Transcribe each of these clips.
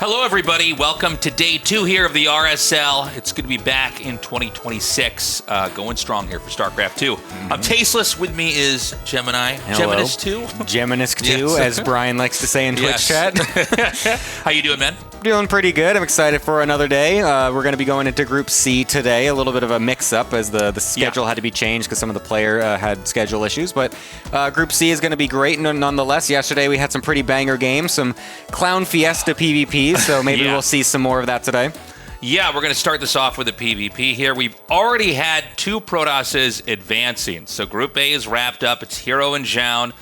Hello, everybody. Welcome to day 2 here of the RSL. It's going to be back in 2026, going strong here for StarCraft 2. I'm Tasteless. With me is Gemini. Hello. Geminis 2? Geminis 2, Yes. as Brian likes to say in Twitch chat. How you doing, man? Doing pretty good. I'm excited for another day. We're going to be going into Group C today. A little bit of a mix-up as the schedule had to be changed because some of the player had schedule issues. But Group C is going to be great nonetheless. Yesterday we had some pretty banger games, some Clown Fiesta PvPs, so maybe we'll see some more of that today. Yeah, we're going to start this off with a PvP here. We've already had 2 Protosses advancing. So Group A is wrapped up. It's Hero and Zhaun.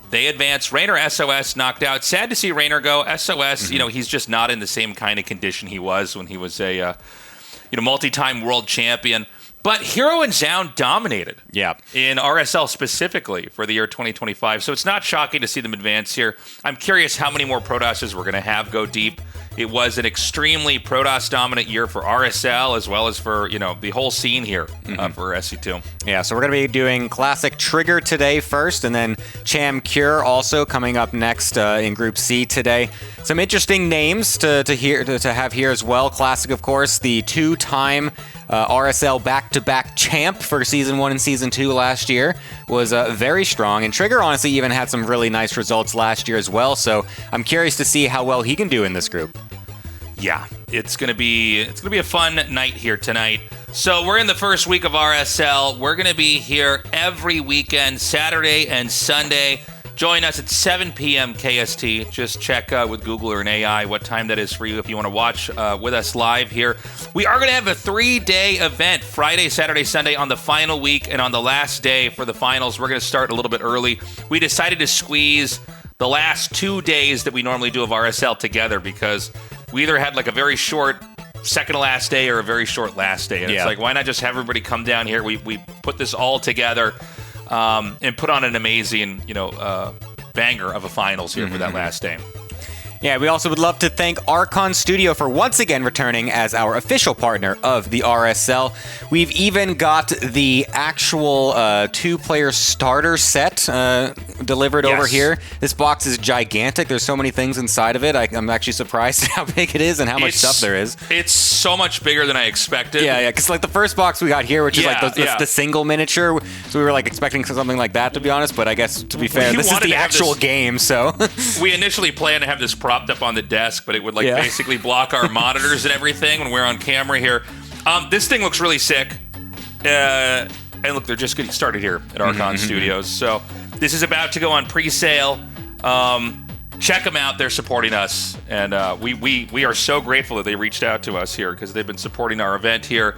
They advanced. Raynor SOS knocked out. Sad to see Raynor go. SOS, he's just not in the same kind of condition he was when he was a multi-time world champion. But Hero and Zhaun dominated in RSL specifically for the year 2025. So it's not shocking to see them advance here. I'm curious how many more Protosses we're going to have go deep. It was an extremely Protoss-dominant year for RSL as well as for, the whole scene here for SC2. Yeah, so we're going to be doing Classic Trigger today first, and then Cham Cure also coming up next in Group C today. Some interesting names to have here as well. Classic, of course, the 2-time RSL back-to-back champ for Season 1 and Season 2 last year was very strong. And Trigger, honestly, even had some really nice results last year as well. So I'm curious to see how well he can do in this group. Yeah, it's gonna be a fun night here tonight. So we're in the first week of RSL. We're gonna be here every weekend, Saturday and Sunday. Join us at 7 p.m. KST. Just check with Google or an AI what time that is for you if you want to watch with us live here. We are going to have a 3-day event, Friday, Saturday, Sunday on the final week, and on the last day for the finals, we're going to start a little bit early. We decided to squeeze the last 2 days that we normally do of RSL together because we either had like a very short second to last day or a very short last day. And it's like, why not just have everybody come down here? We put this all together. And put on an amazing, banger of a finals here for that last day. Yeah, we also would love to thank Archon Studio for once again returning as our official partner of the RSL. We've even got the actual 2-player starter set delivered over here. This box is gigantic. There's so many things inside of it. I'm actually surprised how big it is and how much stuff there is. It's so much bigger than I expected. Yeah, because like the first box we got here, which is the single miniature, so we were like expecting something like that, to be honest, but I guess to be fair, this is the actual game, so. We initially planned to have this propped up on the desk, but it would basically block our monitors and everything when we're on camera here. This thing looks really sick. And look, they're just getting started here at Archon Studios. So this is about to go on pre-sale. Check them out. They're supporting us. And we are so grateful that they reached out to us here because they've been supporting our event here.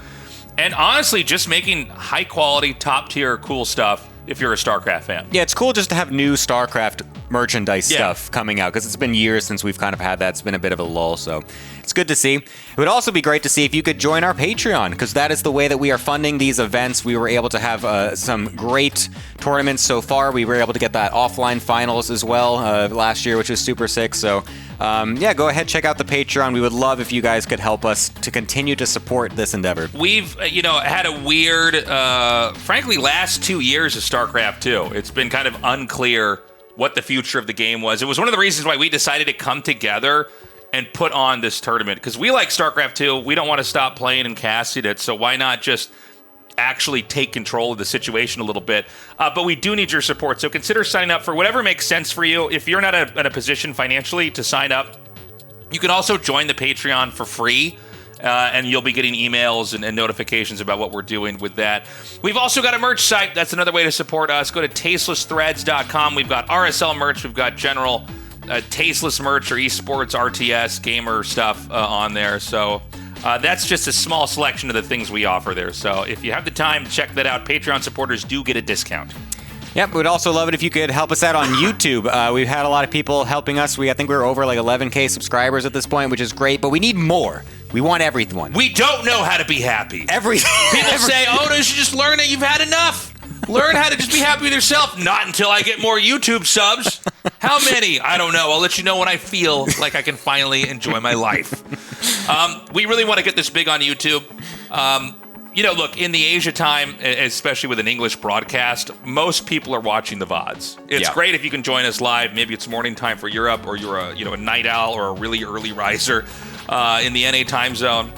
And honestly, just making high-quality, top-tier, cool stuff if you're a StarCraft fan. Yeah, it's cool just to have new StarCraft merchandise stuff coming out because it's been years since we've kind of had that. It's been a bit of a lull, so it's good to see. It would also be great to see if you could join our Patreon because that is the way that we are funding these events. We were able to have some great tournaments so far. We were able to get that offline finals as well last year, which was super sick. So go ahead, check out the Patreon. We would love if you guys could help us to continue to support this endeavor. We've, had a weird, frankly, last 2 years of StarCraft 2. It's been kind of unclear what the future of the game was. It was one of the reasons why we decided to come together and put on this tournament because we like StarCraft 2. We don't want to stop playing and casting it, so why not just actually take control of the situation a little bit? But we do need your support, so consider signing up for whatever makes sense for you. If you're not in a position financially to sign up, you can also join the Patreon for free. And you'll be getting emails and notifications about what we're doing with that. We've also got a merch site. That's another way to support us. Go to tastelessthreads.com. We've got RSL merch. We've got general tasteless merch or esports, RTS, gamer stuff on there. So that's just a small selection of the things we offer there. So if you have the time, check that out. Patreon supporters do get a discount. Yep, we'd also love it if you could help us out on YouTube. We've had a lot of people helping us. I think we're over like 11K subscribers at this point, which is great, but we need more. We want everyone. We don't know how to be happy. People say, you should just learn that you've had enough. Learn how to just be happy with yourself. Not until I get more YouTube subs. How many? I don't know. I'll let you know when I feel like I can finally enjoy my life. We really want to get this big on YouTube. look, in the Asia time, especially with an English broadcast, most people are watching the VODs. It's great if you can join us live. Maybe it's morning time for Europe, or you're a night owl or a really early riser in the NA time zone.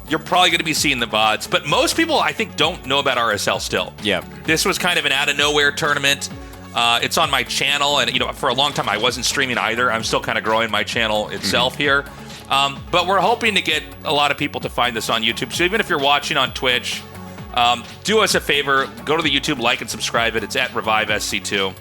You're probably going to be seeing the VODs. But most people, I think, don't know about RSL still. Yeah. This was kind of an out-of-nowhere tournament. It's on my channel, and for a long time I wasn't streaming either. I'm still kind of growing my channel itself here. But we're hoping to get a lot of people to find this on YouTube. So even if you're watching on Twitch, do us a favor. Go to the YouTube, like and subscribe it. It's at Revive SC2.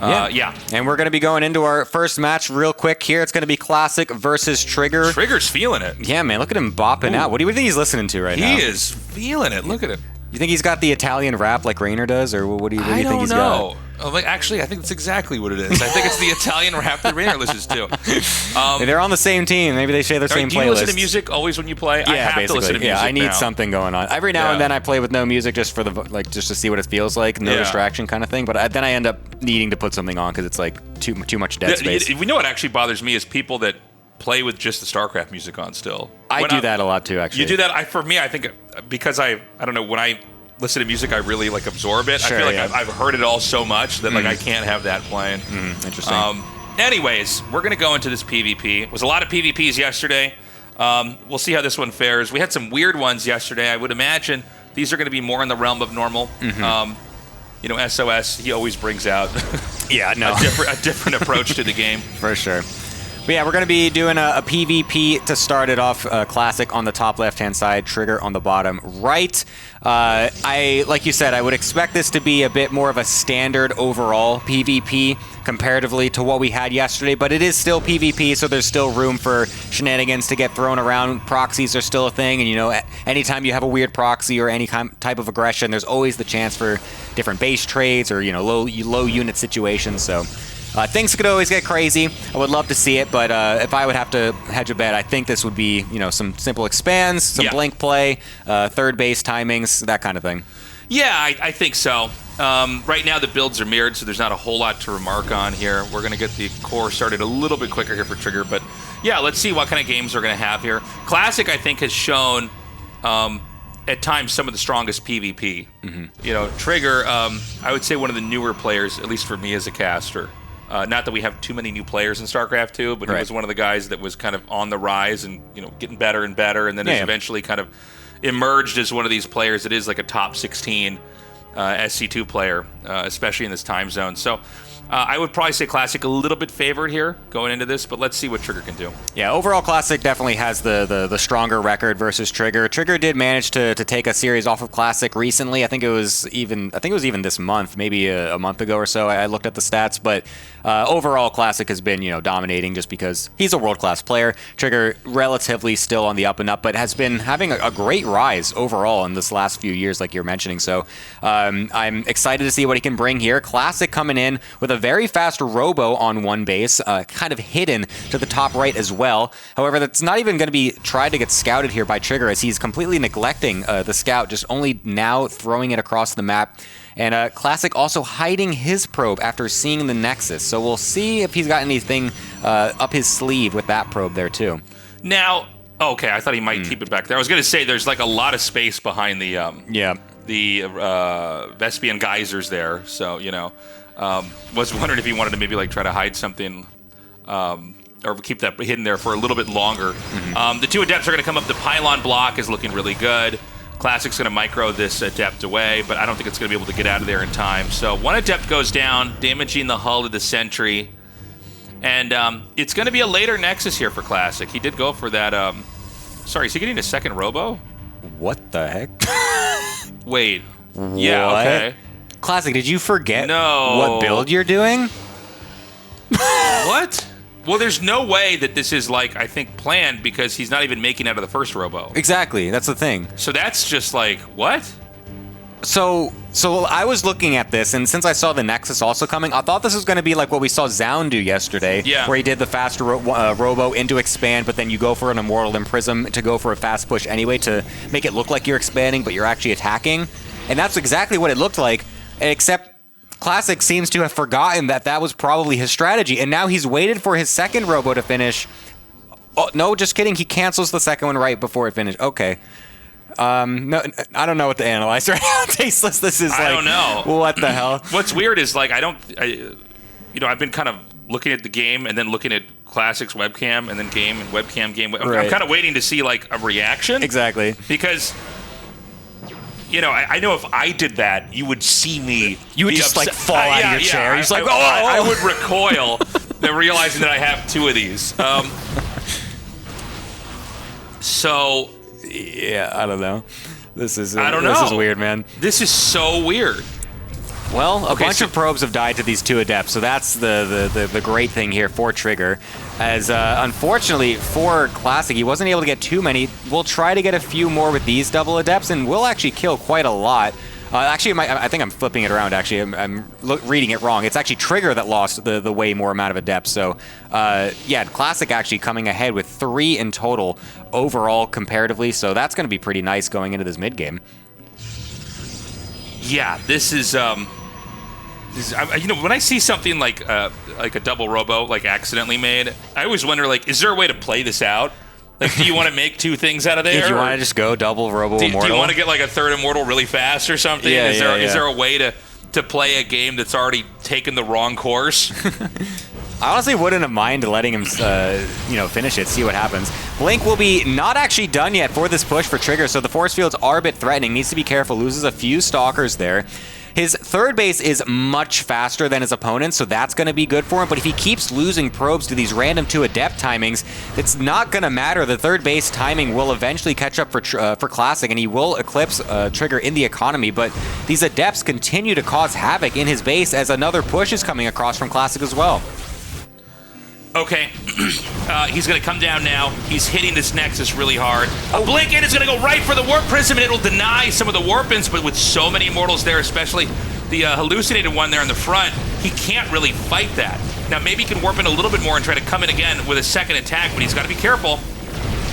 Yeah. And we're going to be going into our first match real quick here. It's going to be Classic versus Trigger. Trigger's feeling it. Yeah, man. Look at him bopping out. What do you think he's listening to right now? He is feeling it. Look at him. You think he's got the Italian rap like Rainer does, or what do you think he's got? Actually, I think that's exactly what it is. I think it's the Italian rap that Rainer listens to. They're on the same team. Maybe they share the same playlist. Do you listen to music always when you play? Yeah, I have basically. to listen to music I need now. something going on. Every now and then I play with no music just for just to see what it feels like, no distraction kind of thing. But then I end up needing to put something on because it's like too much dead space. We know what actually bothers me is people that play with just the StarCraft music on still. I do that a lot too, actually. You do that? For me, I think because I don't know, when I listen to music, I really absorb it. Sure, I feel like I've heard it all so much that I can't have that playing. Interesting. Anyways, we're going to go into this PvP. It was a lot of PvPs yesterday. We'll see how this one fares. We had some weird ones yesterday. I would imagine these are going to be more in the realm of normal. SOS, he always brings out a different approach to the game. For sure. But yeah, we're going to be doing a PvP to start it off. Classic on the top left-hand side, Trigger on the bottom right. Like you said, I would expect this to be a bit more of a standard overall PvP comparatively to what we had yesterday, but it is still PvP, so there's still room for shenanigans to get thrown around. Proxies are still a thing, and anytime you have a weird proxy or any type of aggression, there's always the chance for different base trades or low unit situations. So things could always get crazy. I would love to see it, but if I would have to hedge a bet, I think this would be, some simple expands, some blink play, third base timings, that kind of thing. Yeah, I think so. Right now the builds are mirrored, so there's not a whole lot to remark on here. We're going to get the core started a little bit quicker here for Trigger, but yeah, let's see what kind of games we're going to have here. Classic, I think, has shown at times some of the strongest PvP. Trigger, I would say one of the newer players, at least for me as a caster. Not that we have too many new players in StarCraft 2, but he was one of the guys that was kind of on the rise and getting better and better, and then has eventually kind of emerged as one of these players that is like a top 16 SC2 player, especially in this time zone. So I would probably say Classic a little bit favored here going into this, but let's see what Trigger can do. Yeah, overall Classic definitely has the stronger record versus Trigger. Trigger did manage to take a series off of Classic recently. I think it was even this month, maybe a month ago or so. I looked at the stats, but overall Classic has been dominating just because he's a world-class player. Trigger relatively still on the up and up, but has been having a great rise overall in this last few years, like you're mentioning. So I'm excited to see what he can bring here. Classic coming in with a very fast robo on one base, kind of hidden to the top right as well. However, that's not even going to be tried to get scouted here by Trigger, as he's completely neglecting the scout, just only now throwing it across the map. And Classic also hiding his probe after seeing the Nexus. So we'll see if he's got anything up his sleeve with that probe there too. Now, okay, I thought he might keep it back there. I was going to say there's like a lot of space behind the Vespian geysers there. So, was wondering if he wanted to maybe try to hide something or keep that hidden there for a little bit longer. The two Adepts are going to come up. The pylon block is looking really good. Classic's going to micro this Adept away, but I don't think it's going to be able to get out of there in time. So one Adept goes down, damaging the hull of the Sentry. And it's going to be a later Nexus here for Classic. He did go for that... sorry, is he getting a second Robo? What the heck? Wait. Yeah, what? okay. Classic, did you forget what build you're doing? What? Well, there's no way that this is, I think, planned, because he's not even making out of the first Robo. Exactly, that's the thing. So that's just what? So I was looking at this, and since I saw the Nexus also coming, I thought this was going to be like what we saw Zaun do yesterday, where he did the fast Robo into expand, but then you go for an Immortal Imprism to go for a fast push anyway to make it look like you're expanding, but you're actually attacking. And that's exactly what it looked like, except Classic seems to have forgotten that was probably his strategy, and now he's waited for his second Robo to finish. Oh, no, just kidding. He cancels the second one right before it finished. Okay. No, I don't know what to analyze right now. Tasteless. This is like, I don't know. What the hell? What's weird is like I've been kind of looking at the game and then looking at Classic's webcam and then game and webcam game. I'm kind of waiting to see like a reaction. Exactly. Because I know if I did that, you would see me. You would just like fall out of your chair. You're just like, I would recoil, then realizing that I have 2 of these. So. Yeah, I don't know. This is I don't know. This is weird, man. This is so weird. Well, a bunch of probes have died to these 2 adepts, so that's the great thing here for Trigger. As unfortunately for Classic, he wasn't able to get too many. We'll try to get a few more with these double adepts, and we'll actually kill quite a lot. Actually, I think I'm flipping it around, actually. I'm reading it wrong. It's actually Trigger that lost the way more amount of adepts. So, yeah, Classic actually coming ahead with 3 in total overall comparatively. So that's going to be pretty nice going into this mid-game. Yeah, this is when I see something like a double robo like accidentally made, I always wonder like, is there a way to play this out? Like, do you want to make 2 things out of there? Do you want to just go double robo immortal? Do you want to get like a 3rd immortal really fast or something? Yeah, is there a way to play a game that's already taken the wrong course? I honestly wouldn't have minded letting him, finish it, see what happens. Blink will be not actually done yet for this push for Trigger, so the force fields are a bit threatening. Needs to be careful, loses a few stalkers there. His 3rd base is much faster than his opponent's, so that's going to be good for him. But if he keeps losing probes to these random 2 adept timings, it's not going to matter. The 3rd base timing will eventually catch up for Classic, and he will eclipse Trigger in the economy. But these adepts continue to cause havoc in his base as another push is coming across from Classic as well. Okay, he's going to come down now. He's hitting this Nexus really hard. A Blink in is going to go right for the Warp Prism, and it'll deny some of the Warp-ins, but with so many Immortals there, especially the hallucinated one there in the front, he can't really fight that. Now, maybe he can Warp in a little bit more and try to come in again with a 2nd attack, but he's got to be careful.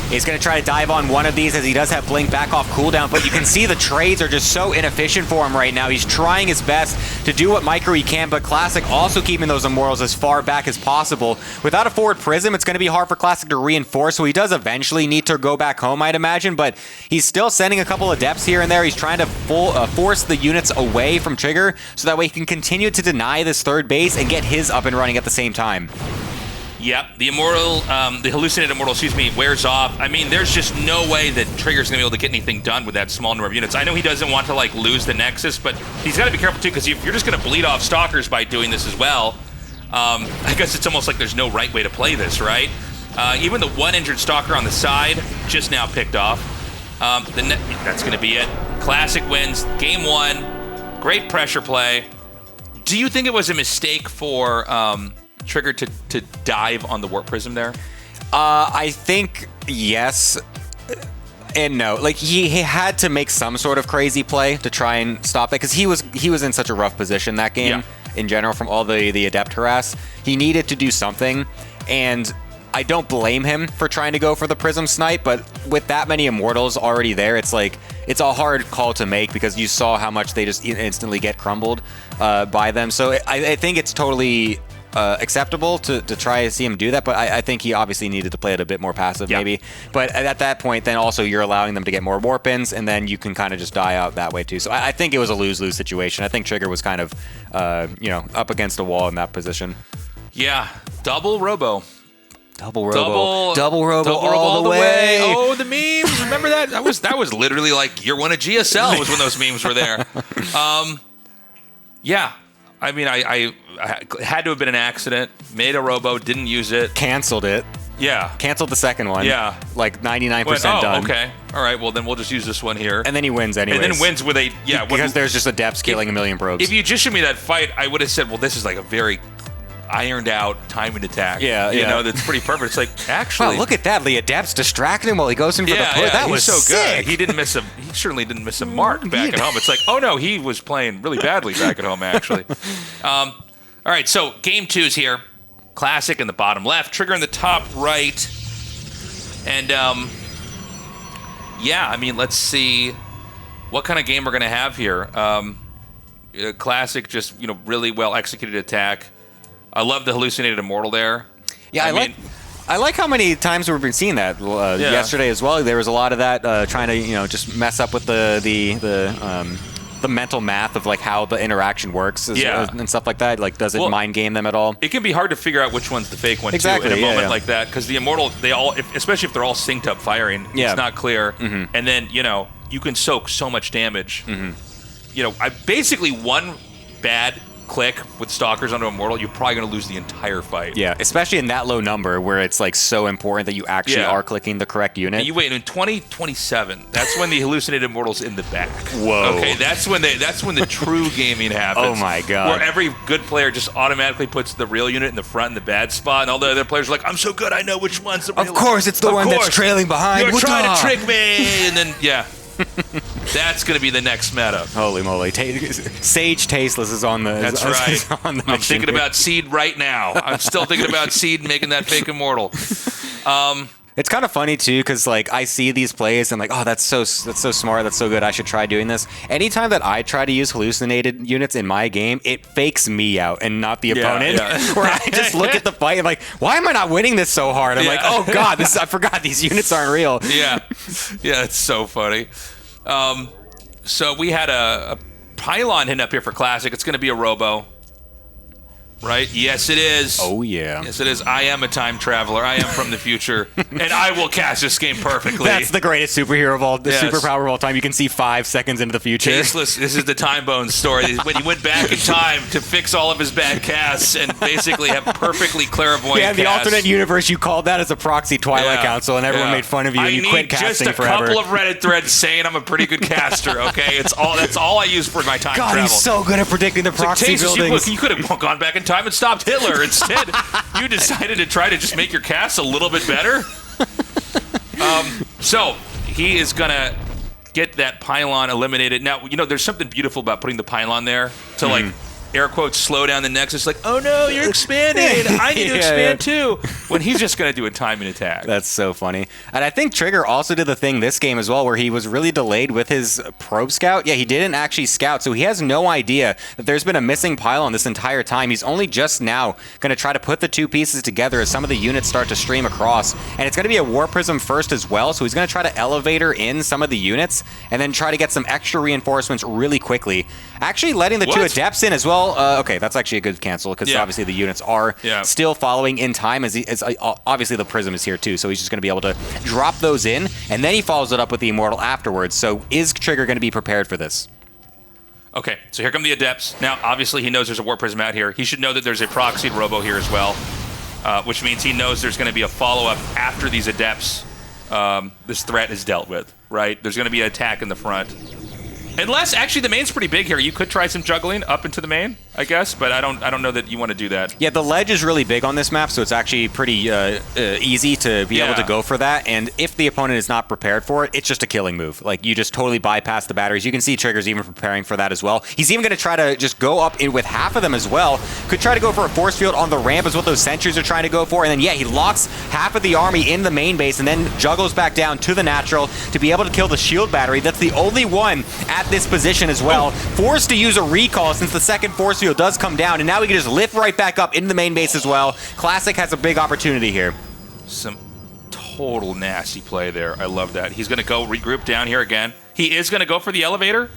He's going to try to dive on one of these as he does have Blink back off cooldown, but you can see the trades are just so inefficient for him right now. He's trying his best to do what micro he can, but Classic also keeping those Immortals as far back as possible. Without a forward Prism, it's going to be hard for Classic to reinforce, so he does eventually need to go back home, I'd imagine, but he's still sending a couple of Adepts here and there. He's trying to force the units away from Trigger, so that way he can continue to deny this 3rd base and get his up and running at the same time. Yep, the hallucinated immortal, wears off. I mean, there's just no way that Trigger's going to be able to get anything done with that small number of units. I know he doesn't want to, like, lose the Nexus, but he's got to be careful, too, because you're just going to bleed off Stalkers by doing this as well. I guess it's almost like there's no right way to play this, right? Even the 1 injured Stalker on the side just now picked off. That's going to be it. Classic wins. Game 1. Great pressure play. Do you think it was a mistake for Trigger to dive on the Warp Prism there? I think yes and no. Like, he had to make some sort of crazy play to try and stop that, because he was in such a rough position that game in general from all the Adept harass. He needed to do something, and I don't blame him for trying to go for the Prism Snipe, but with that many Immortals already there, it's like, it's a hard call to make, because you saw how much they just instantly get crumbled by them. So I think it's totally acceptable to try to see him do that, but I think he obviously needed to play it a bit more passive, maybe. But at that point, then also you're allowing them to get more warp-ins, and then you can kind of just die out that way too. So I think it was a lose-lose situation. I think Trigger was kind of, up against a wall in that position. Yeah, double robo. Double robo all the way. Oh, the memes! Remember that? That was literally like year 1 of GSL was when those memes were there. Yeah. I mean, I had to have been an accident. Made a robo, didn't use it. Canceled it. Yeah. Canceled the second one. Yeah. Like 99% done. Okay. All right. Well, then we'll just use this one here. And then he wins anyways. And then wins with a because there's just Adepts killing a million probes. If you just showed me that fight, I would have said, well, this is like a very ironed out timing attack. Yeah. You know, that's pretty perfect. It's like, actually, wow, look at that. The Adepts distracted him while he goes in for the push. That was so sick. good. He certainly didn't miss a mark back at home. It's like, oh no, he was playing really badly back at home, actually. All right, so game 2 is here. Classic in the bottom left, Trigger in the top right. And, I mean, let's see what kind of game we're going to have here. Classic, just, really well-executed attack. I love the hallucinated immortal there. Yeah, I like how many times we've been seeing that yesterday as well. There was a lot of that trying to just mess up with the mental math of like how the interaction works and stuff like that. Like, does it mind game them at all? It can be hard to figure out which one's the fake one too in a moment like that, because the Immortal, especially if they're all synced up firing, it's not clear. And then you can soak so much damage. I basically one bad click with Stalkers onto Immortal, you're probably going to lose the entire fight. Yeah, especially in that low number where it's like so important that you actually are clicking the correct unit. And you wait in 2027. That's when the hallucinated Immortal's in the back. Whoa. Okay, that's when the true gaming happens. Oh my god. Where every good player just automatically puts the real unit in the front and the bad spot, and all the other players are like, I'm so good, I know which one's the real. Of course, it's the one that's trailing behind. You're trying to trick me, and then that's going to be the next meta. Holy moly. Sage Tasteless is on the That's right. On the I'm thinking about Seed right now. I'm still thinking about Seed making that fake Immortal. It's kind of funny too, because like I see these plays and I'm like, oh, that's so smart, that's so good, I should try doing this. Anytime that I try to use hallucinated units in my game, it fakes me out and not the opponent. Where I just look at the fight and like, why am I not winning this so hard? I'm like, oh god, I forgot these units aren't real. Yeah, it's so funny. So we had a pylon hitting up here for Classic. It's going to be a Robo. Right? Yes, it is. Oh, yeah. Yes, it is. I am a time traveler. I am from the future, and I will cast this game perfectly. That's the greatest superhero of all, superpower of all time. You can see 5 seconds into the future. Tasteless. This is the Time Bones story. When he went back in time to fix all of his bad casts and basically have perfectly clairvoyant casts. The alternate universe, you called that as a proxy Twilight Council, and everyone made fun of you, and you quit casting forever. I need just a couple of Reddit threads saying I'm a pretty good caster, okay? That's all I use for my time travel. God, he's so good at predicting the proxy buildings. You could have gone back in time and stopped Hitler. Instead, you decided to try to just make your cast a little bit better. So he is gonna get that pylon eliminated. Now, there's something beautiful about putting the pylon there to like air quotes slow down the Nexus. Like, oh no, you're expanding. I need to expand too. When he's just gonna do a timing attack. That's so funny. And I think Trigger also did the thing this game as well, where he was really delayed with his probe scout. Yeah, he didn't actually scout, so he has no idea that there's been a missing pylon this entire time. He's only just now gonna try to put the two pieces together as some of the units start to stream across. And it's gonna be a War Prism first as well, so he's gonna try to elevator in some of the units and then try to get some extra reinforcements really quickly. Actually letting the two Adepts in as well. Okay, that's actually a good cancel, because obviously the units are still following in time, as obviously the Prism is here too, so he's just going to be able to drop those in, and then he follows it up with the Immortal afterwards. So is Trigger going to be prepared for this? Okay, so here come the Adepts. Now, obviously he knows there's a War Prism out here. He should know that there's a proxied Robo here as well, which means he knows there's going to be a follow-up after these Adepts. This threat is dealt with, right? There's going to be an attack in the front. Unless, actually, the main's pretty big here. You could try some juggling up into the main, I guess, but I don't know that you want to do that. Yeah, the ledge is really big on this map, so it's actually pretty easy to be able to go for that. And if the opponent is not prepared for it, it's just a killing move. Like, you just totally bypass the batteries. You can see Trigger's even preparing for that as well. He's even going to try to just go up in with half of them as well. Could try to go for a force field on the ramp is what those sentries are trying to go for. And then, yeah, he locks half of the army in the main base and then juggles back down to the natural to be able to kill the shield battery. That's the only one at this position as well. Forced to use a recall since the second force field does come down, and now we can just lift right back up into the main base as well. Classic has a big opportunity here. Some total nasty play there. I love that. He's going to go regroup down here again. He is going to go for the elevator.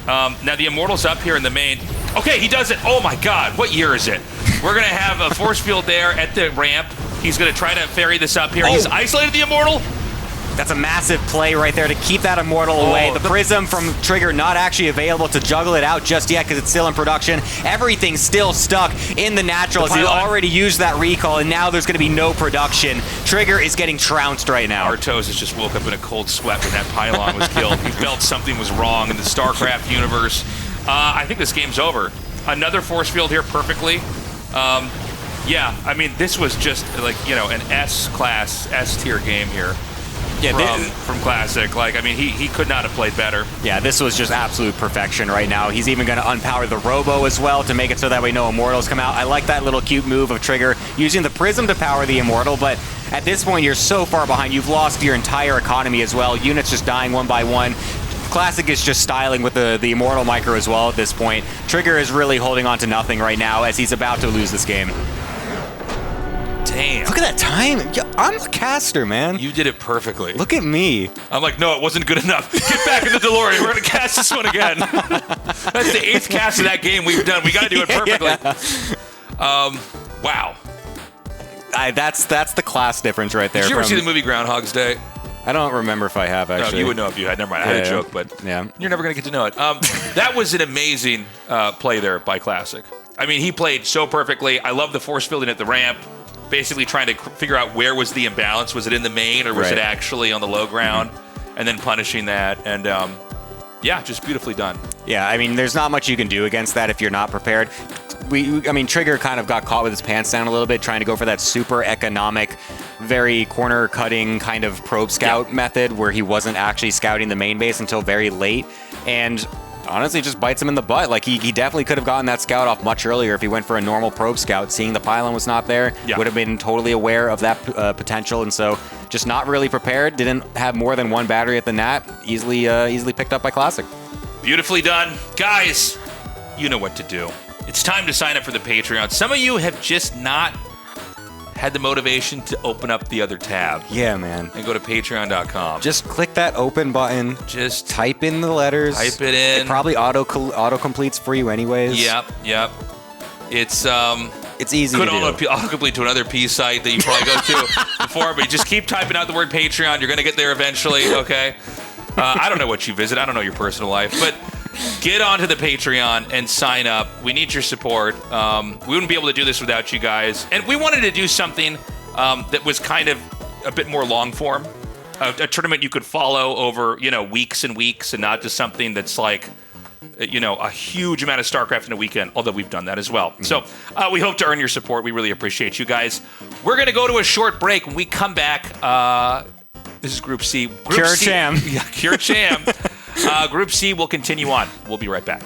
Now the Immortal's up here in the main. Okay, he does it. Oh my god, what year is it? We're going to have a force field there at the ramp. He's going to try to ferry this up here. He's isolated the Immortal. That's a massive play right there to keep that Immortal away. The Prism from Trigger not actually available to juggle it out just yet because it's still in production. Everything's still stuck in the natural as he already used that recall, and now there's going to be no production. Trigger is getting trounced right now. Artos has just woke up in a cold sweat when that pylon was killed. He felt something was wrong in the StarCraft universe. I think this game's over. Another force field here perfectly. Yeah, I mean, this was just like, an S-class, S-tier game here. Yeah, from Classic. Like, I mean, he could not have played better. Yeah, this was just absolute perfection right now. He's even going to unpower the Robo as well to make it so that we know Immortals come out. I like that little cute move of Trigger using the Prism to power the Immortal, but at this point, you're so far behind. You've lost your entire economy as well. Units just dying one by one. Classic is just styling with the Immortal Micro as well at this point. Trigger is really holding on to nothing right now as he's about to lose this game. Damn. Look at that time. I'm a caster, man. You did it perfectly. Look at me. I'm like, no, it wasn't good enough. Get back in the DeLorean. We're going to cast this one again. That's the 8th cast of that game we've done. We got to do it perfectly. Yeah. Wow. That's the class difference right there. Did you ever see the movie Groundhog's Day? I don't remember if I have, actually. No, you would know if you had. Never mind. I had a joke, but you're never going to get to know it. That was an amazing play there by Classic. I mean, he played so perfectly. I love the force fielding at the ramp, basically trying to figure out where was the imbalance. Was it in the main or was it actually on the low ground? And then punishing that. And, just beautifully done. Yeah, I mean, there's not much you can do against that if you're not prepared. Trigger kind of got caught with his pants down a little bit, trying to go for that super economic, very corner-cutting kind of probe scout method where he wasn't actually scouting the main base until very late. And honestly, just bites him in the butt. Like, he definitely could have gotten that scout off much earlier if he went for a normal probe scout. Seeing the pylon was not there, would have been totally aware of that potential. And so just not really prepared, didn't have more than one battery at the NAT, easily picked up by Classic. Beautifully done. Guys, you know what to do. It's time to sign up for the Patreon. Some of you have just not had the motivation to open up the other tab. Yeah, man. And go to patreon.com. Just click that open button. Just type in the letters. Type it in. It probably auto completes for you anyways. Yep. It's easy to do. Could autocomplete to another P site that you probably go to before, but just keep typing out the word Patreon. You're going to get there eventually, okay? I don't know what you visit. I don't know your personal life, but get onto the Patreon and sign up. We need your support. We wouldn't be able to do this without you guys. And we wanted to do something that was kind of a bit more long form. A tournament you could follow over, weeks and weeks, and not just something that's like, a huge amount of StarCraft in a weekend, although we've done that as well. Mm-hmm. So we hope to earn your support. We really appreciate you guys. We're going to go to a short break. When we come back, this is Group C. Cure Cham. Yeah, Cure Cham. Group C will continue on. We'll be right back.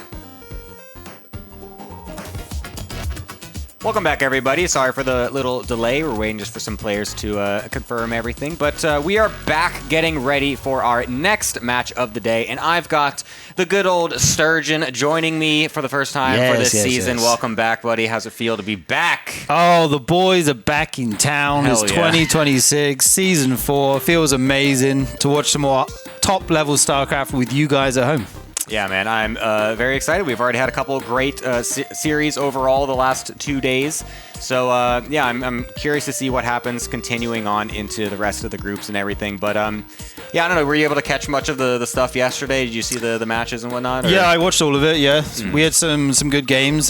Welcome back, everybody. Sorry for the little delay. We're waiting just for some players to confirm everything. But we are back getting ready for our next match of the day. And I've got the good old Sturgeon joining me for the first time for this season. Yes. Welcome back, buddy. How's it feel to be back? Oh, the boys are back in town. It's 2026, Season 4. Feels amazing to watch some more top-level StarCraft with you guys at home. Yeah, man, I'm very excited. We've already had a couple of great series overall the last 2 days. So, I'm curious to see what happens continuing on into the rest of the groups and everything. But, I don't know. Were you able to catch much of the stuff yesterday? Did you see the matches and whatnot? Or? Yeah, I watched all of it, yeah. We had some good games.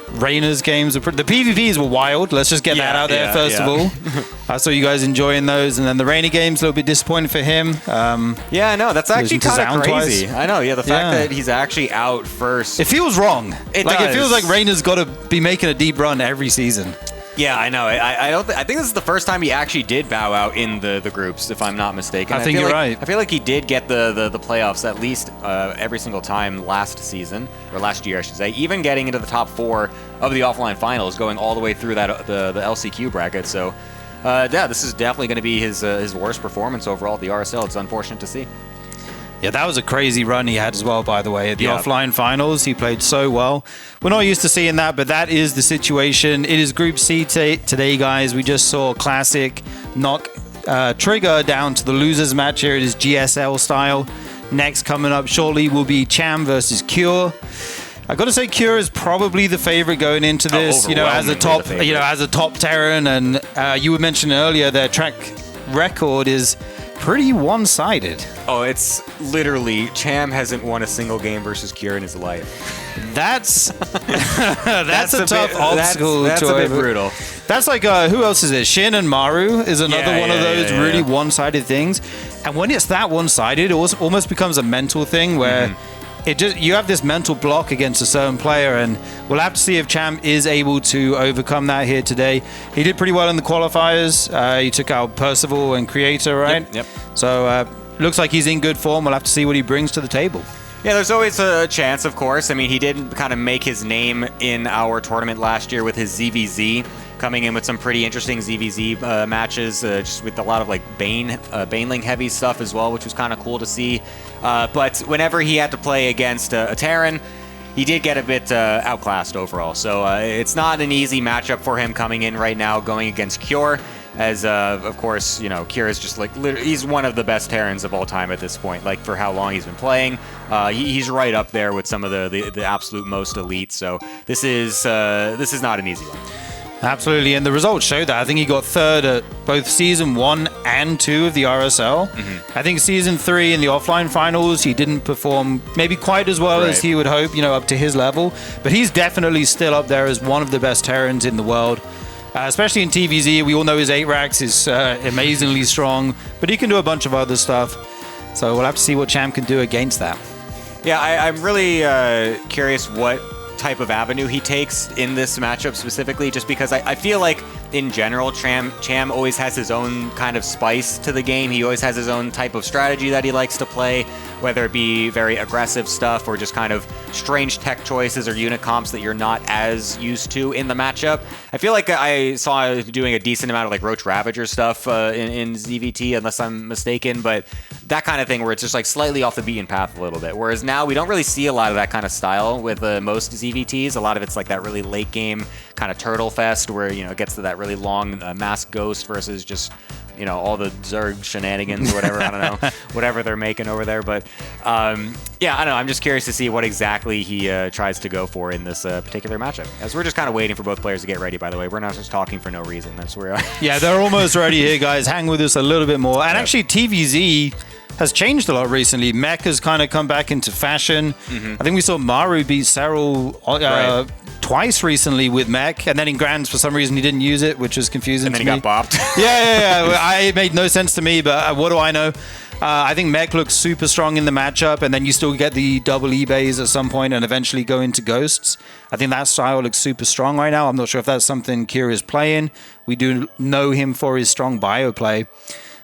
Rayna's games, the PvPs were wild. Let's just get that out there first of all. I saw you guys enjoying those, and then the Rayna game's a little bit disappointing for him. I know. That's actually kind of crazy. I know, the fact that he's actually out first. It feels wrong. It feels like Rayna's got to be making a deep run every season. Yeah, I know. I think this is the first time he actually did bow out in the groups, if I'm not mistaken. I think you're right. I feel like he did get the playoffs at least every single time last season, or last year, I should say. Even getting into the top 4 of the offline finals, going all the way through that the LCQ bracket. So, this is definitely going to be his worst performance overall at the RSL. It's unfortunate to see. Yeah, that was a crazy run he had as well, by the way. At the offline finals, he played so well. We're not used to seeing that, but that is the situation. It is Group C today, guys. We just saw Classic knock Trigger down to the losers match here. It is GSL style. Next, coming up shortly, will be Cham versus Cure. I got to say, Cure is probably the favorite going into this. As a top Terran, and you were mentioning earlier, their track record is pretty one-sided. Oh, it's literally Cham hasn't won a single game versus Cure in his life. That's a tough obstacle. That's a bit brutal. That's like who else is it? Shin and Maru is another one of those really one-sided things. And when it's that one-sided, it almost becomes a mental thing where you have this mental block against a certain player, and we'll have to see if Cham is able to overcome that here today. He did pretty well in the qualifiers. He took out Percival and Creator, right? Yep. So looks like he's in good form. We'll have to see what he brings to the table. Yeah, there's always a chance, of course. I mean, he did kind of make his name in our tournament last year with his ZVZ, coming in with some pretty interesting ZVZ matches, just with a lot of like Baneling heavy stuff as well, which was kind of cool to see. But whenever he had to play against a Terran, he did get a bit outclassed overall. So it's not an easy matchup for him coming in right now, going against Cure. As of course, Cure is just like he's one of the best Terrans of all time at this point. Like for how long he's been playing, he's right up there with some of the absolute most elite. So this is not an easy one. Absolutely, and the results show that. I think he got third at both Season 1 and 2 of the RSL. I think Season 3 in the offline finals, he didn't perform maybe quite as well as he would hope, up to his level. But he's definitely still up there as one of the best Terrans in the world. Especially in TVZ, we all know his 8 racks is amazingly strong, but he can do a bunch of other stuff. So we'll have to see what Cham can do against that. Yeah, I'm really curious what type of avenue he takes in this matchup specifically, just because I feel like in general Cham always has his own kind of spice to the game. He always has his own type of strategy that he likes to play, whether it be very aggressive stuff or just kind of strange tech choices or unit comps that you're not as used to in the matchup. I feel like I saw doing a decent amount of like Roach Ravager stuff in ZVT, unless I'm mistaken, but that kind of thing where it's just like slightly off the beaten path a little bit. Whereas now we don't really see a lot of that kind of style with most ZVTs. A lot of it's like that really late game kind of turtle fest where, it gets to that really long mask ghost versus just, all the Zerg shenanigans or whatever. I don't know, whatever they're making over there. But yeah, I don't know. I'm just curious to see what exactly he tries to go for in this particular matchup. As we're just kind of waiting for both players to get ready, by the way. We're not just talking for no reason. That's where Yeah, they're almost ready here, guys. Hang with us a little bit more. And actually, TVZ has changed a lot recently. Mech has kind of come back into fashion. I think we saw Maru beat Seoul twice recently with Mech, and then in Grands, for some reason, he didn't use it, which was confusing to me. And then he got bopped. Yeah. It made no sense to me, but what do I know? I think Mech looks super strong in the matchup, and then you still get the double eBays at some point and eventually go into Ghosts. I think that style looks super strong right now. I'm not sure if that's something Kira is playing. We do know him for his strong bio play.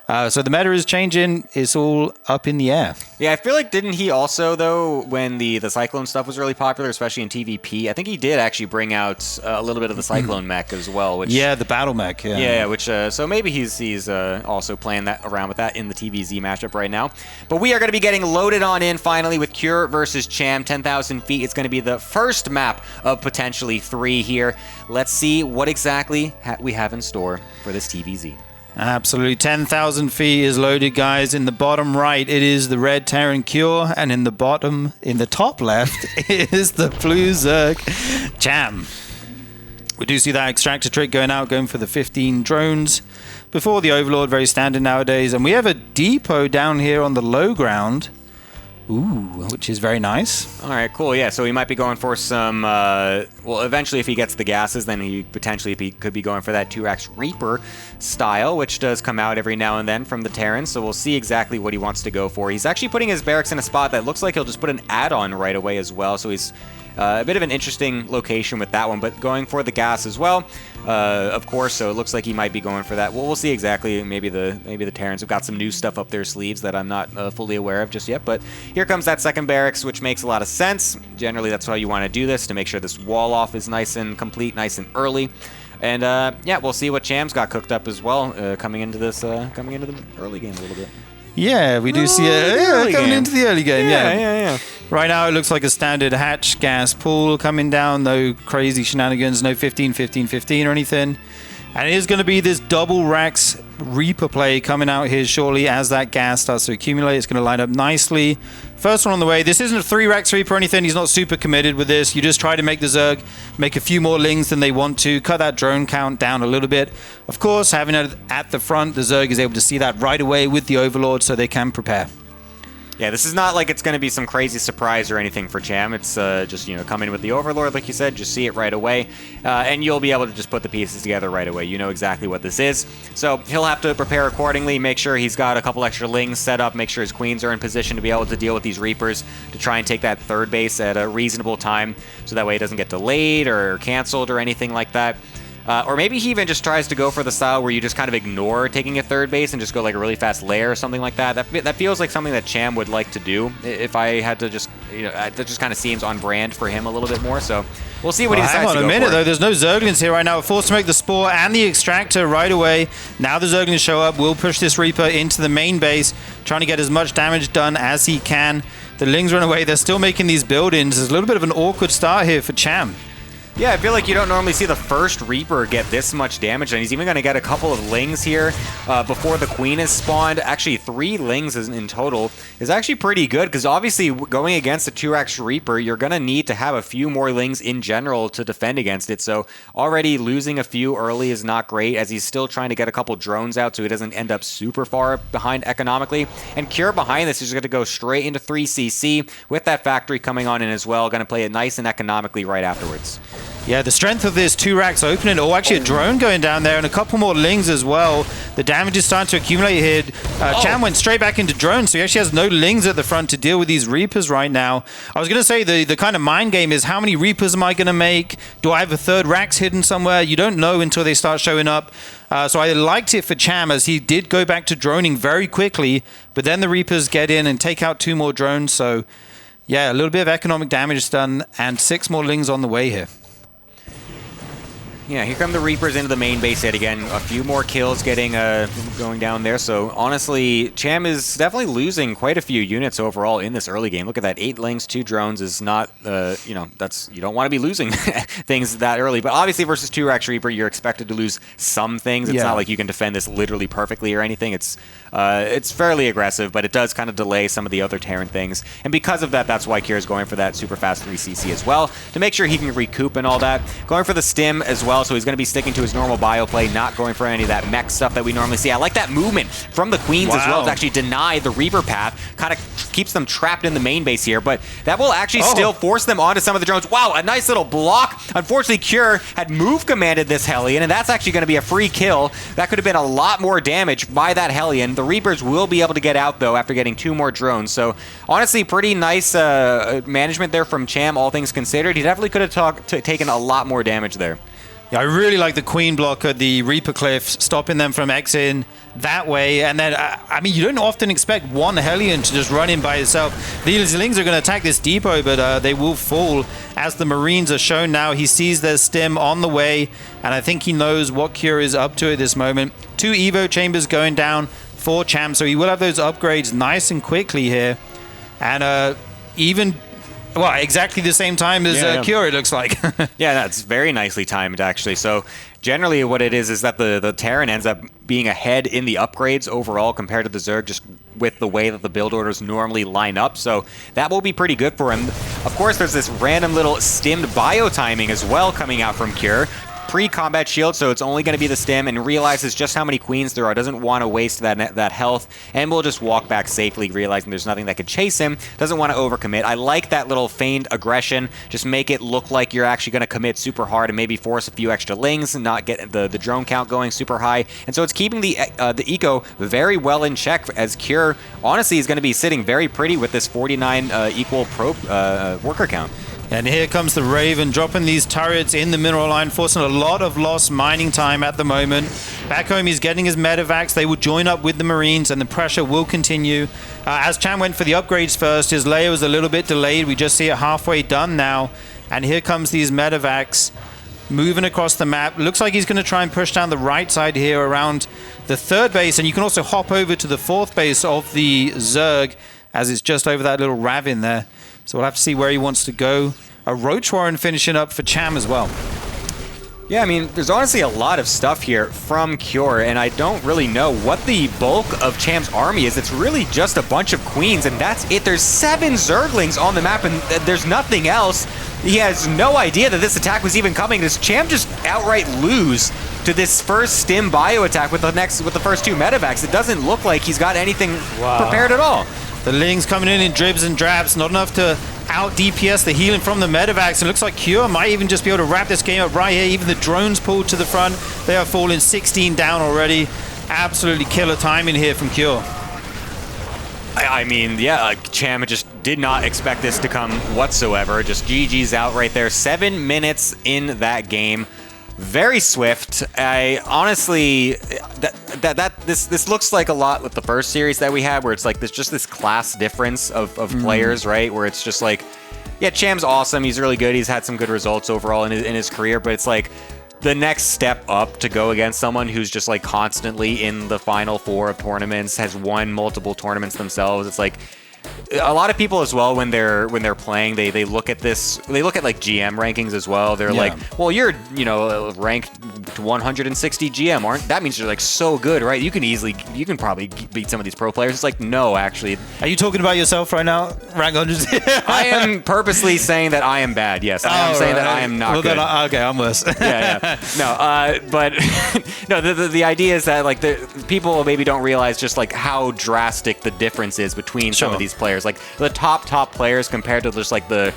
So the meta is changing. It's all up in the air. Yeah, I feel like didn't he also, though, when the Cyclone stuff was really popular, especially in TVP, I think he did actually bring out a little bit of the Cyclone mech as well. Which, yeah, the battle mech. Yeah, which so maybe he's also playing that around with that in the TVZ matchup right now. But we are going to be getting loaded on in finally with Cure versus Cham, 10,000 feet. It's going to be the first map of potentially 3 here. Let's see what exactly we have in store for this TVZ. Absolutely. 10,000 feet is loaded, guys. In the bottom right, it is the red Terran Cure, and in the top left, is the blue Zerg Cham. We do see that extractor trick going for the 15 drones before the Overlord, very standard nowadays. And we have a depot down here on the low ground. Ooh, which is very nice. All right, cool. Yeah, so he might be going for some, well, eventually if he gets the gases, then he potentially could be going for that 2x Reaper style, which does come out every now and then from the Terran, so we'll see exactly what he wants to go for. He's actually putting his barracks in a spot that looks like he'll just put an add-on right away as well, so he's a bit of an interesting location with that one, but going for the gas as well, of course, so it looks like he might be going for that. Well, we'll see exactly. Maybe the Terrans have got some new stuff up their sleeves that I'm not fully aware of just yet, but here comes that second barracks, which makes a lot of sense. Generally, that's how you want to do this, to make sure this wall off is nice and complete, nice and early. And yeah, we'll see what Cham's got cooked up as well coming into the early game a little bit. Yeah, we do see it coming into the early game. Yeah. Right now, it looks like a standard hatch gas pool coming down. No crazy shenanigans, no 15-15-15 or anything. And it is going to be this double racks Reaper play coming out here shortly as that gas starts to accumulate. It's going to line up nicely. First one on the way. This isn't a 3-rack Reaper or anything. He's not super committed with this. You just try to make the Zerg make a few more lings than they want to. Cut that drone count down a little bit. Of course, having it at the front, the Zerg is able to see that right away with the Overlord so they can prepare. Yeah, this is not like it's going to be some crazy surprise or anything for Cham. It's just, coming with the Overlord, like you said, just see it right away. And you'll be able to just put the pieces together right away. You know exactly what this is. So he'll have to prepare accordingly, make sure he's got a couple extra lings set up, make sure his queens are in position to be able to deal with these Reapers, to try and take that third base at a reasonable time, so that way it doesn't get delayed or canceled or anything like that. Or maybe he even just tries to go for the style where you just kind of ignore taking a third base and just go like a really fast layer or something like that. That feels like something that Cham would like to do. If I had to just, that just kind of seems on brand for him a little bit more. So we'll see what he decides to go for. Hang on a minute, though. There's no Zerglings here right now. We're forced to make the Spore and the Extractor right away. Now the Zerglings show up. We'll push this Reaper into the main base, trying to get as much damage done as he can. The Lings run away. They're still making these build-ins. There's a little bit of an awkward start here for Cham. Yeah, I feel like you don't normally see the first Reaper get this much damage, and he's even going to get a couple of Lings here before the Queen is spawned. Actually, 3 Lings in total is actually pretty good, because obviously going against a 2x Reaper, you're going to need to have a few more Lings in general to defend against it. So already losing a few early is not great, as he's still trying to get a couple drones out so he doesn't end up super far behind economically. And Cure behind this is going to go straight into 3CC with that factory coming on in as well. Going to play it nice and economically right afterwards. Yeah, the strength of this 2 racks opening. Oh, actually a drone going down there and a couple more Lings as well. The damage is starting to accumulate here. Cham went straight back into drone, so he actually has no Lings at the front to deal with these Reapers right now. I was going to say the kind of mind game is how many Reapers am I going to make? Do I have a third racks hidden somewhere? You don't know until they start showing up. So I liked it for Cham, as he did go back to droning very quickly, but then the Reapers get in and take out 2 more drones. So yeah, a little bit of economic damage done and 6 more Lings on the way here. Yeah, here come the Reapers into the main base yet again. A few more kills getting going down there. So honestly, Cham is definitely losing quite a few units overall in this early game. Look at that, 8 Lings, 2 drones is not, you don't want to be losing things that early. But obviously versus 2x Reaper, you're expected to lose some things. It's not like you can defend this literally perfectly or anything. It's fairly aggressive, but it does kind of delay some of the other Terran things. And because of that, that's why Kira is going for that super fast 3CC as well, to make sure he can recoup and all that. Going for the stim as well. So he's going to be sticking to his normal bio play, not going for any of that mech stuff that we normally see. I like that movement from the Queens as well to actually deny the Reaper path. Kind of keeps them trapped in the main base here, but that will actually still force them onto some of the drones. Wow, a nice little block. Unfortunately, Cure had move commanded this Hellion, and that's actually going to be a free kill. That could have been a lot more damage by that Hellion. The Reapers will be able to get out, though, after getting 2 more drones. So, honestly, pretty nice management there from Cham, all things considered. He definitely could have taken a lot more damage there. Yeah, I really like the Queen block at the Reaper Cliff, stopping them from X-in that way. And then, I mean, you don't often expect one Hellion to just run in by itself. These Lings are going to attack this depot, but they will fall as the Marines are shown now. He sees their stim on the way, and I think he knows what Cure is up to at this moment. 2 Evo chambers going down for Cham, so he will have those upgrades nice and quickly here. And well, exactly the same time as Cure, it looks like. Yeah, that's very nicely timed, actually. So generally what it is that the Terran ends up being ahead in the upgrades overall compared to the Zerg, just with the way that the build orders normally line up. So that will be pretty good for him. Of course, there's this random little stimmed bio timing as well coming out from Cure. Pre-combat shield, so it's only going to be the stim, and realizes just how many Queens there are, doesn't want to waste that health, and will just walk back safely, realizing there's nothing that could chase him, doesn't want to overcommit. I like that little feigned aggression, just make it look like you're actually going to commit super hard and maybe force a few extra Lings and not get the drone count going super high, and so it's keeping the eco very well in check, as Cure honestly is going to be sitting very pretty with this 49 equal worker count. And here comes the Raven, dropping these turrets in the mineral line, forcing a lot of lost mining time at the moment. Back home, he's getting his medevacs. They will join up with the Marines, and the pressure will continue. As Cham went for the upgrades first, his layer was a little bit delayed. We just see it halfway done now. And here comes these medevacs moving across the map. Looks like he's going to try and push down the right side here around the 3rd base, and you can also hop over to the 4th base of the Zerg, as it's just over that little ravine there. So we'll have to see where he wants to go. A Roach Warren finishing up for Cham as well. Yeah, I mean, there's honestly a lot of stuff here from Cure, and I don't really know what the bulk of Cham's army is. It's really just a bunch of Queens, and that's it. There's 7 Zerglings on the map, and there's nothing else. He has no idea that this attack was even coming. Does Cham just outright lose to this first stim bio attack with the first 2 medevacs? It doesn't look like he's got anything prepared at all. The Lings coming in dribs and drabs, not enough to out DPS the healing from the medevacs. It looks like Cure might even just be able to wrap this game up right here. Even the drones pulled to the front. They are falling 16 down already. Absolutely killer timing here from Cure. I mean, yeah, Cham just did not expect this to come whatsoever. Just GG's out right there. 7 minutes in that game. Very swift. I honestly, this looks like a lot with the first series that we had, where it's like there's just this class difference of players, right? Where it's just like, yeah, Cham's awesome. He's really good. He's had some good results overall in his career, but it's like the next step up to go against someone who's just like constantly in the final 4 of tournaments, has won multiple tournaments themselves. It's like, a lot of people as well when they're playing, they look at this, they look at like GM rankings as well. They're like, well, you're ranked 160 GM, aren't? That means you're like so good, right? You can probably beat some of these pro players. It's like, no, actually. Are you talking about yourself right now? Rank 100? I am purposely saying that I am bad. Yes, I am saying that I am not good. Okay, I'm worse. Yeah. No, but no, the idea is that like the people maybe don't realize just like how drastic the difference is between some of these players. Like the top players compared to just like the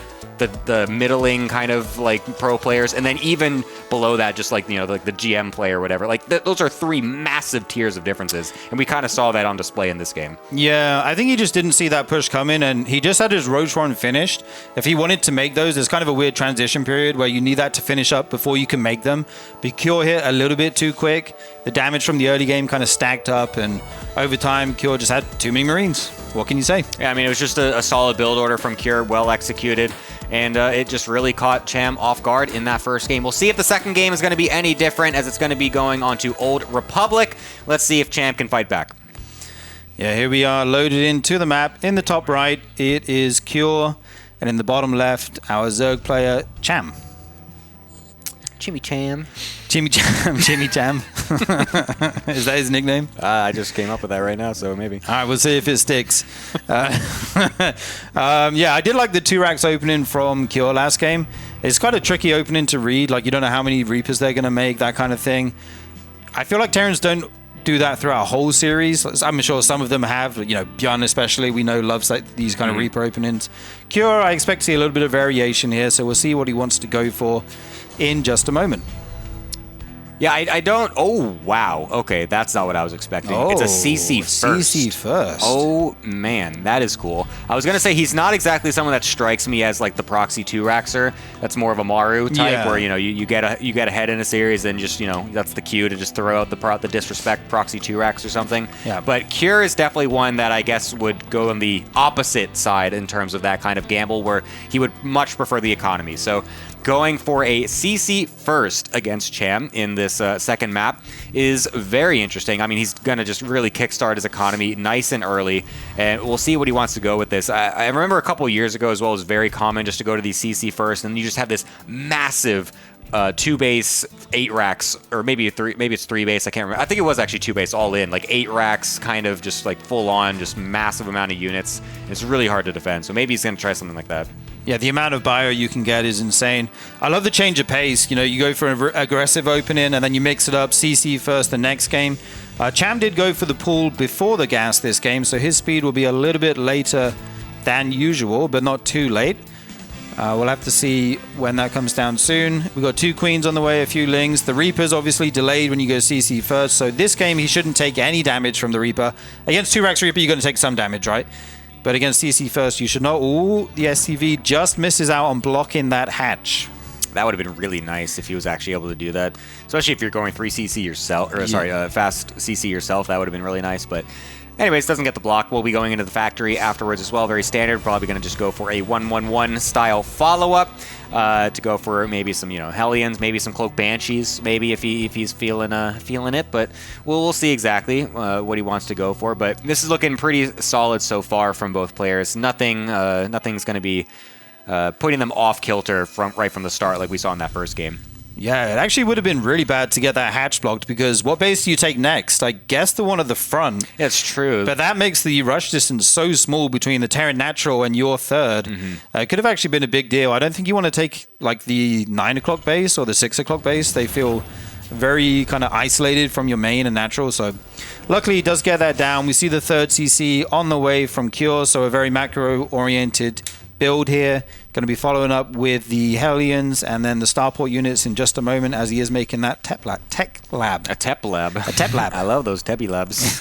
middling kind of like pro players, and then even below that, just like like the GM player or whatever. Like those are three massive tiers of differences, and we kind of saw that on display in this game. Yeah, I think he just didn't see that push coming, and he just had his Roach run finished. If he wanted to make those, there's kind of a weird transition period where you need that to finish up before you can make them. But Cure hit a little bit too quick. The damage from the early game kind of stacked up, and over time, Cure just had too many Marines. What can you say? Yeah, I mean, it was just a solid build order from Cure, well executed, and it just really caught Cham off guard in that first game. We'll see if the second game is going to be any different, as it's going to be going on to Old Republic. Let's see if Cham can fight back. Yeah, here we are loaded into the map. In the top right, it is Cure, and in the bottom left, our Zerg player, Cham. Jimmy Cham. Jimmy Cham. Is that his nickname? I just came up with that right now, so maybe. All right, we'll see if it sticks. Yeah, I did like the 2 racks opening from Cure last game. It's quite a tricky opening to read. Like, you don't know how many Reapers they're going to make, that kind of thing. I feel like Terrans don't do that throughout a whole series. I'm sure some of them have. Bjorn especially, we know, loves these kind of Reaper openings. Cure, I expect to see a little bit of variation here, so we'll see what he wants to go for in just a moment. Yeah, I don't... Oh, wow. Okay, that's not what I was expecting. It's a CC first. CC first. Oh, man, that is cool. I was going to say he's not exactly someone that strikes me as like the proxy 2-raxer. That's more of a Maru type where, you get ahead in a series and just, that's the cue to just throw out the disrespect proxy 2-rax or something. Yeah. But Cure is definitely one that I guess would go on the opposite side in terms of that kind of gamble where he would much prefer the economy. So going for a CC first against Cham in this second map is very interesting. I mean, he's going to just really kickstart his economy nice and early, and we'll see what he wants to go with this. I remember a couple years ago as well, it was very common just to go to these CC first, and you just have this massive 2 base, 8 racks, or maybe it's 3 base, I can't remember. I think it was actually 2 base all in, like 8 racks, kind of just like full on, just massive amount of units. It's really hard to defend, so maybe he's going to try something like that. Yeah, the amount of bio you can get is insane. I love the change of pace. You go for an aggressive opening and then you mix it up, CC first the next game. Cham did go for the pull before the gas this game, so his speed will be a little bit later than usual, but not too late. We'll have to see when that comes down soon. We've got 2 queens on the way, a few lings. The Reaper's obviously delayed when you go CC first, so this game he shouldn't take any damage from the Reaper. Against 2-rax Reaper, you're going to take some damage, right? But against CC first, you should not. Ooh, the SCV just misses out on blocking that hatch. That would have been really nice if he was actually able to do that. Especially if you're going 3CC yourself, or fast CC yourself, that would have been really nice. But anyways, doesn't get the block. We'll be going into the factory afterwards as well. Very standard. Probably going to just go for a 1-1-1 style follow-up to go for maybe some, Hellions, maybe some Cloak Banshees, maybe if he's feeling it. But we'll see exactly what he wants to go for. But this is looking pretty solid so far from both players. Nothing's going to be putting them off kilter right from the start like we saw in that first game. Yeah, it actually would have been really bad to get that hatch blocked, because what base do you take next? I guess the one at the front. Yeah, it's true. But that makes the rush distance so small between the Terran Natural and your third. Mm-hmm. It could have actually been a big deal. I don't think you want to take like the 9 o'clock base or the 6 o'clock base. They feel very kind of isolated from your main and natural. So luckily he does get that down. We see the third CC on the way from Cure, so a very macro-oriented build here. Going to be following up with the Hellions and then the Starport units in just a moment, as he is making that tech lab. A tep lab. I love those Teppy labs.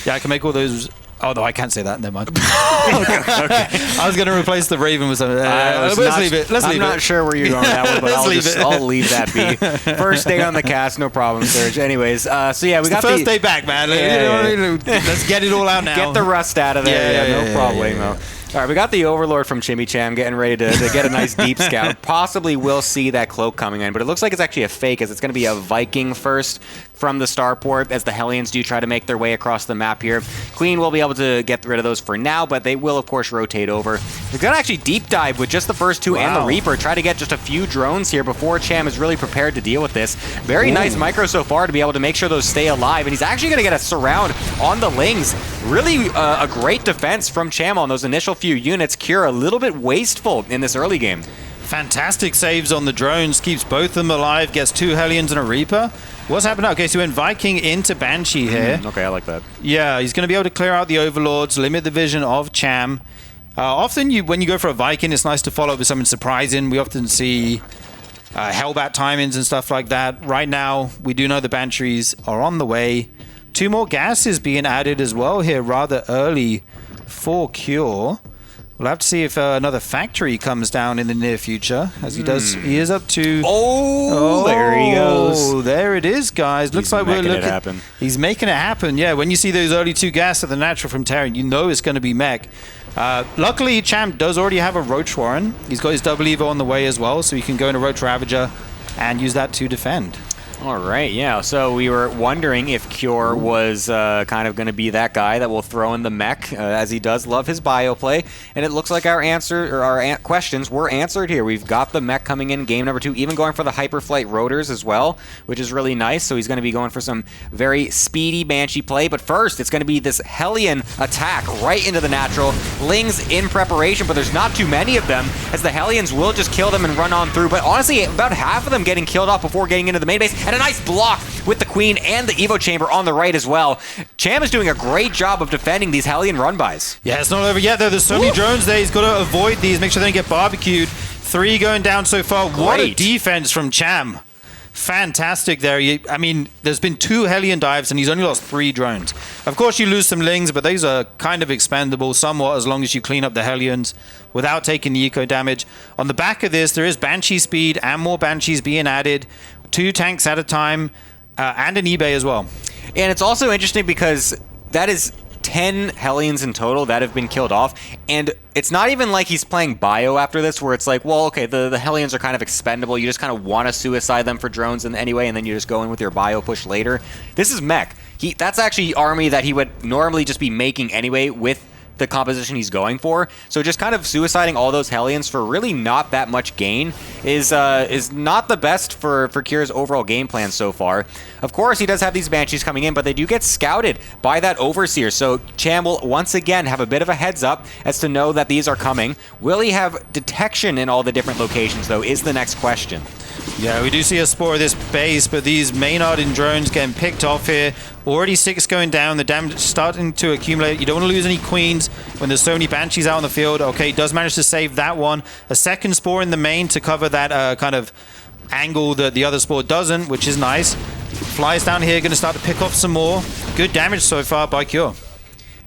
Yeah, I can make all those. Oh, no, I can't say that. Never mind. Okay. I was going to replace the Raven with something. Let's leave it. I'm not sure where you're going with that one, but I'll leave that be. First day on the cast, no problem, Serge. Anyways, so yeah, we got the first day back, man. Let's get it all out now. Get the rust out of there. Yeah, no problem. All right, we got the Overlord from Chimmy Cham getting ready to get a nice deep scout. Possibly will see that cloak coming in, but it looks like it's actually a fake, as it's going to be a Viking first. from the starport as the Hellions do try to make their way across the map here. Queen will be able to get rid of those for now, but they will, of course, rotate over. They're going to actually deep dive with just the first two and the Reaper, try to get just a few drones here before Cham is really prepared to deal with this. Very nice micro so far to be able to make sure those stay alive, and he's actually going to get a surround on the Lings. Really a great defense from Cham on those initial few units. Cure a little bit wasteful in this early game. Fantastic saves on the drones, keeps both of them alive, gets 2 Hellions and a Reaper. What's happened now? Okay, so he went Viking into Banshee here. Okay, I like that. Yeah, he's going to be able to clear out the Overlords, limit the vision of Cham. Often, when you go for a Viking, it's nice to follow up with something surprising. We often see Hellbat timings and stuff like that. Right now, we do know the Banshees are on the way. 2 more gases being added as well here rather early for Cure. We'll have to see if another factory comes down in the near future, as he does. He is up to... Oh, there he goes. Oh, there it is, guys. Looks like we're looking... He's making it happen. Yeah, when you see those early 2 gas at the natural from Terran, you know it's going to be mech. Luckily, Cham does already have a Roach Warren. He's got his double Evo on the way as well, so he can go into Roach Ravager and use that to defend. All right, yeah. So we were wondering if Cure was kind of going to be that guy that will throw in the mech, as he does love his bio play. And it looks like our questions were answered here. We've got the mech coming in game number 2, even going for the Hyperflight Rotors as well, which is really nice. So he's going to be going for some very speedy Banshee play. But first, it's going to be this Hellion attack right into the natural. Lings in preparation, but there's not too many of them, as the Hellions will just kill them and run on through. But honestly, about half of them getting killed off before getting into the main base. And a nice block with the Queen and the Evo Chamber on the right as well. Cham is doing a great job of defending these Hellion run-bys. Yeah, it's not over yet, though. There's so many drones there. He's got to avoid these, make sure they don't get barbecued. 3 going down so far. Great. What a defense from Cham. Fantastic there. I mean, there's been 2 Hellion dives, and he's only lost 3 drones. Of course, you lose some Lings, but those are kind of expendable somewhat as long as you clean up the Hellions without taking the eco damage. On the back of this, there is Banshee speed and more Banshees being added. 2 tanks at a time, and an eBay as well. And it's also interesting because that is 10 Hellions in total that have been killed off, and it's not even like he's playing bio after this, where it's like, well, okay, the Hellions are kind of expendable. You just kind of want to suicide them for drones anyway, and then you just go in with your bio push later. This is mech. That's actually army that he would normally just be making anyway with the composition he's going for. So just kind of suiciding all those Hellions for really not that much gain is not the best for Cure's overall game plan so far. Of course, he does have these Banshees coming in, but they do get scouted by that Overseer. So Cham will once again have a bit of a heads up as to know that these are coming. Will he have detection in all the different locations, though, is the next question. Yeah, we do see a spore of this base, but these Maynard and drones getting picked off here. Already 6 going down. The damage is starting to accumulate. You don't want to lose any Queens when there's so many Banshees out on the field. Okay, does manage to save that one. A second spore in the main to cover that kind of angle that the other spore doesn't, which is nice. Flies down here, going to start to pick off some more. Good damage so far by Cure.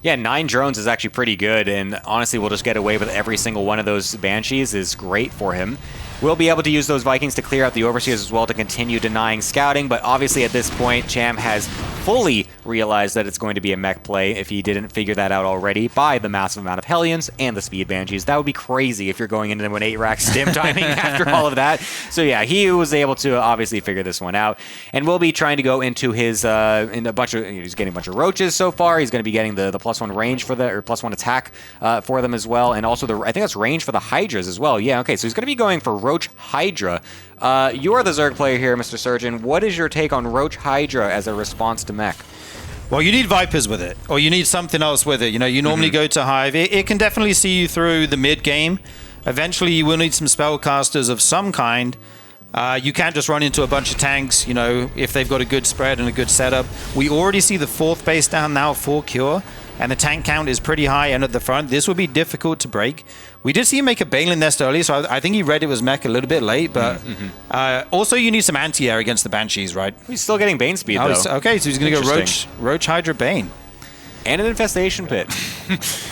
Yeah, 9 drones is actually pretty good, and honestly, we'll just get away with every single one of those Banshees is great for him. We'll be able to use those Vikings to clear out the Overseers as well to continue denying scouting, but obviously at this point, Cham has fully realized that it's going to be a mech play if he didn't figure that out already by the massive amount of Hellions and the Speed Banshees. That would be crazy if you're going into an 8-rack stim timing after all of that. So yeah, he was able to obviously figure this one out, and we'll be trying to go into his, he's getting a bunch of Roaches so far. He's going to be getting the +1 range for or +1 attack for them as well, and also I think that's range for the Hydras as well. Yeah, okay, so he's going to be going for Roach Hydra. You're the Zerg player here, Mr. Sturgeon. What is your take on Roach Hydra as a response to mech? Well, you need Vipers with it, or you need something else with it. You know, you normally go to Hive. It can definitely see you through the mid-game. Eventually, you will need some spellcasters of some kind. You can't just run into a bunch of tanks, you know, if they've got a good spread and a good setup. We already see the 4th base down now for Cure, and the tank count is pretty high and at the front. This will be difficult to break. We did see him make a Balin Nest early, so I think he read it was mech a little bit late, but also you need some anti-air against the Banshees, right? He's still getting Bane speed, though. Okay, so he's going to go Roach Hydra Bane. And an Infestation Pit.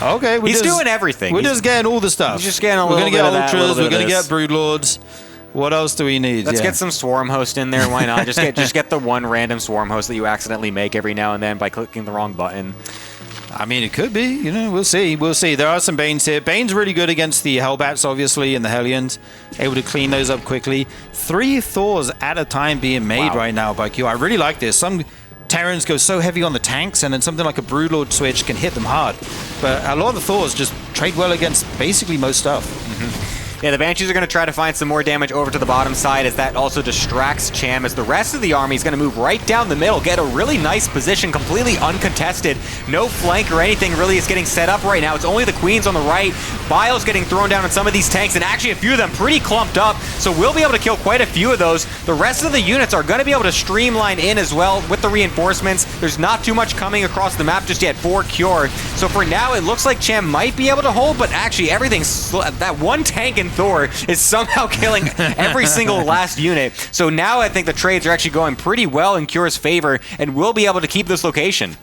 Okay. He's doing everything. We're just getting all the stuff. He's just getting a little bit of that, Ultras, we're going to get Broodlords. What else do we need? Let's get some Swarm Host in there. Why not? Just get the one random Swarm Host that you accidentally make every now and then by clicking the wrong button. I mean, it could be. You know, we'll see. We'll see. There are some Banes here. Bane's really good against the Hellbats, obviously, and the Hellions. Able to clean those up quickly. 3 Thors at a time being made right now by Q. I really like this. Some Terrans go so heavy on the tanks, and then something like a Broodlord switch can hit them hard. But a lot of the Thors just trade well against basically most stuff. Yeah, the Banshees are going to try to find some more damage over to the bottom side as that also distracts Cham, as the rest of the army is going to move right down the middle, get a really nice position, completely uncontested. No flank or anything really is getting set up right now. It's only the Queens on the right. Bile's getting thrown down on some of these tanks, and actually a few of them pretty clumped up, so we'll be able to kill quite a few of those. The rest of the units are going to be able to streamline in as well with the reinforcements. There's not too much coming across the map just yet for Cure. So for now, it looks like Cham might be able to hold, but actually everything's... that one tank in Thor is somehow killing every single last unit. So now I think the trades are actually going pretty well in Cure's favor, and we'll be able to keep this location.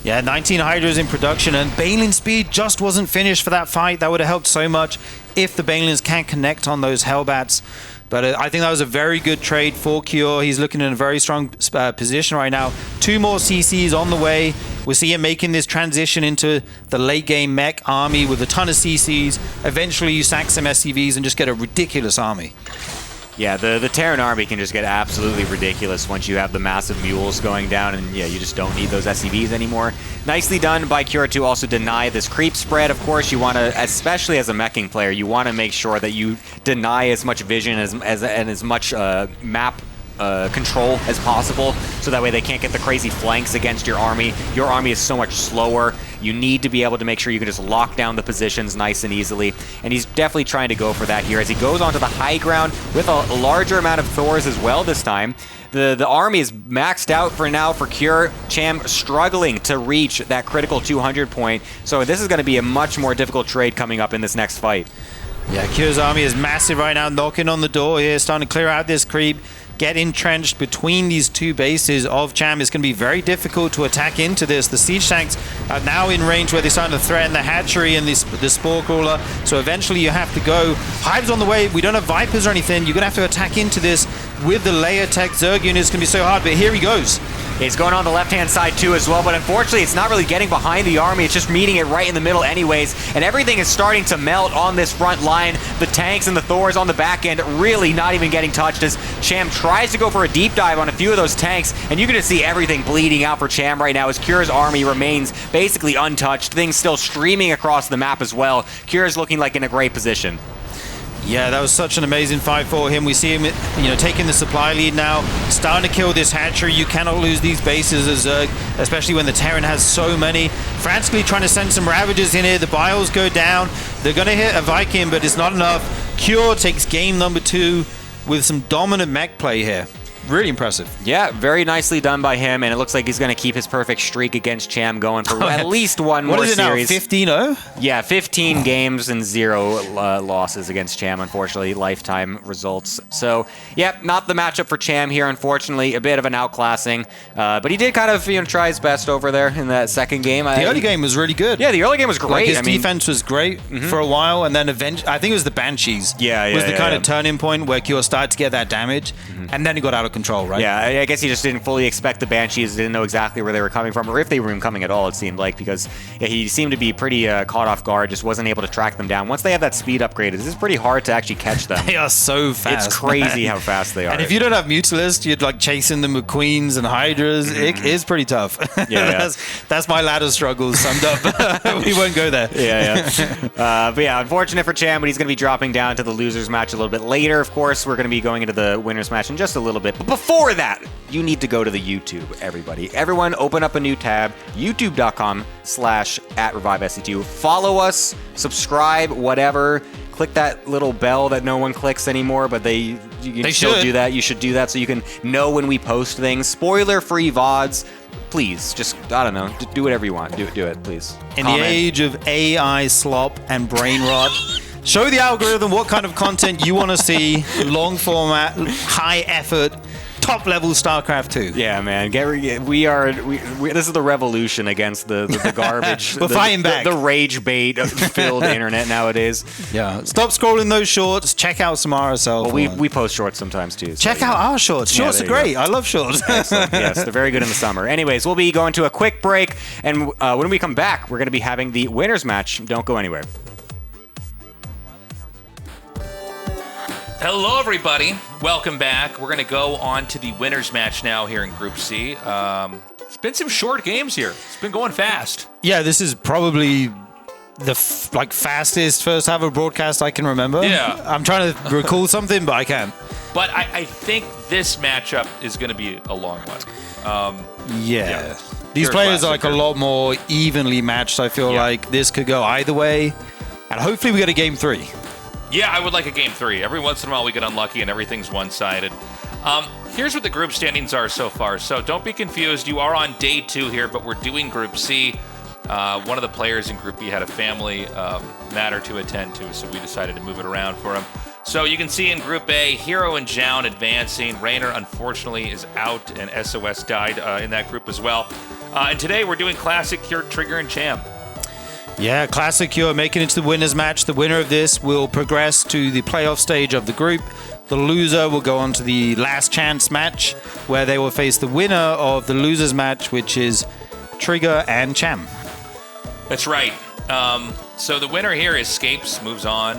Yeah, 19 Hydras in production, and Banelin speed just wasn't finished for that fight. That would have helped so much if the Banelins can't connect on those Hellbats. But I think that was a very good trade for Cure. He's looking in a very strong position right now. 2 more CCs on the way. We'll see him making this transition into the late game mech army with a ton of CCs. Eventually you sack some SCVs and just get a ridiculous army. Yeah, the Terran army can just get absolutely ridiculous once you have the massive mules going down, and yeah, you just don't need those SCVs anymore. Nicely done by Cure to also deny this creep spread. Of course, you want to, especially as a meching player, you want to make sure that you deny as much vision and as much map control as possible, so that way they can't get the crazy flanks against your army. Your army is so much slower. You need to be able to make sure you can just lock down the positions nice and easily, and he's definitely trying to go for that here as he goes onto the high ground with a larger amount of Thors as well this time. The army is maxed out for now for Cure. Cham struggling to reach that critical 200 point, so this is going to be a much more difficult trade coming up in this next fight. Yeah, Cure's army is massive right now, knocking on the door here, starting to clear out this creep. Get entrenched between these 2 bases of Cham. It's going to be very difficult to attack into this. The siege tanks are now in range where they're starting to threaten the hatchery and the spore crawler. So eventually you have to go. Hive's on the way. We don't have Vipers or anything. You're going to have to attack into this with the layer tech Zergion. It's going to be so hard, but here he goes. It's going on the left-hand side too as well, but unfortunately it's not really getting behind the army. It's just meeting it right in the middle anyways, and everything is starting to melt on this front line. The tanks and the Thors on the back end really not even getting touched as Cham tries to go for a deep dive on a few of those tanks, and you're going to see everything bleeding out for Cham right now as Cure's army remains basically untouched. Things still streaming across the map as well. Cure's looking like in a great position. Yeah, that was such an amazing fight for him. We see him, you know, taking the supply lead now, starting to kill this hatchery. You cannot lose these bases as Zerg, especially when the Terran has so many. Frantically trying to send some Ravagers in here. The Biles go down. They're going to hit a Viking, but it's not enough. Cure takes game number 2 with some dominant mech play here. Really impressive. Yeah, very nicely done by him, and it looks like he's going to keep his perfect streak against Cham going for at least one more series. What is it now, 15-0? Yeah, 15 games and 0 losses against Cham, unfortunately, lifetime results. So, yeah, not the matchup for Cham here, unfortunately. A bit of an outclassing, but he did kind of try his best over there in that second game. The early game was really good. Yeah, the early game was great. Like his defense was great for a while, and then eventually, I think it was the Banshees. Was the kind of turning point where Cure started to get that damage, and then he got out of control, right? Yeah, I guess he just didn't fully expect the Banshees, didn't know exactly where they were coming from, or if they were even coming at all, it seemed like, because he seemed to be pretty caught off guard, just wasn't able to track them down. Once they have that speed upgrade, it's pretty hard to actually catch them. They are so fast. It's crazy how fast they are. And if you don't have Mutalist, you'd like chasing them with Queens and Hydras. It is pretty tough. That's my ladder struggles summed up. We won't go there. But yeah, unfortunate for Cham, but he's going to be dropping down to the losers match a little bit later. Of course, we're going to be going into the winners match in just a little bit. But before that, you need to go to the YouTube, everybody. Everyone, open up a new tab, youtube.com/@ReviveSC2. Follow us, subscribe, whatever. Click that little bell that no one clicks anymore, but you can still do that. You should do that so you can know when we post things. Spoiler-free VODs. Please, just, I don't know, do whatever you want. Do it, please. In the age of AI slop and brain rot, show the algorithm what kind of content you want to see. Long format, high effort, top level StarCraft 2. Yeah, man. We this is the revolution against the garbage. We're fighting back. The rage bait filled internet nowadays. Yeah. Stop scrolling those shorts. Check out some RSL. Well, we post shorts sometimes too. So, Check out our shorts. Shorts are great. I love shorts. Excellent. Yes, they're very good in the summer. Anyways, we'll be going to a quick break, and when we come back, we're going to be having the winners match. Don't go anywhere. Hello, everybody. Welcome back. We're going to go on to the winners match now here in Group C. It's been some short games here. It's been going fast. Yeah, this is probably the fastest first half of broadcast I can remember. Yeah. I'm trying to recall something, but I can't. But I think this matchup is going to be a long one. Yeah. These Pure players are classic. a lot more evenly matched. I feel like this could go either way. And hopefully we get a game 3. Yeah, I would like a game 3. Every once in a while we get unlucky and everything's one-sided. Here's what the group standings are so far. So don't be confused. You are on day 2 here, but we're doing Group C. One of the players in Group B had a family matter to attend to, so we decided to move it around for him. So you can see in Group A, Hero and Jown advancing. Raynor, unfortunately, is out, and SOS died in that group as well. And today we're doing Classic, Cure, Trigger, and Cham. Yeah, Classic Cure making it to the winners match. The winner of this will progress to the playoff stage of the group. The loser will go on to the last chance match, where they will face the winner of the losers match, which is Trigger and Cham. That's right. So the winner here escapes, moves on,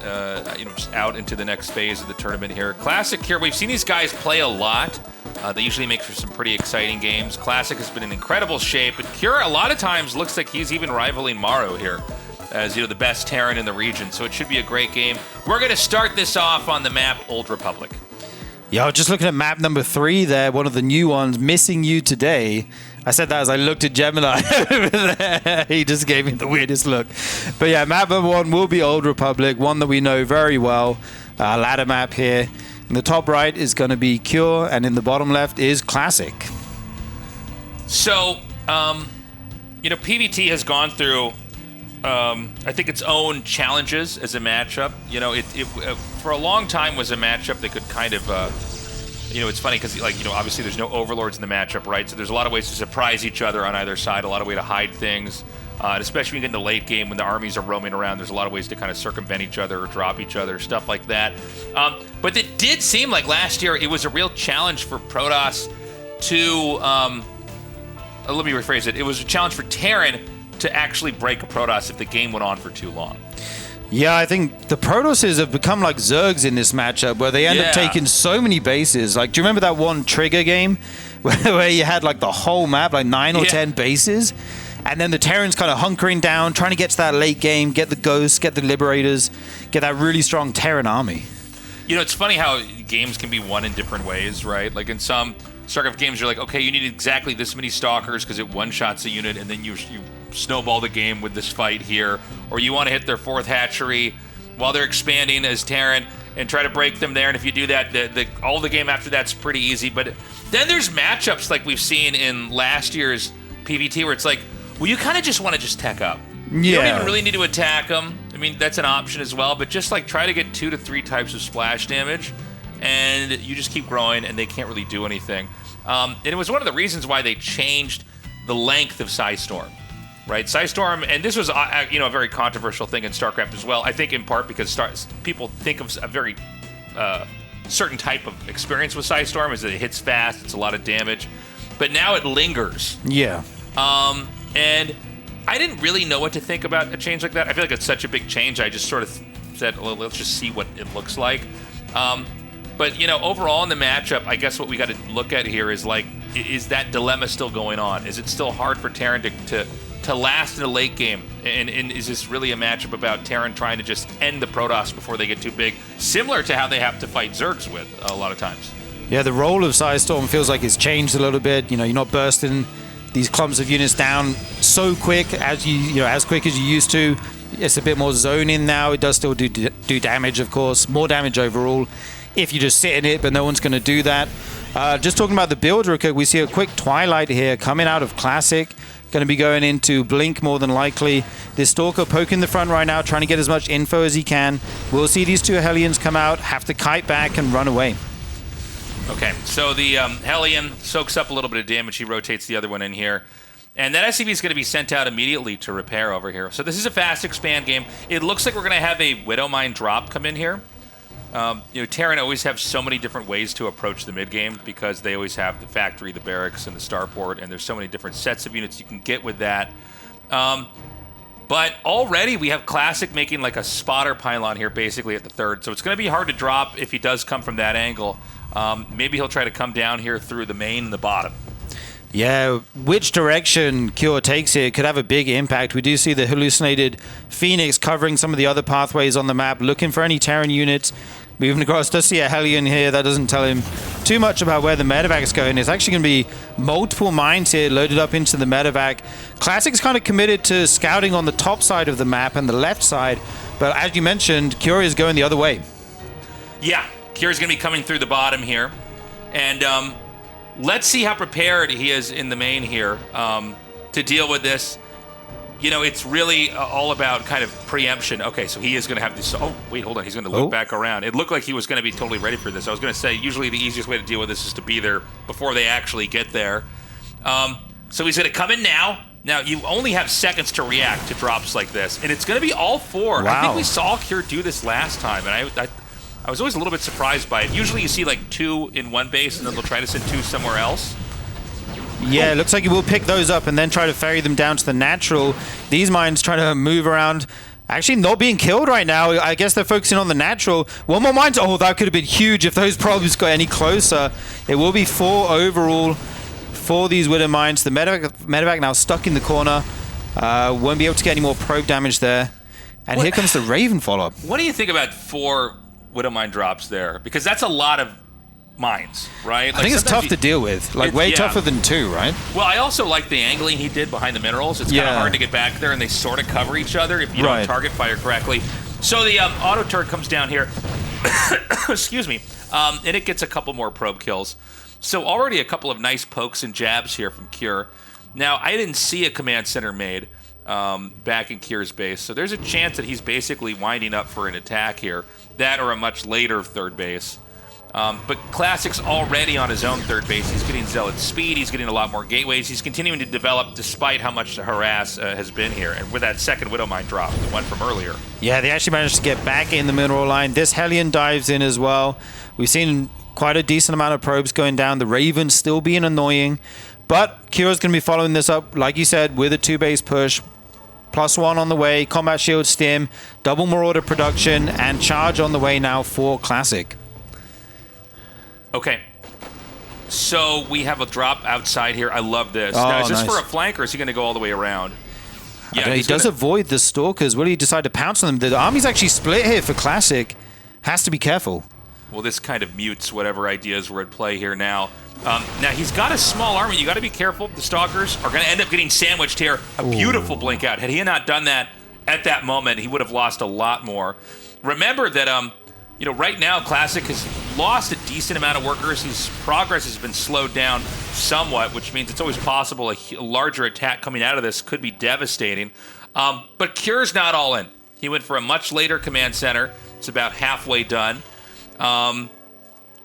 just out into the next phase of the tournament here. Classic here, we've seen these guys play a lot. They usually make for some pretty exciting games. Classic has been in incredible shape, but Cure a lot of times looks like he's even rivaling Maru here as the best Terran in the region. So it should be a great game. We're going to start this off on the map Old Republic. Yeah, I was just looking at map number 3 there, one of the new ones, Missing You Today. I said that as I looked at Gemini over there. He just gave me the weirdest look. But yeah, map number 1 will be Old Republic, one that we know very well. Ladder map here. In the top right is going to be Cure, and in the bottom left is Classic. So, PVT has gone through, I think, its own challenges as a matchup. It for a long time was a matchup that could kind of, it's funny because, obviously there's no overlords in the matchup, right? So there's a lot of ways to surprise each other on either side, a lot of ways to hide things. And especially when you get in the late game when the armies are roaming around, there's a lot of ways to kind of circumvent each other or drop each other, stuff like that. But it did seem like last year it was a real challenge for Protoss to, let me rephrase it, it was a challenge for Terran to actually break a Protoss if the game went on for too long. Yeah, I think the Protosses have become like Zergs in this matchup where they end up taking so many bases. Like, do you remember that one Trigger game where you had like the whole map, like 9 or 10 bases? And then the Terrans kind of hunkering down, trying to get to that late game, get the Ghosts, get the Liberators, get that really strong Terran army. It's funny how games can be won in different ways, right? Like in some StarCraft games, you're like, okay, you need exactly this many Stalkers because it one-shots a unit, and then you snowball the game with this fight here. Or you want to hit their 4th hatchery while they're expanding as Terran and try to break them there. And if you do that, all the game after that's pretty easy. But then there's matchups like we've seen in last year's PVT where it's like, well, you kind of just want to just tech up. You don't even really need to attack them. I mean, that's an option as well, but just like try to get 2 to 3 types of splash damage, and you just keep growing, and they can't really do anything. And it was one of the reasons why they changed the length of Psystorm, right? Psystorm, and this was a very controversial thing in StarCraft as well. I think in part because people think of a very certain type of experience with Psystorm is that it hits fast, it's a lot of damage, but now it lingers. Yeah. And I didn't really know what to think about a change like that. I feel like it's such a big change. I just sort of said, well, let's just see what it looks like. But, overall in the matchup, I guess what we got to look at here is, like, is that dilemma still going on? Is it still hard for Terran to last in the late game? And is this really a matchup about Terran trying to just end the Protoss before they get too big? Similar to how they have to fight Zergs with a lot of times. Yeah, the role of Psystorm feels like it's changed a little bit. You're not bursting these clumps of units down so quick as as quick as you used to. It's a bit more zoning now. It does still do damage, of course, more damage overall if you just sit in it, but no one's going to do that. Just talking about the build real quick, we see a quick Twilight here coming out of Classic, going to be going into Blink more than likely. This Stalker poking the front right now, trying to get as much info as he can. We'll see these 2 Hellions come out, have to kite back and run away. Okay, so the Hellion soaks up a little bit of damage. He rotates the other one in here. And that SCV is going to be sent out immediately to repair over here. So this is a fast expand game. It looks like we're going to have a Widowmine drop come in here. Terran always have so many different ways to approach the mid game because they always have the factory, the barracks, and the starport, and there's so many different sets of units you can get with that. But already we have Classic making like a spotter pylon here basically at the third. So it's going to be hard to drop if he does come from that angle. Maybe he'll try to come down here through the main and the bottom. Yeah, which direction Cure takes here could have a big impact. We do see the hallucinated Phoenix covering some of the other pathways on the map, looking for any Terran units. Moving across, does see a Hellion here. That doesn't tell him too much about where the medevac is going. It's actually going to be multiple mines here loaded up into the medevac. Classic's kind of committed to scouting on the top side of the map and the left side, but as you mentioned, Cure is going the other way. Yeah, Cure's going to be coming through the bottom here. And let's see how prepared he is in the main here to deal with this. It's really all about kind of preemption. Okay, so he is going to have this. Oh, wait, hold on. He's going to look back around. It looked like he was going to be totally ready for this. I was going to say, usually the easiest way to deal with this is to be there before they actually get there. So he's going to come in now. Now, you only have seconds to react to drops like this, and it's going to be all four. Wow. I think we saw Cure do this last time, and I was always a little bit surprised by it. Usually you see like 2 in one base, and then they'll try to send 2 somewhere else. Yeah, it looks like he will pick those up and then try to ferry them down to the natural. These mines trying to move around. Actually not being killed right now. I guess they're focusing on the natural. One more mine. Oh, that could have been huge if those probes got any closer. It will be 4 overall for these Widow mines. The medevac now stuck in the corner. Won't be able to get any more probe damage there. And here comes the Raven follow-up. What do you think about 4 Widow mine drops there? Because that's a lot of mines, right? I think it's tough to deal with. Way tougher than 2, right? Well, I also like the angling he did behind the minerals. It's kind of hard to get back there, and they sort of cover each other if you don't target fire correctly. So the auto turret comes down here. Excuse me. And it gets a couple more probe kills. So already a couple of nice pokes and jabs here from Cure. Now, I didn't see a command center made back in Cure's base, so there's a chance that he's basically winding up for an attack here. That or a much later third base. But Classic's already on his own third base. He's getting Zealot speed. He's getting a lot more gateways. He's continuing to develop despite how much the harass has been here. And with that second Widow Mine drop, the one from earlier. Yeah, they actually managed to get back in the mineral line. This Hellion dives in as well. We've seen quite a decent amount of probes going down. The Raven still being annoying. But Cure's going to be following this up, like you said, with a 2-base push. +1 on the way. Combat Shield Stim. Double Marauder production. And Charge on the way now for Classic. Okay, so we have a drop outside here. I love this. Now, is this for a flank, or is he going to go all the way around? Yeah, he does avoid the Stalkers. Will he decide to pounce on them? The army's actually split here for Classic. Has to be careful. Well, this kind of mutes whatever ideas were at play here now. Now, he's got a small army. You got to be careful. The Stalkers are going to end up getting sandwiched here. A beautiful blink out. Had he not done that at that moment, he would have lost a lot more. Remember that right now, Classic has lost a decent amount of workers. His progress has been slowed down somewhat, which means it's always possible a larger attack coming out of this could be devastating. But Cure's not all in. He went for a much later command center. It's about halfway done.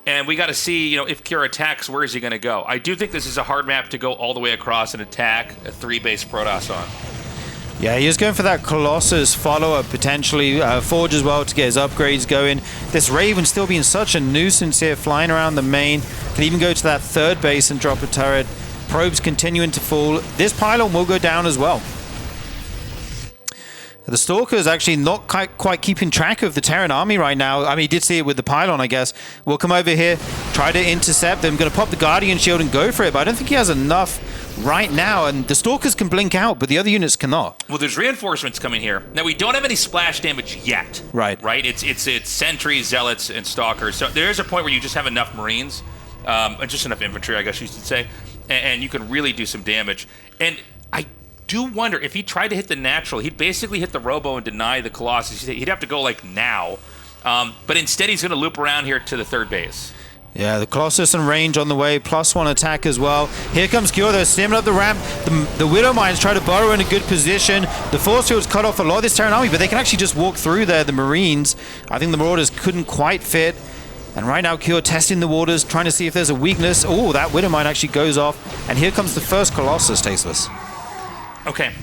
And we got to see, if Cure attacks, where is he going to go? I do think this is a hard map to go all the way across and attack a 3-base Protoss on. Yeah, he was going for that Colossus follow-up, potentially. Forge as well to get his upgrades going. This Raven still being such a nuisance here, flying around the main. Can even go to that 3rd base and drop a turret. Probes continuing to fall. This pylon will go down as well. The Stalker is actually not quite keeping track of the Terran army right now. I mean, he did see it with the pylon, I guess. We'll come over here, try to intercept them. Going to pop the Guardian Shield and go for it, but I don't think he has enough right now. And the Stalkers can blink out, but the other units cannot. Well, there's reinforcements coming here. Now, we don't have any splash damage yet. Right. It's Sentries, Zealots, and Stalkers. So there is a point where you just have enough Marines, and just enough infantry, I guess you should say, and you can really do some damage. And I do wonder if he tried to hit the natural, he'd basically hit the Robo and deny the Colossus. He'd have to go now. But instead, he's going to loop around here to the 3rd base. Yeah, the Colossus and range on the way, +1 attack as well. Here comes Cure, they're stimming up the ramp. The Widow Mines try to burrow in a good position. The force field's cut off a lot of this Terran army, but they can actually just walk through there, the Marines. I think the Marauders couldn't quite fit. And right now, Cure testing the waters, trying to see if there's a weakness. Oh, that Widowmine actually goes off. And here comes the first Colossus, Tasteless. Okay,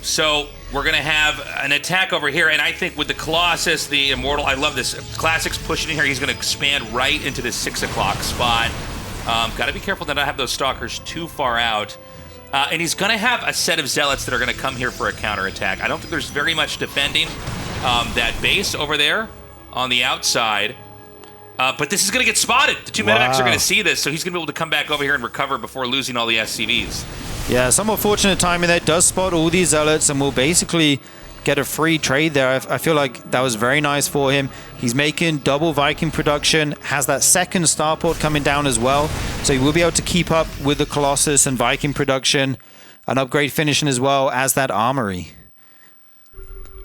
so we're going to have an attack over here. And I think with the Colossus, the Immortal, I love this. Classic's pushing in here. He's going to expand right into this 6 o'clock spot. Got to be careful to not have those Stalkers too far out. And he's going to have a set of Zealots that are going to come here for a counterattack. I don't think there's very much defending that base over there on the outside. But this is going to get spotted. The two medevacs are going to see this, so he's going to be able to come back over here and recover before losing all the SCVs. Yeah, somewhat fortunate timing there. Does spot all these Zealots and will basically get a free trade there. I feel like that was very nice for him. He's making double Viking production, has that second starport coming down as well, so he will be able to keep up with the Colossus and Viking production, an upgrade finishing as well as that armory.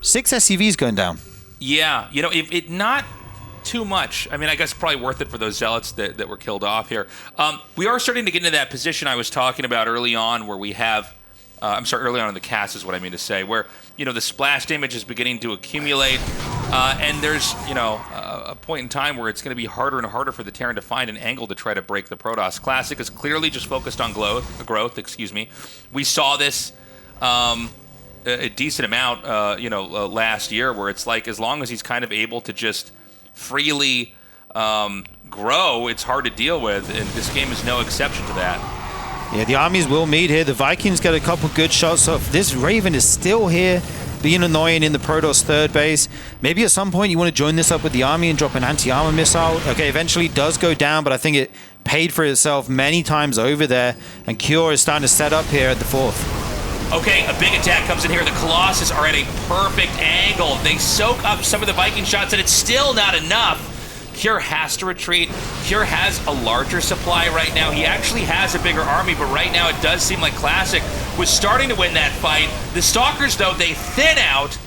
6 SCVs going down. Yeah, you know, if it not too much. I mean, I guess probably worth it for those Zealots that were killed off here. We are starting to get into that position I was talking about early on where we have, early on in the cast is what I mean to say, where, you know, the splash damage is beginning to accumulate, and there's, you know, a point in time where it's going to be harder and harder for the Terran to find an angle to try to break the Protoss. Classic is clearly just focused on growth. We saw this a decent amount, last year, where it's like as long as he's kind of able to just freely grow, it's hard to deal with, and this game is no exception to that. Yeah, the armies will meet here. The Vikings get a couple good shots off. This Raven is still here, being annoying in the Protoss third base. Maybe at some point you want to join this up with the army and drop an anti-armor missile. Okay, eventually does go down, but I think it paid for itself many times over there, and Cure is starting to set up here at the 4th. Okay, a big attack comes in here. The Colossus are at a perfect angle. They soak up some of the Viking shots, and it's still not enough. Cure has to retreat. Cure has a larger supply right now. He actually has a bigger army, but right now it does seem like Classic was starting to win that fight. The Stalkers, though, they thin out.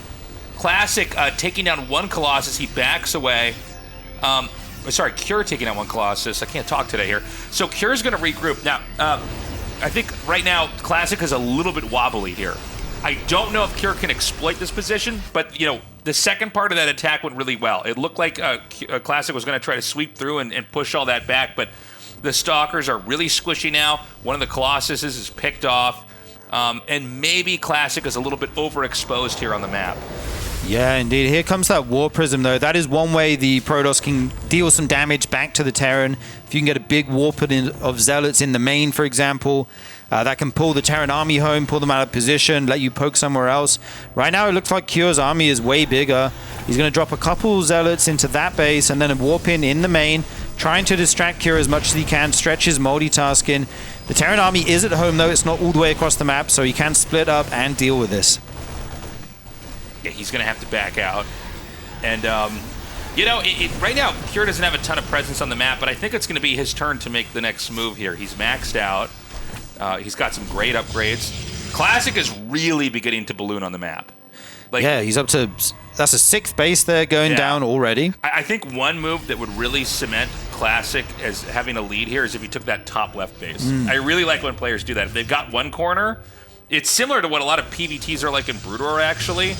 Classic taking down one Colossus. He backs away. Cure taking down one Colossus. I can't talk today here. So Cure's going to regroup. Now, I think right now Classic is a little bit wobbly here. I don't know if Cure can exploit this position, but, you know, the second part of that attack went really well. It looked like Classic was going to try to sweep through and push all that back, but the Stalkers are really squishy now. One of the Colossuses is picked off, and maybe Classic is a little bit overexposed here on the map. Yeah, indeed. Here comes that War Prism, though. That is one way the Protoss can deal some damage back to the Terran. If you can get a big warp of Zealots in the main, for example, that can pull the Terran army home, pull them out of position, let you poke somewhere else. Right now, it looks like Cure's army is way bigger. He's going to drop a couple Zealots into that base and then a warp in the main, trying to distract Cure as much as he can, stretch his multitasking. The Terran army is at home, though. It's not all the way across the map, so he can split up and deal with this. Yeah, he's going to have to back out. And, right now, Cure doesn't have a ton of presence on the map, but I think it's going to be his turn to make the next move here. He's maxed out. He's got some great upgrades. Classic is really beginning to balloon on the map. Yeah, he's up to... That's a 6th base there going down already. I think one move that would really cement Classic as having a lead here is if he took that top left base. I really like when players do that. If they've got one corner... It's similar to what a lot of PVTs are like in Broodor, actually.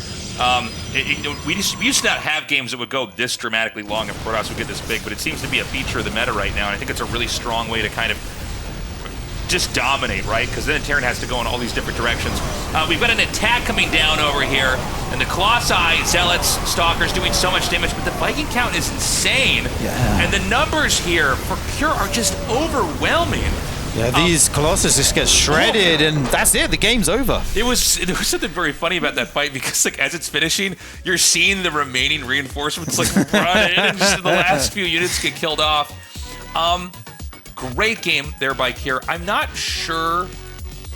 We used to not have games that would go this dramatically long and Protoss would get this big, but it seems to be a feature of the meta right now, and I think it's a really strong way to kind of just dominate, right? Because then Terran has to go in all these different directions. We've got an attack coming down over here, and the Colossi, Zealots, Stalkers doing so much damage, but the Viking count is insane. Yeah. And the numbers here for Cure are just overwhelming. Yeah, these Colossus just get shredded, and that's it. The game's over. There was something very funny about that fight because, like, as it's finishing, you're seeing the remaining reinforcements like run in, and just the last few units get killed off. Great game there by Cure. I'm not sure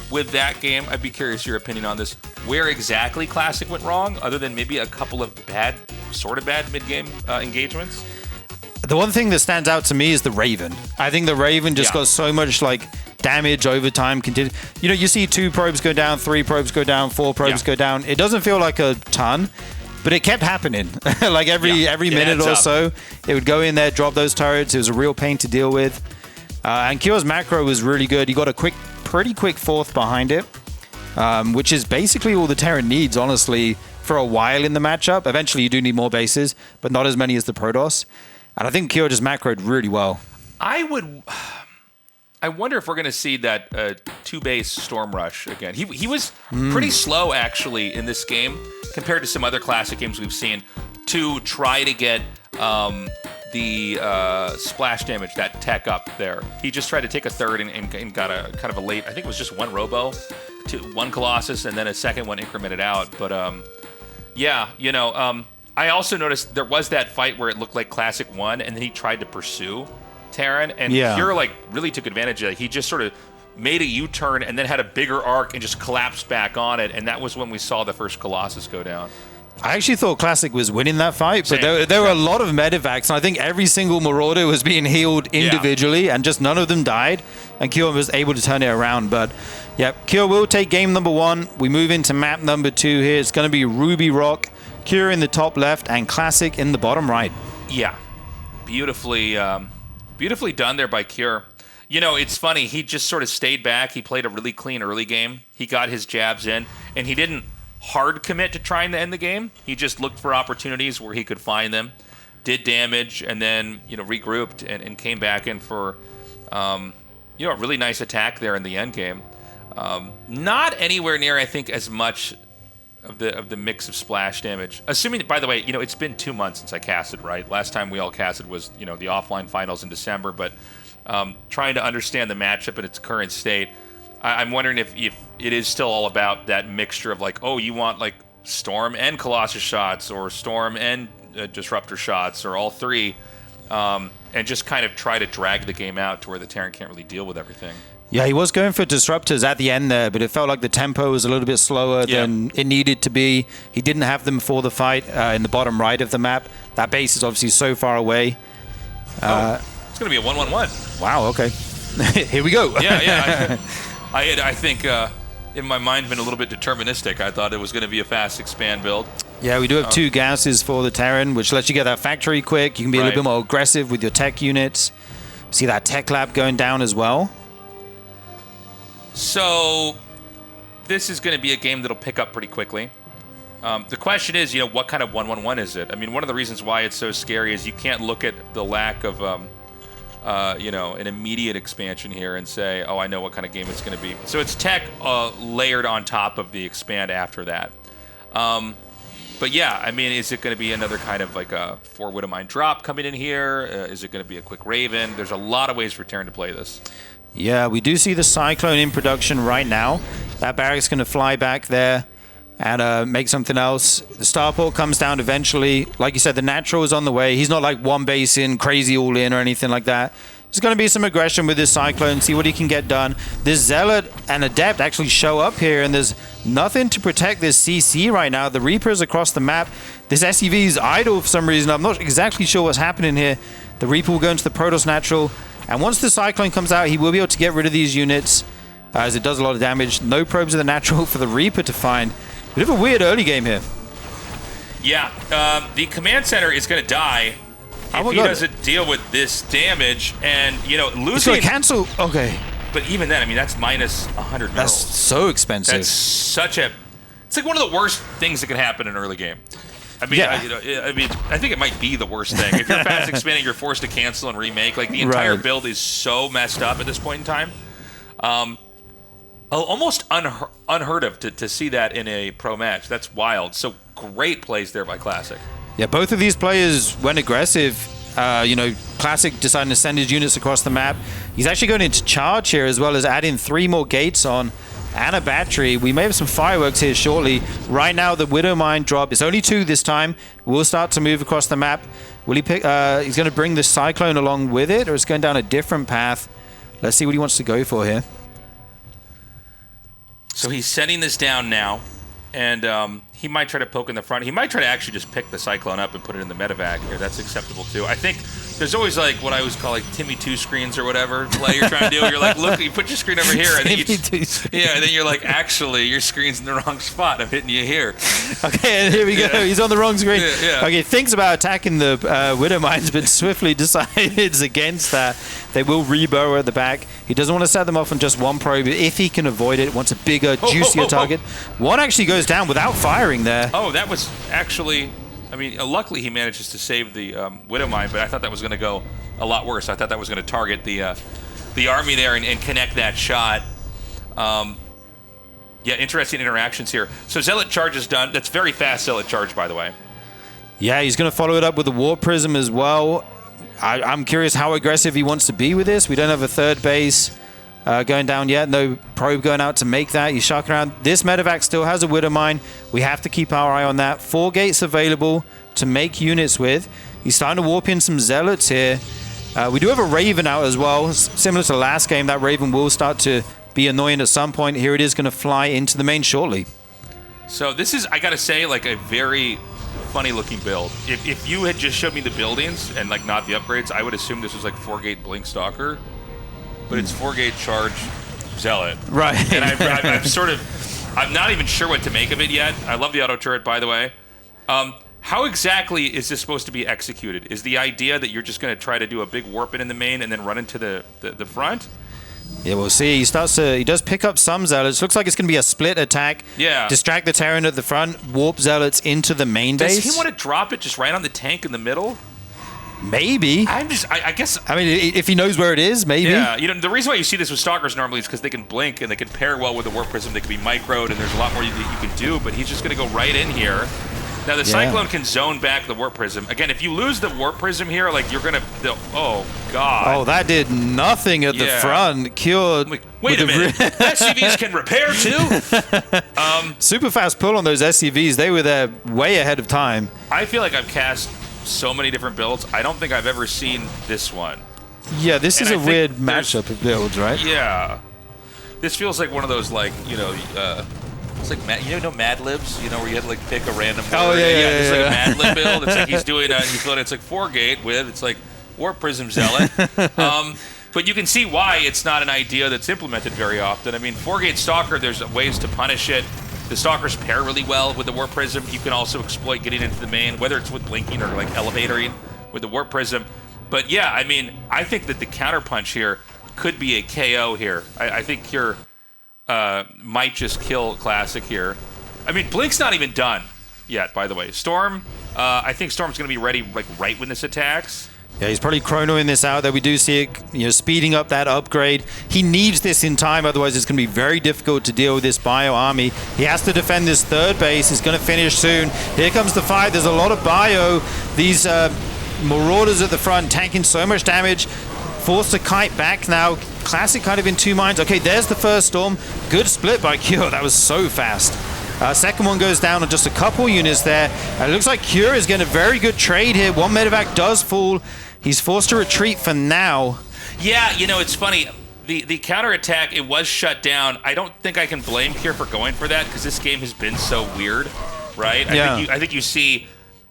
with that game. I'd be curious your opinion on this. Where exactly Classic went wrong, other than maybe a couple of sort of bad mid-game engagements. The one thing that stands out to me is the Raven. I think the Raven just got so much damage over time. You see 2 probes go down, 3 probes go down, 4 probes go down. It doesn't feel like a ton, but it kept happening. Like every minute or so, it would go in there, drop those turrets. It was a real pain to deal with. And Cure's macro was really good. He got a pretty quick 4th behind it, which is basically all the Terran needs, honestly, for a while in the matchup. Eventually, you do need more bases, but not as many as the Protoss. And I think Kyo just macroed really well. I wonder if we're going to see that 2-base Storm Rush again. He was pretty slow, actually, in this game compared to some other classic games we've seen to try to get the splash damage, that tech up there. He just tried to take a third and got a kind of a late, I think it was just one Robo, one Colossus, and then a second one incremented out. But yeah, I also noticed there was that fight where it looked like Classic won, and then he tried to pursue Terran, and Pure really took advantage of it. He just sort of made a U-turn and then had a bigger arc and just collapsed back on it, and that was when we saw the first Colossus go down. I actually thought Classic was winning that fight, but there were a lot of medevacs, and I think every single Marauder was being healed individually, and just none of them died, and Kyo was able to turn it around. But yeah, Kyo will take game number 1. We move into map number 2 here. It's going to be Ruby Rock, Kyo in the top left, and Classic in the bottom right. Yeah, beautifully done there by Cure. It's funny. He just sort of stayed back. He played a really clean early game. He got his jabs in, and he didn't hard commit to trying to end the game. He just looked for opportunities where he could find them, did damage, and then regrouped and came back in for a really nice attack there in the end game. Not anywhere near, I think, as much of the mix of splash damage. Assuming, by the way, it's been 2 months since I casted, right? Last time we all casted was, the offline finals in December, but trying to understand the matchup in its current state, I'm wondering if it is still all about that mixture of you want Storm and Colossus shots, or Storm and Disruptor shots, or all three, and just kind of try to drag the game out to where the Terran can't really deal with everything. Yeah, he was going for disruptors at the end there, but it felt like the tempo was a little bit slower than it needed to be. He didn't have them for the fight in the bottom right of the map. That base is obviously so far away. It's going to be a 1-1-1. Wow, okay. Here we go. Yeah. I think in my mind been a little bit deterministic. I thought it was going to be a fast expand build. Yeah, we do have 2 gases for the Terran, which lets you get that factory quick. You can be a little bit more aggressive with your tech units. See that tech lab going down as well. So this is going to be a game that'll pick up pretty quickly. The question is, what kind of 1-1-1 is it? I mean, one of the reasons why it's so scary is you can't look at the lack of an immediate expansion here and say, oh, I know what kind of game it's going to be. So it's tech layered on top of the expand after that. But yeah, I mean, is it going to be another kind of a 4 Widowmine drop coming in here? Is it going to be a quick Raven? There's a lot of ways for Terran to play this. Yeah, we do see the Cyclone in production right now. That barrac's going to fly back there and make something else. The starport comes down eventually. Like you said, the natural is on the way. He's not one base in, crazy all in or anything like that. There's going to be some aggression with this Cyclone, see what he can get done. This Zealot and Adept actually show up here, and there's nothing to protect this CC right now. The Reaper's across the map. This SUV is idle for some reason. I'm not exactly sure what's happening here. The Reaper will go into the Protoss Natural, and once the Cyclone comes out, he will be able to get rid of these units as it does a lot of damage. No probes of the Natural for the Reaper to find. Bit of a weird early game here. Yeah, the command center is going to die if he doesn't deal with this damage, and losing. It's going to cancel. Okay, but even then, I mean, that's minus 100 minerals. That's so expensive. That's such a. It's like one of the worst things that can happen in an early game. I mean, I think it might be the worst thing. If you're fast expanding, you're forced to cancel and remake. The entire build is so messed up at this point in time. Almost unheard of to see that in a pro match. That's wild. So great plays there by Classic. Yeah, both of these players went aggressive. Classic deciding to send his units across the map. He's actually going into charge here, as well as adding 3 more gates on and a battery. We may have some fireworks here shortly. Right now, the Widowmine drop. It's only 2 this time. We'll start to move across the map. Will he pick? He's going to bring the Cyclone along with it, or it's going down a different path. Let's see what he wants to go for here. So he's setting this down now, and he might try to poke in the front. He might try to actually just pick the Cyclone up and put it in the medevac here. That's acceptable too. I think there's always what I always call Timmy 2 screens or whatever play you're trying to do. You're look, you put your screen over here, and then and then you're actually your screen's in the wrong spot. I'm hitting you here. Okay, and here we go. Yeah. He's on the wrong screen. Yeah. Okay, thinks about attacking the Widowmines, but swiftly decides against that. They will reburrow at the back. He doesn't want to set them off on just one probe. If he can avoid it, wants a bigger, juicier target. One actually goes down without firing there. Oh, that was actually I mean, luckily he manages to save the Widow Mine, but I thought that was going to go a lot worse. I thought that was going to target the army there and connect that shot. Yeah, interesting interactions here. So Zealot charge is done. That's very fast Zealot charge, by the way. Yeah, he's going to follow it up with the Warp Prism as well. I'm curious how aggressive he wants to be with this. We don't have a third base going down yet. No probe going out to make that. He's sharking around. This medevac still has a Widow Mine. We have to keep our eye on that. 4 gates available to make units with. He's starting to warp in some Zealots here. We do have a Raven out as well. Similar to last game, that Raven will start to be annoying at some point. Here it is going to fly into the main shortly. So this is, I got to say, like a very funny looking build. If you had just showed me the buildings and like not the upgrades, I would assume this was like 4-gate Blink Stalker, but it's 4-gate Charge Zealot. Right. And I'm not even sure what to make of it yet. I love the auto turret, by the way. How exactly is this supposed to be executed? Is the idea that you're just going to try to do a big warp in the main and then run into the front? Yeah, we'll see. He does pick up some Zealots. Looks like it's going to be a split attack. Yeah. Distract the Terran at the front, warp Zealots into the main base. Does he want to drop it just right on the tank in the middle? Maybe. I guess. I mean, if he knows where it is, maybe. Yeah, you know, the reason why you see this with Stalkers normally is because they can blink and they can pair well with the Warp Prism. They can be microed, and there's a lot more that you can do, but he's just going to go right in here. Now, the Cyclone can zone back the Warp Prism. Again, if you lose the Warp Prism here, like, you're going to... Oh, God. Oh, that did nothing at the front. Cured. Wait a minute. SCVs can repair, too? Super fast pull on those SCVs. They were there way ahead of time. I feel like I've cast so many different builds. I don't think I've ever seen this one. Yeah, this is a weird matchup of builds, right? Yeah. This feels like one of those, like, you know... It's like Mad Libs, you know, where you had to like pick a random word. Oh yeah. It's like a Mad Lib build. It's like he's doing it's like 4-gate with, it's like Warp Prism Zealot. But you can see why it's not an idea that's implemented very often. I mean, 4-gate Stalker, there's ways to punish it. The Stalkers pair really well with the Warp Prism. You can also exploit getting into the main, whether it's with blinking or like elevatoring with the Warp Prism. But yeah, I mean, I think that the counterpunch here could be a KO here. I think you're... might just kill Classic here. I mean, Blink's not even done yet, by the way. Storm, I think Storm's going to be ready like right when this attacks. Yeah, he's probably chronoing this out. That we do see it, speeding up that upgrade. He needs this in time, otherwise it's going to be very difficult to deal with this bio army. He has to defend this third base. He's going to finish soon. Here comes the fight. There's a lot of bio. These Marauders at the front tanking so much damage. Forced to kite back now. Classic kind of in 2 minds. Okay, there's the first storm. Good split by Cure. That was so fast. Second one goes down on just a couple units there. It looks like Cure is getting a very good trade here. One medevac does fall. He's forced to retreat for now. Yeah, you know, it's funny. The counterattack, it was shut down. I don't think I can blame Cure for going for that because this game has been so weird, right? I think you see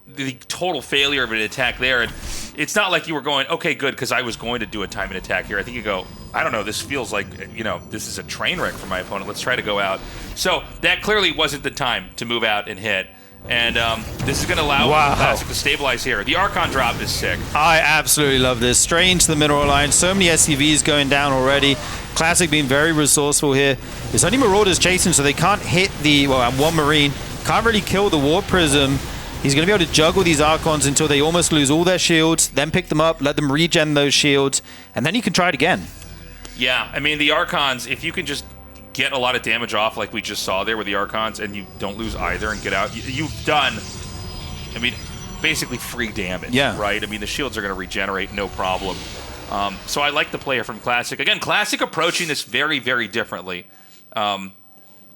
the total failure of an attack there, and it's not like you were going, okay, good, because I was going to do a timing attack here. I think you go, I don't know, this feels like, you know, this is a train wreck for my opponent. Let's try to go out. So that clearly wasn't the time to move out and hit. And this is going to allow Classic to stabilize here. The Archon drop is sick. I absolutely love this. Straight into the mineral line. So many SCVs going down already. Classic being very resourceful here. There's only Marauders chasing, so they can't hit the, one Marine. Can't really kill the Warp Prism. He's going to be able to juggle these Archons until they almost lose all their shields, then pick them up, let them regen those shields, and then you can try it again. Yeah, I mean, the Archons, if you can just get a lot of damage off like we just saw there with the Archons and you don't lose either and get out, you've done, I mean, basically free damage, right? I mean, the shields are going to regenerate, no problem. So I like the player from Classic. Again, Classic approaching this very, very differently. You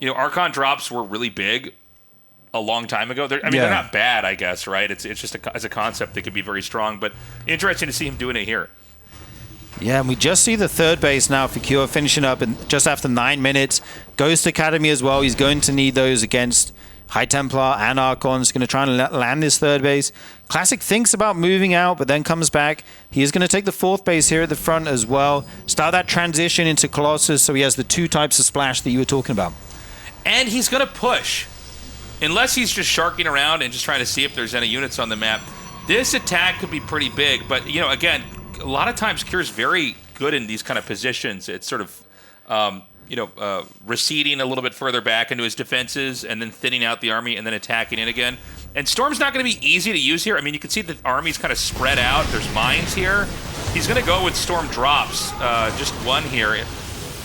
know, Archon drops were really big a long time ago. They're not bad, I guess, right? It's just as a concept, they could be very strong, but interesting to see him doing it here. Yeah, and we just see the third base now for Cure finishing up just after 9 minutes. Ghost Academy as well. He's going to need those against High Templar and Archon. He's going to try and land this third base. Classic thinks about moving out, but then comes back. He is going to take the fourth base here at the front as well. Start that transition into Colossus, so he has the 2 types of splash that you were talking about. And he's going to push. Unless he's just sharking around and just trying to see if there's any units on the map, this attack could be pretty big. But, you know, again, a lot of times Cure's very good in these kind of positions. It's sort of, receding a little bit further back into his defenses and then thinning out the army and then attacking in again. And Storm's not going to be easy to use here. I mean, you can see the army's kind of spread out. There's mines here. He's going to go with Storm drops, just one here.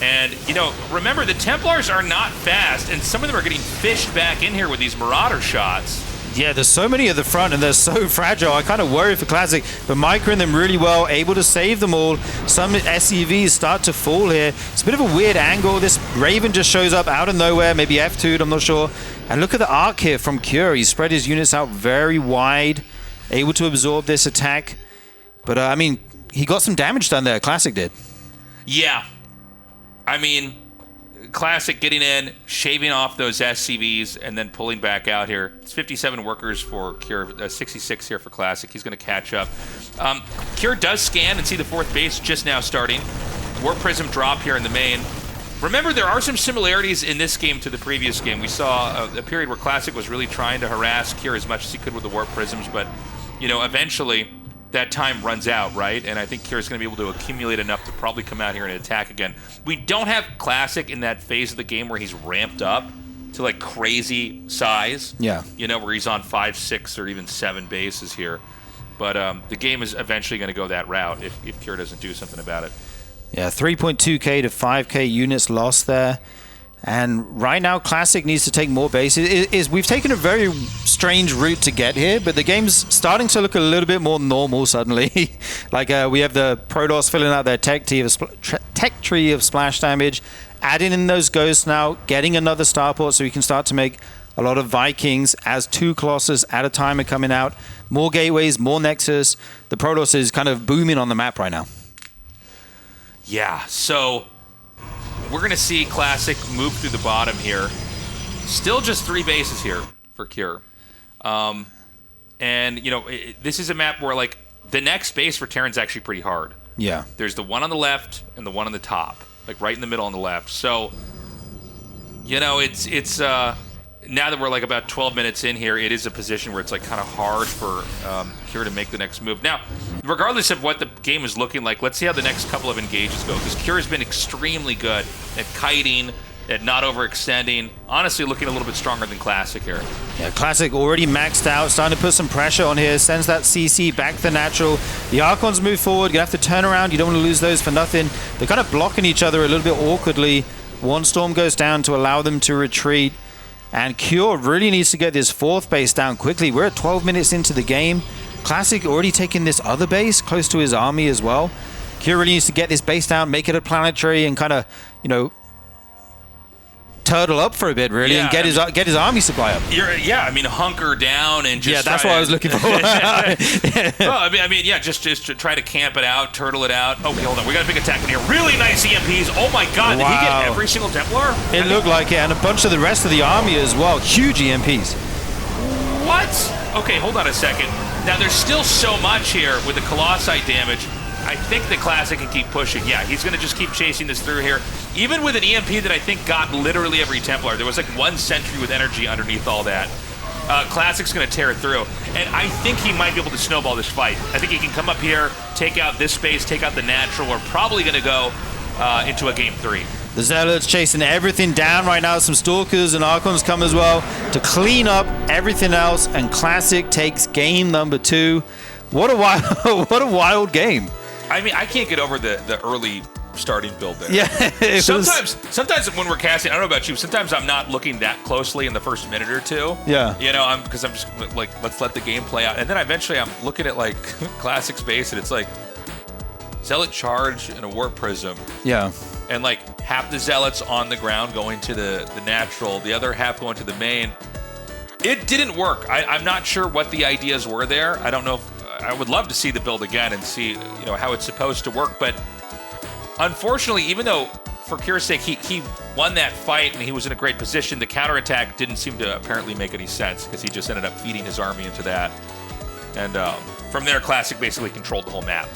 And, you know, remember, the Templars are not fast, and some of them are getting fished back in here with these Marauder shots. Yeah, there's so many at the front, and they're so fragile. I kind of worry for Classic, but microing them really well, able to save them all. Some SCVs start to fall here. It's a bit of a weird angle. This Raven just shows up out of nowhere, maybe F2'd, I'm not sure. And look at the arc here from Cure. He spread his units out very wide, able to absorb this attack. But, I mean, he got some damage done there, Classic did. Yeah. I mean, Classic getting in, shaving off those SCVs, and then pulling back out here. It's 57 workers for Cure, 66 here for Classic. He's going to catch up. Cure does scan and see the 4th base just now starting. Warp Prism drop here in the main. Remember, there are some similarities in this game to the previous game. We saw a period where Classic was really trying to harass Cure as much as he could with the Warp Prisms, but, you know, eventually that time runs out, right? And I think Cure's going to be able to accumulate enough to probably come out here and attack again. We don't have Classic in that phase of the game where he's ramped up to like crazy size. Yeah. You know, where he's on 5, 6, or even 7 bases here. But the game is eventually going to go that route if Cure doesn't do something about it. Yeah, 3.2k to 5k units lost there. And right now, Classic needs to take more bases. We've taken a very strange route to get here, but the game's starting to look a little bit more normal suddenly. Like we have the Protoss filling out their tech tree of splash damage, adding in those ghosts now, getting another starport so we can start to make a lot of Vikings as 2 Colossus at a time are coming out. More gateways, more Nexus. The Protoss is kind of booming on the map right now. Yeah, so we're going to see Classic move through the bottom here. Still just 3 bases here for Cure. And, you know, this is a map where, like, the next base for Terran's actually pretty hard. Yeah. There's the one on the left and the one on the top. Like, right in the middle on the left. So, you know, it's now that we're, like, about 12 minutes in here, it is a position where it's, like, kind of hard for Cure to make the next move. Now, regardless of what the game is looking like, let's see how the next couple of engages go, because Cure has been extremely good at kiting, at not overextending. Honestly, looking a little bit stronger than Classic here. Yeah, Classic already maxed out, starting to put some pressure on here, sends that CC back to the natural. The Archons move forward, you have to turn around, you don't want to lose those for nothing. They're kind of blocking each other a little bit awkwardly. One Storm goes down to allow them to retreat. And Cure really needs to get this 4th base down quickly. We're at 12 minutes into the game. Classic already taking this other base close to his army as well. Cure really needs to get this base down, make it a planetary, and kind of, you know, turtle up for a bit, really, and get his army supply up. I mean, hunker down and just that's what I was looking for. Well, I mean, yeah, just to try to camp it out, turtle it out. Okay, hold on, we got a big attack in here. Really nice EMPs. Oh my God, did he get every single Templar? It looked like it, and a bunch of the rest of the army as well. Huge EMPs. What? Okay, hold on a second. Now, there's still so much here with the Colossi damage. I think the Classic can keep pushing. Yeah, he's going to just keep chasing this through here. Even with an EMP that I think got literally every Templar. There was like 1 sentry with energy underneath all that. Classic's going to tear it through. And I think he might be able to snowball this fight. I think he can come up here, take out this space, take out the natural. We're probably going to go into a game 3. The Zealots chasing everything down right now. Some Stalkers and Archons come as well to clean up everything else. And Classic takes game number 2. What a wild game. I mean, I can't get over the early starting build there. Yeah. Sometimes when we're casting, I don't know about you, sometimes I'm not looking that closely in the first minute or two. Yeah. You know, because I'm just like, let's let the game play out. And then eventually I'm looking at like Classic space and it's like Zealot charge and a Warp Prism. Yeah. And like half the Zealots on the ground going to the natural, the other half going to the main. It didn't work. I'm not sure what the ideas were there. I don't know if I would love to see the build again and see, you know, how it's supposed to work. But unfortunately, even though for Cure's sake, he won that fight and he was in a great position, the counterattack didn't seem to apparently make any sense because he just ended up feeding his army into that. And from there, Classic basically controlled the whole map.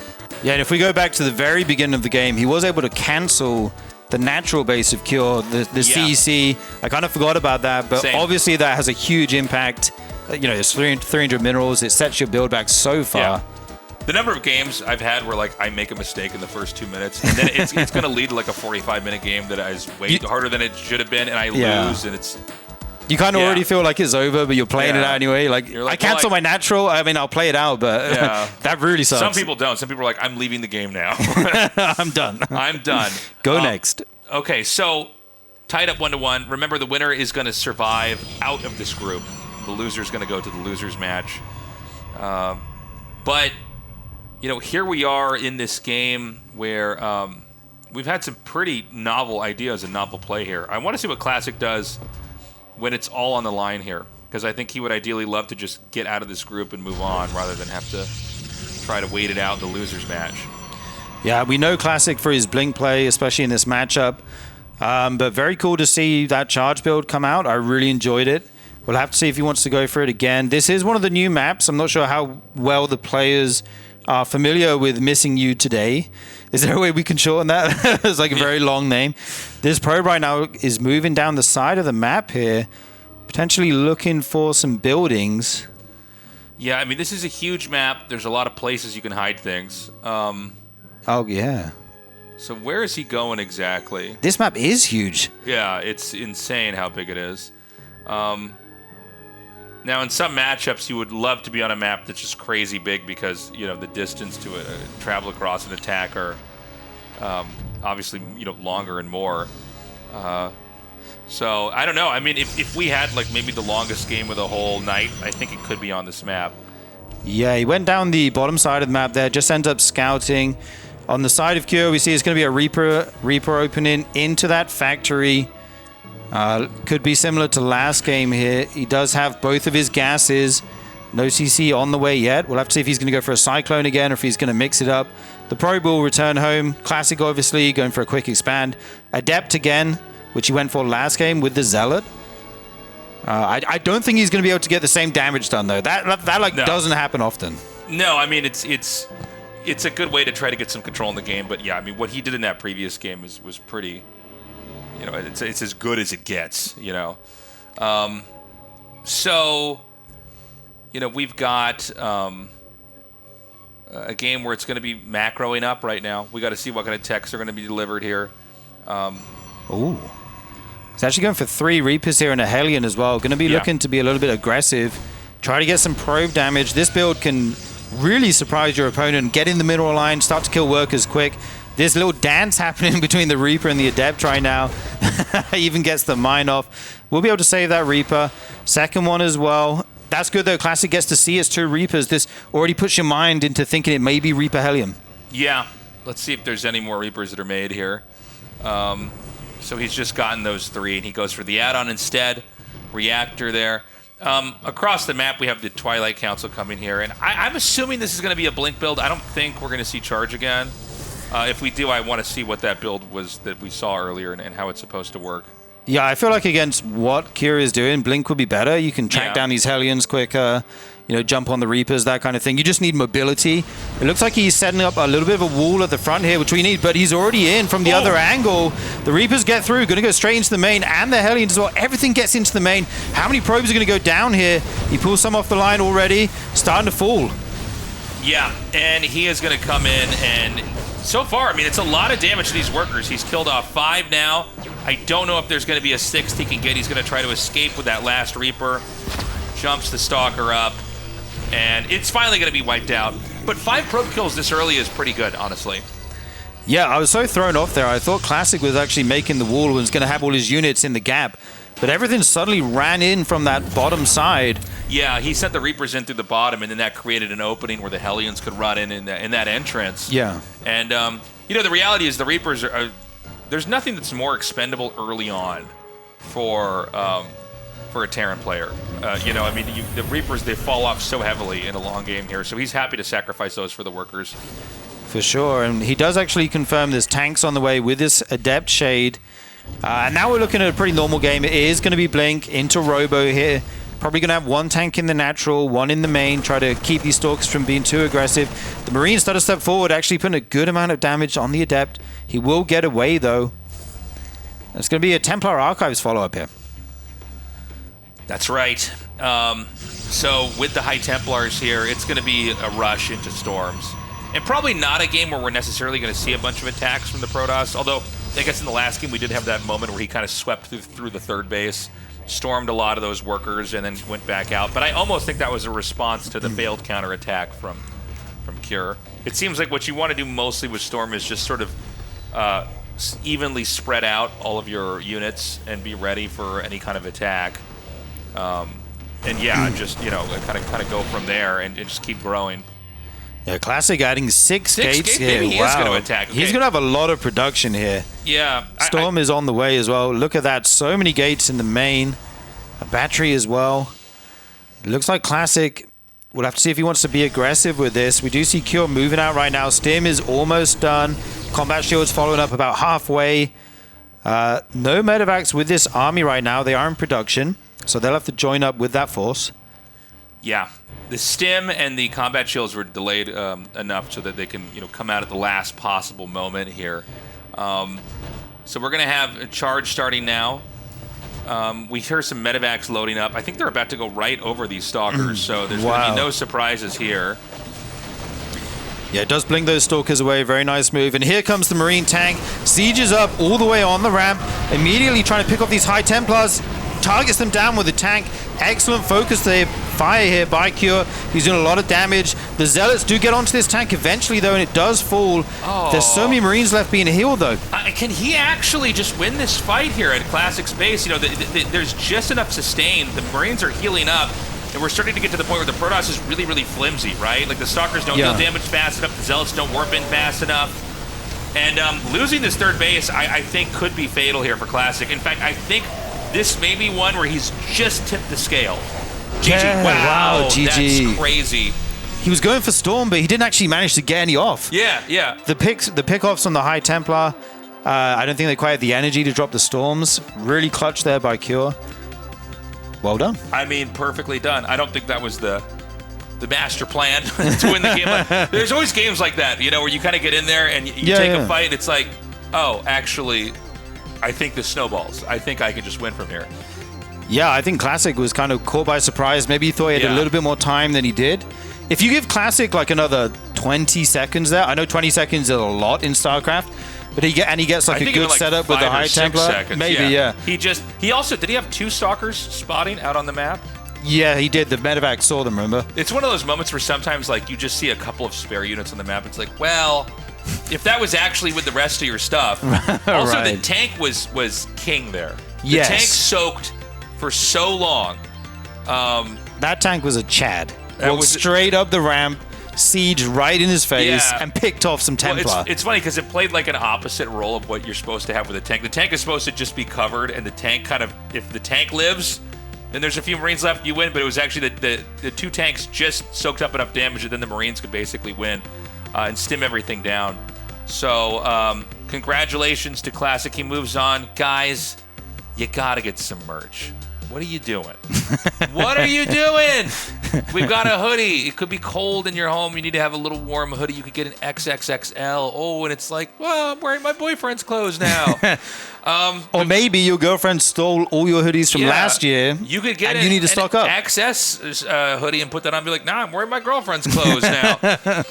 Yeah, and if we go back to the very beginning of the game, he was able to cancel the natural base of Cure, the CEC. I kind of forgot about that, but obviously that has a huge impact. You know, there's 300 minerals. It sets your build back so far. Yeah. The number of games I've had where like I make a mistake in the first 2 minutes, and then it's going to lead to like a 45-minute game that is way harder than it should have been, and I lose, and it's You kind of already feel like it's over, but you're playing it out anyway. Like, like, I cancel my natural. I mean, I'll play it out, but that really sucks. Some people don't. Some people are like, I'm leaving the game now. I'm done. I'm done. Go next. Okay, so tied up 1-1. Remember, the winner is going to survive out of this group. The loser is going to go to the losers match. But, you know, here we are in this game where we've had some pretty novel ideas and novel play here. I want to see what Classic does when it's all on the line here, because I think he would ideally love to just get out of this group and move on rather than have to try to wait it out in the losers match. Yeah, we know Classic for his blink play, especially in this matchup. But very cool to see that charge build come out. I really enjoyed it. We'll have to see if he wants to go for it again. This is one of the new maps. I'm not sure how well the players are familiar with Missing You Today. Is there a way we can shorten that? It's like a very long name. This probe right now is moving down the side of the map here, potentially looking for some buildings. Yeah, I mean, this is a huge map. There's a lot of places you can hide things. Oh, yeah. So where is he going exactly? This map is huge. Yeah, it's insane how big it is. Now, in some matchups, you would love to be on a map that's just crazy big because, you know, the distance to travel across an attack are obviously, you know, longer and more. So, I don't know. I mean, if we had, like, maybe the longest game of the whole night, I think it could be on this map. Yeah, he went down the bottom side of the map there, just ended up scouting. On the side of Cure, we see it's going to be a Reaper opening into that factory. Could be similar to last game here. He does have both of his gases. No CC on the way yet. We'll have to see if he's going to go for a Cyclone again or if he's going to mix it up. The Probe will return home. Classic, obviously, going for a quick expand. Adept again, which he went for last game with the Zealot. I don't think he's going to be able to get the same damage done, though. That doesn't happen often. No, I mean, it's a good way to try to get some control in the game. But, yeah, I mean, what he did in that previous game was pretty... You know, it's as good as it gets, you know. So, you know, we've got a game where it's going to be macroing up right now. We got to see what kind of techs are going to be delivered here. Ooh. He's actually going for 3 Reapers here and a Hellion as well. Going to be looking to be a little bit aggressive. Try to get some probe damage. This build can really surprise your opponent. Get in the middle line, start to kill workers quick. This little dance happening between the Reaper and the Adept right now. Even gets the mine off. We'll be able to save that Reaper. Second one as well. That's good, though. Classic gets to see it's 2 Reapers. This already puts your mind into thinking it may be Reaper Hellion. Yeah. Let's see if there's any more Reapers that are made here. So he's just gotten those 3, and he goes for the add-on instead. Reactor there. Across the map, we have the Twilight Council coming here. And I'm assuming this is going to be a Blink build. I don't think we're going to see Charge again. If we do, I want to see what that build was that we saw earlier and how it's supposed to work. Yeah, I feel like against what Kira is doing, Blink would be better. You can track down these Hellions quicker, you know, jump on the Reapers, that kind of thing. You just need mobility. It looks like he's setting up a little bit of a wall at the front here, which we need, but he's already in from the other angle. The Reapers get through, going to go straight into the main, and the Hellions as well. Everything gets into the main. How many probes are going to go down here? He pulls some off the line already, starting to fall. Yeah, and he is going to come in and... So far, I mean, it's a lot of damage to these workers. He's killed off 5 now. I don't know if there's going to be a 6th he can get. He's going to try to escape with that last Reaper. Jumps the Stalker up. And it's finally going to be wiped out. But 5 probe kills this early is pretty good, honestly. Yeah, I was so thrown off there. I thought Classic was actually making the wall and was going to have all his units in the gap. But everything suddenly ran in from that bottom side. Yeah, he sent the Reapers in through the bottom, and then that created an opening where the Hellions could run in that entrance. Yeah. And, you know, the reality is the Reapers are... There's nothing that's more expendable early on for a Terran player. You know, I mean, the Reapers, they fall off so heavily in a long game here, so he's happy to sacrifice those for the workers. For sure, and he does actually confirm there's tanks on the way with this Adept Shade. And now we're looking at a pretty normal game. It is going to be Blink into Robo here. Probably going to have 1 tank in the natural, 1 in the main, try to keep these Stalkers from being too aggressive. The Marines start to step forward, actually putting a good amount of damage on the Adept. He will get away, though. It's going to be a Templar Archives follow-up here. That's right. So with the High Templars here, it's going to be a rush into Storms. And probably not a game where we're necessarily going to see a bunch of attacks from the Protoss, although I guess in the last game we did have that moment where he kind of swept through the third base stormed a lot of those workers and then went back out. But I almost think that was a response to the failed counterattack from Cure. It seems like what you want to do mostly with Storm is just sort of evenly spread out all of your units and be ready for any kind of attack. And yeah, just kind of go from there and just keep growing. Yeah, Classic adding six gates here. Maybe he is going to attack. Okay. He's going to have a lot of production here. Yeah. Storm is on the way as well. Look at that. So many gates in the main. A battery as well. It looks like Classic. We'll have to see if he wants to be aggressive with this. We do see Cure moving out right now. Stim is almost done. Combat Shield's following up about halfway. No medevacs with this army right now. They are in production, so they'll have to join up with that force. Yeah. The Stim and the combat shields were delayed enough so that they can, come out at the last possible moment here. So we're going to have a charge starting now. We hear some medevacs loading up. I think they're about to go right over these stalkers, so there's going to be no surprises here. Yeah, it does blink those stalkers away. Very nice move. And here comes the Marine tank. Siege is up all the way on the ramp. Immediately trying to pick off these High Templars. Targets them down with the tank. Excellent focus fire here by Cure. He's doing a lot of damage. The Zealots do get onto this tank eventually, though, and it does fall. Oh. There's so many Marines left being healed, though. Can he actually just win this fight here at Classic Space? There's just enough sustain. The Marines are healing up, and we're starting to get to the point where the Protoss is really, really flimsy, right? Like, the Stalkers don't deal damage fast enough. The Zealots don't warp in fast enough. And losing this third base, I think, could be fatal here for Classic. In fact, I think this may be one where he's just tipped the scale. GG. Yeah, wow, GG. That's crazy. He was going for Storm, but he didn't actually manage to get any off. Yeah. The pickoffs on the High Templar, I don't think they quite had the energy to drop the Storms. Really clutch there by Cure. Well done. I mean, perfectly done. I don't think that was the master plan to win the game. There's always games like that, where you kind of get in there and you take a fight. It's like, oh, actually, I think this snowballs. I think I can just win from here. Yeah, I think Classic was kind of caught by surprise. Maybe he thought he had a little bit more time than he did. If you give Classic like another 20 seconds there, I know 20 seconds is a lot in StarCraft, but he gets like a good setup with the High Templar. Seconds, maybe, yeah. He also, did he have two Stalkers spotting out on the map? Yeah, he did. The medevac saw them, remember? It's one of those moments where sometimes like you just see a couple of spare units on the map. It's like, well, if that was actually with the rest of your stuff. Also, Right. the tank was king there. The Yes. tank soaked for so long. That tank was a Chad. That Walked was- straight up the ramp, siege right in his face, Yeah. and picked off some Templar. Well, it's funny because it played like an opposite role of what you're supposed to have with a tank. The tank is supposed to just be covered, and the tank kind of, if the tank lives, then there's a few Marines left, you win. But it was actually the two tanks just soaked up enough damage that then the Marines could basically win and stim everything down. So congratulations to Classic. He moves on. Guys, you got to get some merch. What are you doing? What are you doing? We've got a hoodie. It could be cold in your home. You need to have a little warm hoodie. You could get an XXXL. Oh, and it's like, well, I'm wearing my boyfriend's clothes now. Or maybe your girlfriend stole all your hoodies from last year. You could get and you need to stock up. XS hoodie and put that on and be like, nah, I'm wearing my girlfriend's clothes now.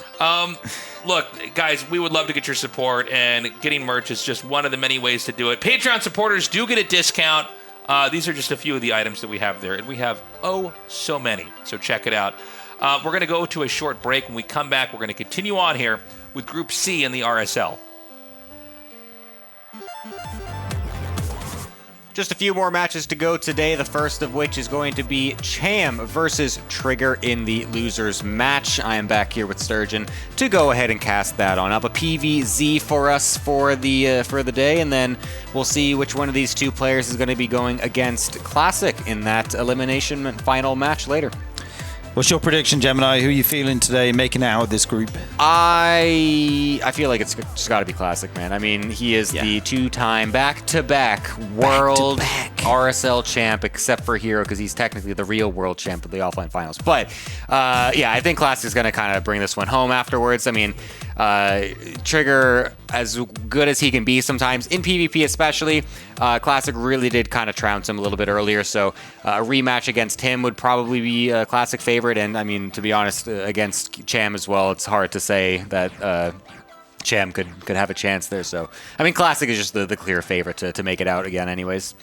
Look, guys, we would love to get your support, and getting merch is just one of the many ways to do it. Patreon supporters do get a discount. These are just a few of the items that we have there, and we have, so many. So check it out. We're going to go to a short break. When we come back, we're going to continue on here with Group C in the RSL. Just a few more matches to go today, the first of which is going to be Cham versus Trigger in the losers match. I am back here with Sturgeon to go ahead and cast that on up. A PVZ for us for the day, and then we'll see which one of these two players is going to be going against Classic in that elimination final match later. What's your prediction, Gemini? Who are you feeling today making it out of this group? I feel like it's just got to be Classic, man. I mean, he is the two-time back-to-back world RSL champ, except for Hero, because he's technically the real world champ of the offline finals. But, I think Classic is going to kind of bring this one home afterwards. I mean, Trigger, as good as he can be sometimes, in PvP especially, Classic really did kind of trounce him a little bit earlier, so a rematch against him would probably be a Classic favorite. And I mean, to be honest, against Cham as well, it's hard to say that Cham could have a chance there. So, I mean, Classic is just the clear favorite to make it out again anyways.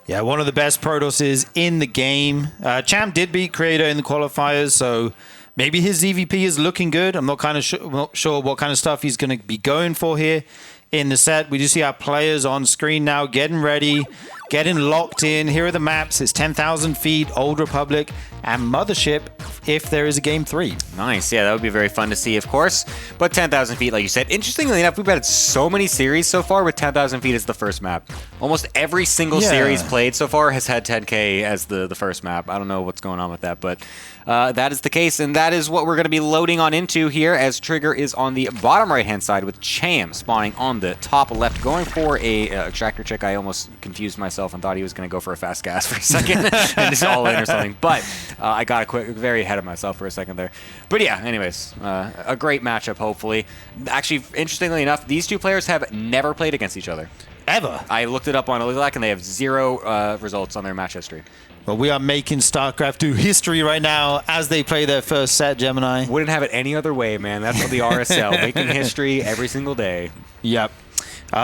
Yeah, one of the best Protosses in the game. Cham did beat Creator in the qualifiers, so maybe his EVP is looking good. I'm not sure what kind of stuff he's going to be going for here in the set. We do see our players on screen now getting ready, getting locked in. Here are the maps. It's 10,000 feet, Old Republic, and Mothership if there is a game 3. Nice. Yeah, that would be very fun to see, of course. But 10,000 feet, like you said. Interestingly enough, we've had so many series so far with 10,000 feet as the first map. Almost every single series played so far has had 10K as the first map. I don't know what's going on with that, but that is the case, and that is what we're going to be loading on into here as Trigger is on the bottom right-hand side with Cham spawning on the top left, going for a extractor check. I almost confused myself and thought he was going to go for a fast gas for a second and just all in or something, but I got very ahead of myself for a second there. But yeah, anyways, a great matchup, hopefully. Actually, interestingly enough, these two players have never played against each other. Ever. I looked it up on Lilac, and they have 0 results on their match history. Well, we are making StarCraft do history right now as they play their first set, Gemini. Wouldn't have it any other way, man. That's what the RSL, making history every single day. Yep.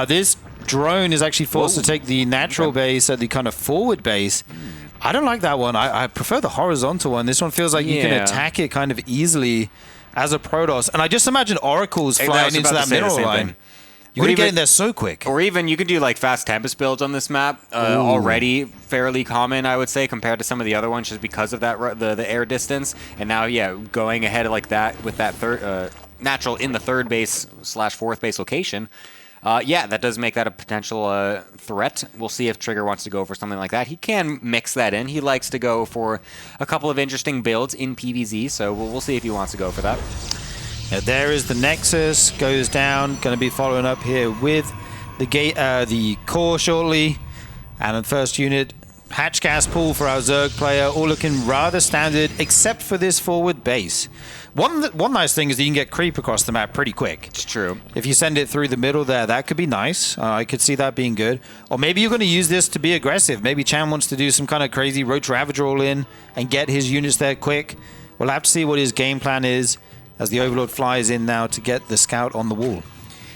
This drone is actually forced to take the natural base at the kind of forward base. I don't like that one. I prefer the horizontal one. This one feels like you can attack it kind of easily as a Protoss. And I just imagine Oracles flying into that middle line. You're going to get in there so quick. Or even you can do like fast Tempest builds on this map. Already fairly common, I would say, compared to some of the other ones just because of that the air distance. And now, yeah, going ahead like that with that third natural in the third base / fourth base location. Yeah, that does make that a potential threat. We'll see if Trigger wants to go for something like that. He can mix that in. He likes to go for a couple of interesting builds in PvZ, so we'll see if he wants to go for that. Now there is the Nexus, goes down. Going to be following up here with the the core shortly. And the first unit, hatch gas pool for our Zerg player, all looking rather standard, except for this forward base. One nice thing is that you can get creep across the map pretty quick. It's true. If you send it through the middle there, that could be nice. I could see that being good. Or maybe you're going to use this to be aggressive. Maybe Cham wants to do some kind of crazy Roach Ravager all in and get his units there quick. We'll have to see what his game plan is as the Overlord flies in now to get the scout on the wall.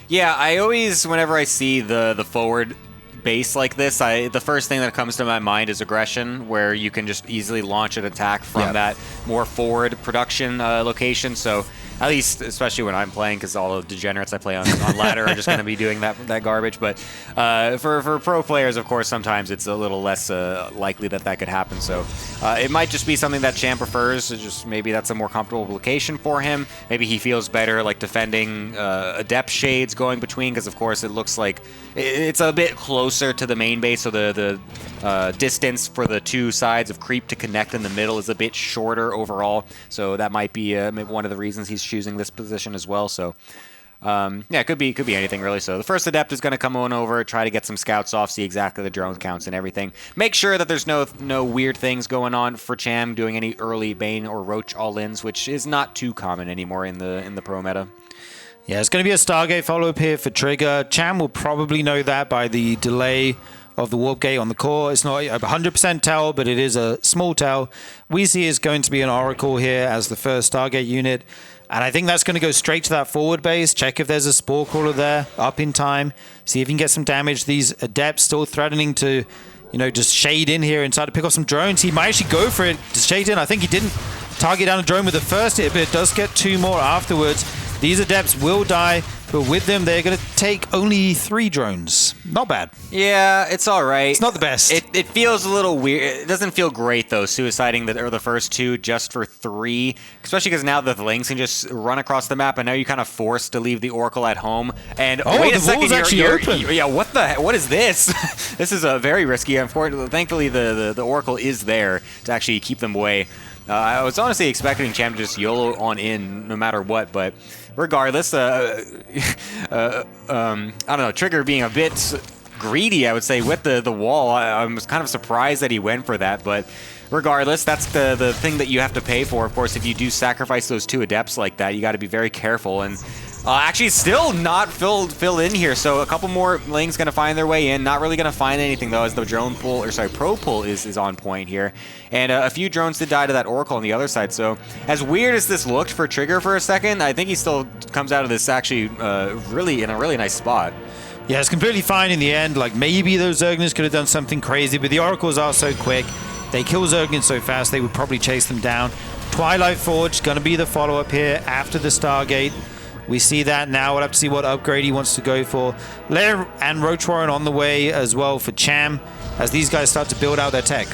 Yeah, I always, whenever I see the forward base like this, the first thing that comes to my mind is aggression, where you can just easily launch an attack from that more forward production location. So at least, especially when I'm playing, because all the degenerates I play on ladder are just going to be doing that garbage. But for pro players, of course, sometimes it's a little less likely that could happen. So it might just be something that Cham prefers. So just maybe that's a more comfortable location for him. Maybe he feels better like defending Adept Shades going between, because of course it looks like it's a bit closer to the main base, so the distance for the two sides of creep to connect in the middle is a bit shorter overall. So that might be one of the reasons he's choosing this position as well. So yeah, it could be anything really. So the first Adept is going to come on over, try to get some scouts off, see exactly the drone counts and everything. Make sure that there's no weird things going on for Cham doing any early Bane or Roach all-ins, which is not too common anymore in the pro meta. Yeah, it's going to be a Stargate follow-up here for Trigger. Cham will probably know that by the delay of the warp gate on the core. It's not a 100% tell, but it is a small tell. We see is going to be an Oracle here as the first Stargate unit. And I think that's going to go straight to that forward base. Check if there's a Spore Crawler there, up in time. See if you can get some damage. These Adepts still threatening to, just shade in here and try to pick off some drones. He might actually go for it to shade in. I think he didn't target down a drone with the first hit, but it does get 2 more afterwards. These Adepts will die, but with them, they're going to take only 3 drones. Not bad. Yeah, it's all right. It's not the best. It feels a little weird. It doesn't feel great, though, suiciding the first 2 just for 3, especially because now the Lings can just run across the map, and now you're kind of forced to leave the Oracle at home. And wait a second, yeah, what is this? This is very risky. Unfortunately, thankfully, the Oracle is there to actually keep them away. I was honestly expecting Cham to just YOLO on in no matter what, but regardless, I don't know, Trigger being a bit greedy, I would say, with the wall. I was kind of surprised that he went for that, but regardless, that's the thing that you have to pay for. Of course, if you do sacrifice those 2 Adepts like that, you got to be very careful. And actually still not filled in here, so a couple more Lings going to find their way in. Not really going to find anything, though, as the drone pull, pro pull is on point here. And a few drones did die to that Oracle on the other side, so as weird as this looked for Trigger for a second, I think he still comes out of this actually really in a really nice spot. Yeah, it's completely fine in the end. Like, maybe those Zerglings could have done something crazy, but the Oracles are so quick. They kill Zerglings so fast, they would probably chase them down. Twilight Forge going to be the follow-up here after the Stargate. We see that now. We'll have to see what upgrade he wants to go for. Lair and Roach Warren on the way as well for Cham as these guys start to build out their tech.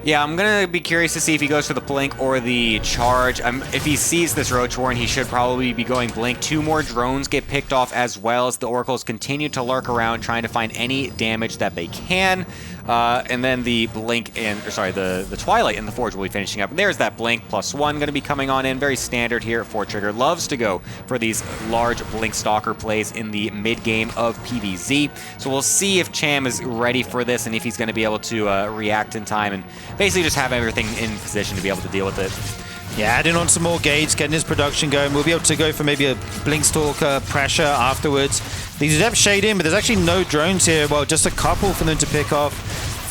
Yeah, I'm going to be curious to see if he goes for the Blink or the Charge. If he sees this Roach Warren, he should probably be going Blink. 2 more drones get picked off as well as the Oracles continue to lurk around trying to find any damage that they can. And then the Blink the Twilight and the Forge will be finishing up. And there's that Blink +1 going to be coming on in. Very standard here at Trigger. Loves to go for these large Blink Stalker plays in the mid-game of PvZ. So we'll see if Cham is ready for this and if he's going to be able to react in time and basically just have everything in position to be able to deal with it. Yeah, adding on some more gates, getting his production going. We'll be able to go for maybe a Blink Stalker pressure afterwards. These depth shade in, but there's actually no drones here. Well, just a couple for them to pick off.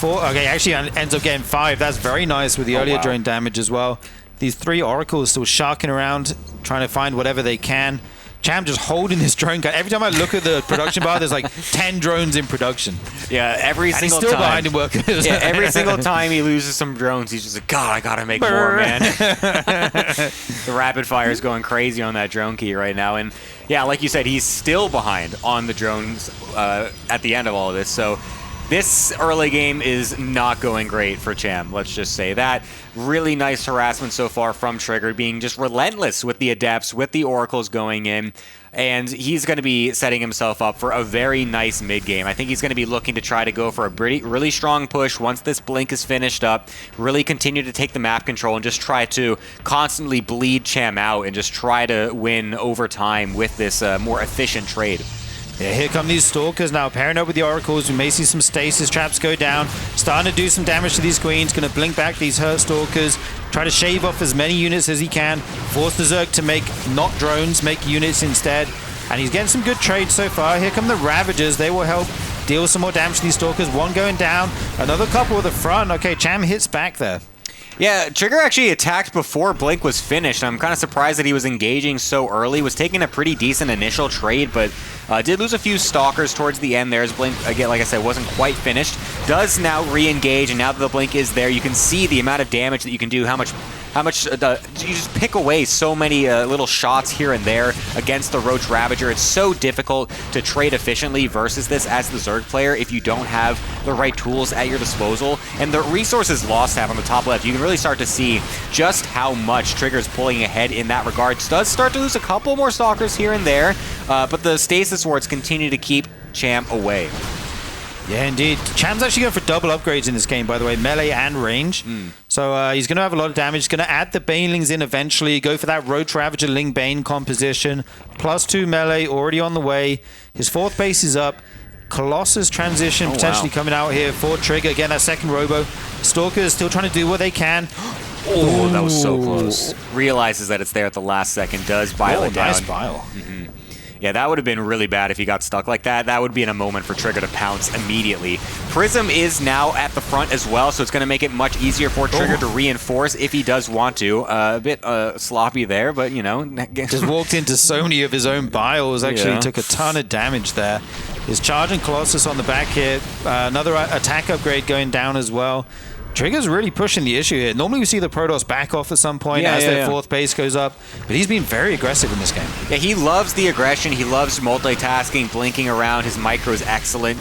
4. Okay, actually ends up getting 5. That's very nice with the earlier drone damage as well. These 3 Oracles still sharking around, trying to find whatever they can. Cham just holding this drone gun. Every time I look at the production bar, there's like 10 drones in production. Yeah, every and single he's still time. behind in workers. Yeah, every single time he loses some drones, he's just like, God, I gotta make more, man. The rapid fire is going crazy on that drone key right now. And yeah, like you said, he's still behind on the drones at the end of all of this. So this early game is not going great for Cham, let's just say that. Really nice harassment so far from Trigger, being just relentless with the Adepts, with the Oracles going in. And he's going to be setting himself up for a very nice mid-game. I think he's going to be looking to try to go for a really strong push once this Blink is finished up, really continue to take the map control and just try to constantly bleed Cham out and just try to win over time with this more efficient trade. Yeah, here come these Stalkers now, pairing up with the Oracles. We may see some stasis traps go down. Starting to do some damage to these Queens. Going to blink back these hurt Stalkers. Try to shave off as many units as he can. Force the Zerg to make not drones, make units instead. And he's getting some good trades so far. Here come the Ravagers. They will help deal some more damage to these Stalkers. One going down. Another couple at the front. Okay, Cham hits back there. Yeah, Trigger actually attacked before Blink was finished. I'm kind of surprised that he was engaging so early. Was taking a pretty decent initial trade, but did lose a few Stalkers towards the end there as Blink, again, like I said, wasn't quite finished. Does now re-engage, and now that the Blink is there, you can see the amount of damage that you can do, how much you just pick away so many little shots here and there against the Roach Ravager. It's so difficult to trade efficiently versus this as the Zerg player if you don't have the right tools at your disposal. And the resources lost tab on the top left, you can really start to see just how much Trigger's pulling ahead in that regard. Does start to lose a couple more Stalkers here and there, but the Stasis Wards continue to keep Cham away. Yeah, indeed. Cham's actually going for double upgrades in this game, by the way, melee and range. So he's going to have a lot of damage. He's going to add the Banelings in eventually, go for that Roach Ravager Ling Bane composition. +2 melee, already on the way. His 4th base is up. Colossus transition potentially coming out here for Trigger. Again, that second Robo. Stalkers still trying to do what they can. Oh, that was so close. Realizes that it's there at the last second. Does bile it down. Nice bile. Yeah, that would have been really bad if he got stuck like that. That would be in a moment for Trigger to pounce immediately. Prism is now at the front as well, so it's going to make it much easier for Trigger to reinforce if he does want to. A bit sloppy there, but, you know. Just walked into so many of his own biles. Actually took a ton of damage there. He's charging Colossus on the back here. Another attack upgrade going down as well. Trigger's really pushing the issue here. Normally we see the Protoss back off at some point as their 4th base goes up, but he's been very aggressive in this game. Yeah, he loves the aggression. He loves multitasking, blinking around. His micro is excellent.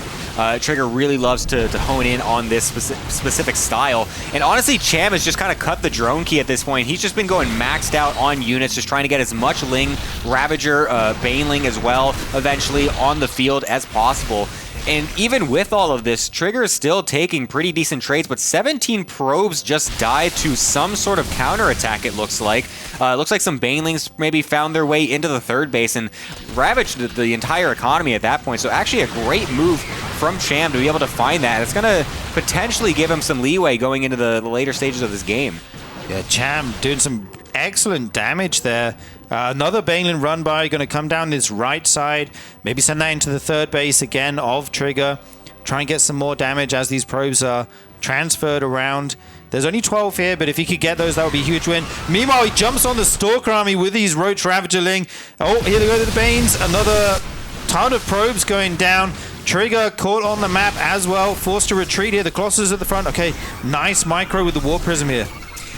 Trigger really loves to hone in on this specific style. And honestly, Cham has just kind of cut the drone key at this point. He's just been going maxed out on units, just trying to get as much Ling, Ravager, Baneling as well, eventually on the field as possible. And even with all of this, Trigger is still taking pretty decent trades, but 17 probes just died to some sort of counterattack, it looks like. Looks like some Banelings maybe found their way into the 3rd base and ravaged the entire economy at that point. So actually a great move from Cham to be able to find that. It's going to potentially give him some leeway going into the later stages of this game. Yeah, Cham doing some excellent damage there. Another Baneling run by, going to come down this right side. Maybe send that into the 3rd base again of Trigger. Try and get some more damage as these probes are transferred around. There's only 12 here, but if he could get those, that would be a huge win. Meanwhile, he jumps on the Stalker army with these Roach Ravager Ling. Oh, here they go to the Banes. Another ton of probes going down. Trigger caught on the map as well, forced to retreat here. The Colossus at the front. Okay, nice micro with the Warp Prism here.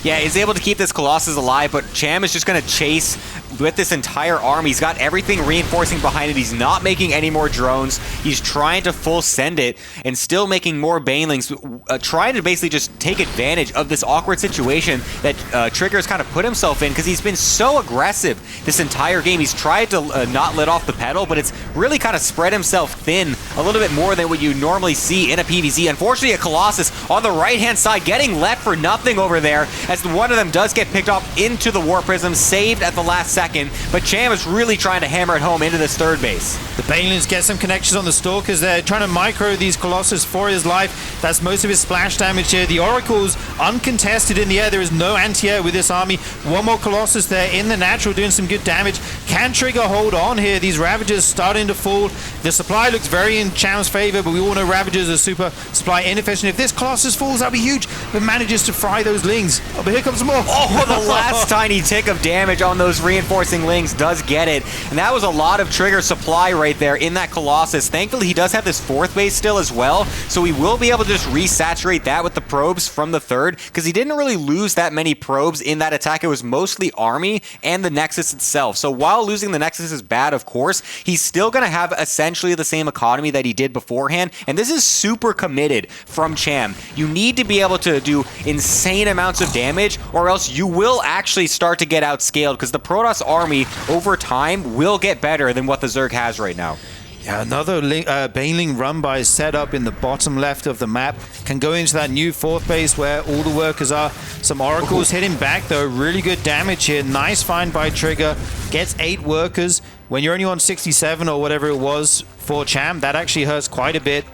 Yeah, he's able to keep this Colossus alive, but Cham is just going to chase with this entire army. He's got everything reinforcing behind it. He's not making any more drones. He's trying to full send it and still making more Banelings, trying to basically just take advantage of this awkward situation that Trigger's kind of put himself in because he's been so aggressive this entire game. He's tried to not let off the pedal, but it's really kind of spread himself thin a little bit more than what you normally see in a PvZ. Unfortunately, a Colossus on the right-hand side getting left for nothing over there, as one of them does get picked off into the Warp Prism, saved at the last second, but Cham is really trying to hammer it home into this third base. The Banelings get some connections on the Stalkers. They're trying to micro these Colossus for his life. That's most of his splash damage here. The Oracle's uncontested in the air. There is no anti-air with this army. One more Colossus there in the natural doing some good damage. Can Trigger hold on here? These Ravagers starting to fall. The supply looks very in Cham's favor, but we all know Ravagers are super supply inefficient. If this Colossus falls, that'll be huge, but manages to fry those Lings. Oh, but here comes more. Oh, the last tiny tick of damage on those reinforcing Lings does get it. And that was a lot of Trigger supply right there in that Colossus. Thankfully, he does have this fourth base still as well, so he will be able to just resaturate that with the probes from the third, because he didn't really lose that many probes in that attack. It was mostly army and the Nexus itself. So while losing the Nexus is bad, of course, he's still going to have essentially the same economy that he did beforehand. And this is super committed from Cham. You need to be able to do insane amounts of damage, or else you will actually start to get outscaled, because the Protoss army over time will get better than what the Zerg has right now. Yeah, another Baneling run by set up in the bottom left of the map. Can go into that new fourth base where all the workers are. Some Oracles hitting back though. Really good damage here. Nice find by Trigger. Gets 8 workers. When you're only on 67 or whatever it was for Cham, that actually hurts quite a bit.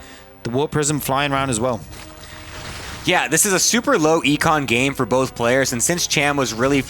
The Warp Prism flying around as well. Yeah, this is a super low econ game for both players, and since Cham was really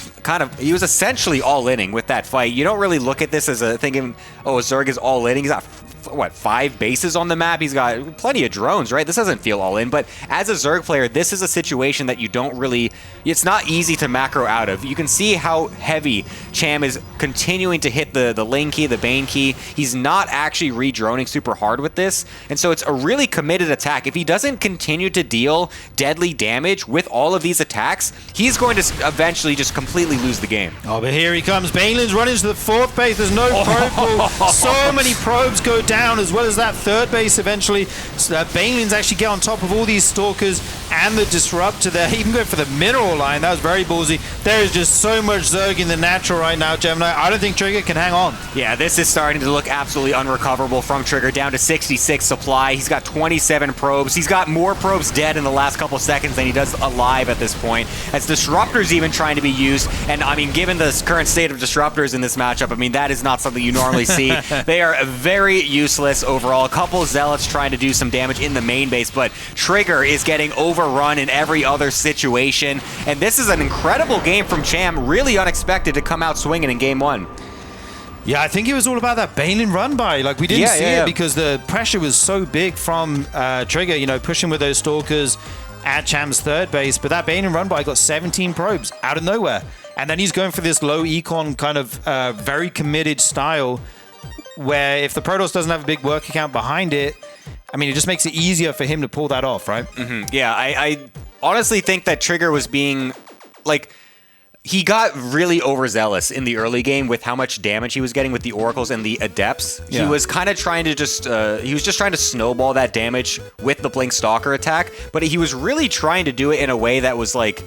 he was essentially all-inning with that fight, you don't really look at this as a thinking, oh, Zerg is all-inning. He's got, what, 5 bases on the map? He's got plenty of drones, right? This doesn't feel all-in, but as a Zerg player, this is a situation that you don't really, it's not easy to macro out of. You can see how heavy Cham is continuing to hit the lane key, the Bane key. He's not actually re-droning super hard with this, and so it's a really committed attack. If he doesn't continue to deal deadly damage with all of these attacks, he's going to eventually just completely lose the game. Oh, but here he comes. Baneling's running to the fourth base. There's no probe pool. So many probes go down, as well as that third base eventually. So that Baneling's actually get on top of all these Stalkers and the Disruptor there. Even going for the mineral line. That was very ballsy. There is just so much Zerg in the natural right now, Gemini. I don't think Trigger can hang on. Yeah, this is starting to look absolutely unrecoverable from Trigger, down to 66 supply. He's got 27 probes. He's got more probes dead in the last couple seconds than he does alive at this point, as Disruptor's even trying to be used. And I mean, given the current state of Disruptors in this matchup, I mean, that is not something you normally see. They are very useless overall. A couple Zealots trying to do some damage in the main base, but Trigger is getting overrun in every other situation. And this is an incredible game from Cham, really unexpected to come out swinging in game 1. Yeah, I think it was all about that Baneling run by. Like, we didn't see it because the pressure was so big from Trigger, you know, pushing with those Stalkers at Cham's third base, but that Baneling run by got 17 probes out of nowhere. And then he's going for this low econ kind of very committed style, where if the Protoss doesn't have a big work account behind it, I mean, it just makes it easier for him to pull that off, right? Mm-hmm. Yeah, I honestly think that Trigger was being, like, he got really overzealous in the early game with how much damage he was getting with the Oracles and the Adepts. Yeah. He was kind of trying to he was just trying to snowball that damage with the Blink Stalker attack, but he was really trying to do it in a way that was like,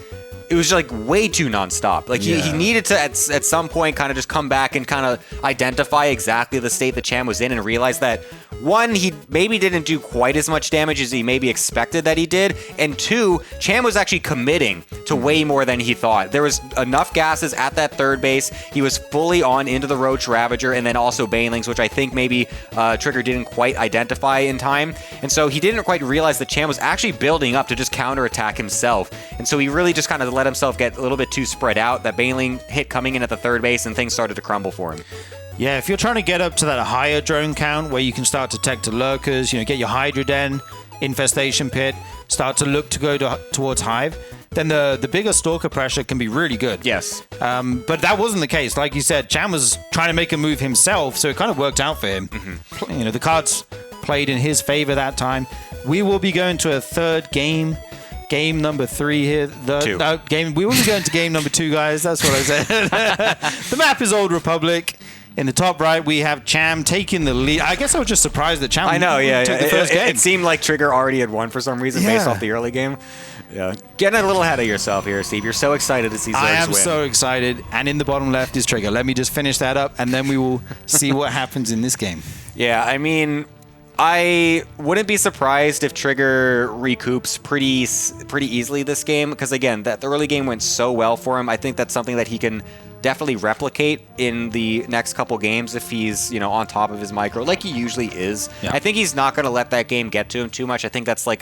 it was like way too nonstop. Like he needed to at some point kind of just come back and kind of identify exactly the state that Cham was in and realize that, one, he maybe didn't do quite as much damage as he maybe expected that he did, and 2, Cham was actually committing to way more than he thought. There was enough gases at that third base. He was fully on into the Roach Ravager and then also Banelings, which I think maybe Trigger didn't quite identify in time. And so he didn't quite realize that Cham was actually building up to just counterattack himself. And so he really just kind of let himself get a little bit too spread out. That Baneling hit coming in at the third base and things started to crumble for him. Yeah, if you're trying to get up to that higher drone count where you can start to detect the lurkers, you know, get your Hydra Den, Infestation Pit, start to look to go towards Hive, then the bigger Stalker pressure can be really good. Yes. But that wasn't the case. Like you said, Cham was trying to make a move himself, so it kind of worked out for him. The cards played in his favor that time. We will be going to a third game. Game number 3 here. We will be going to game number 2, guys. That's what I said. The map is Old Republic. In the top right, we have Cham taking the lead. I guess I was just surprised that Cham took the first game. It seemed like Trigger already had won for some reason based off the early game. Yeah, getting a little ahead of yourself here, Steve. You're so excited to see Zergs win. I am so excited. And in the bottom left is Trigger. Let me just finish that up, and then we will see what happens in this game. Yeah, I mean, I wouldn't be surprised if Trigger recoups pretty easily this game, because again, the early game went so well for him. I think that's something that he can definitely replicate in the next couple games if he's, on top of his micro, like he usually is. Yeah. I think he's not going to let that game get to him too much. I think that's like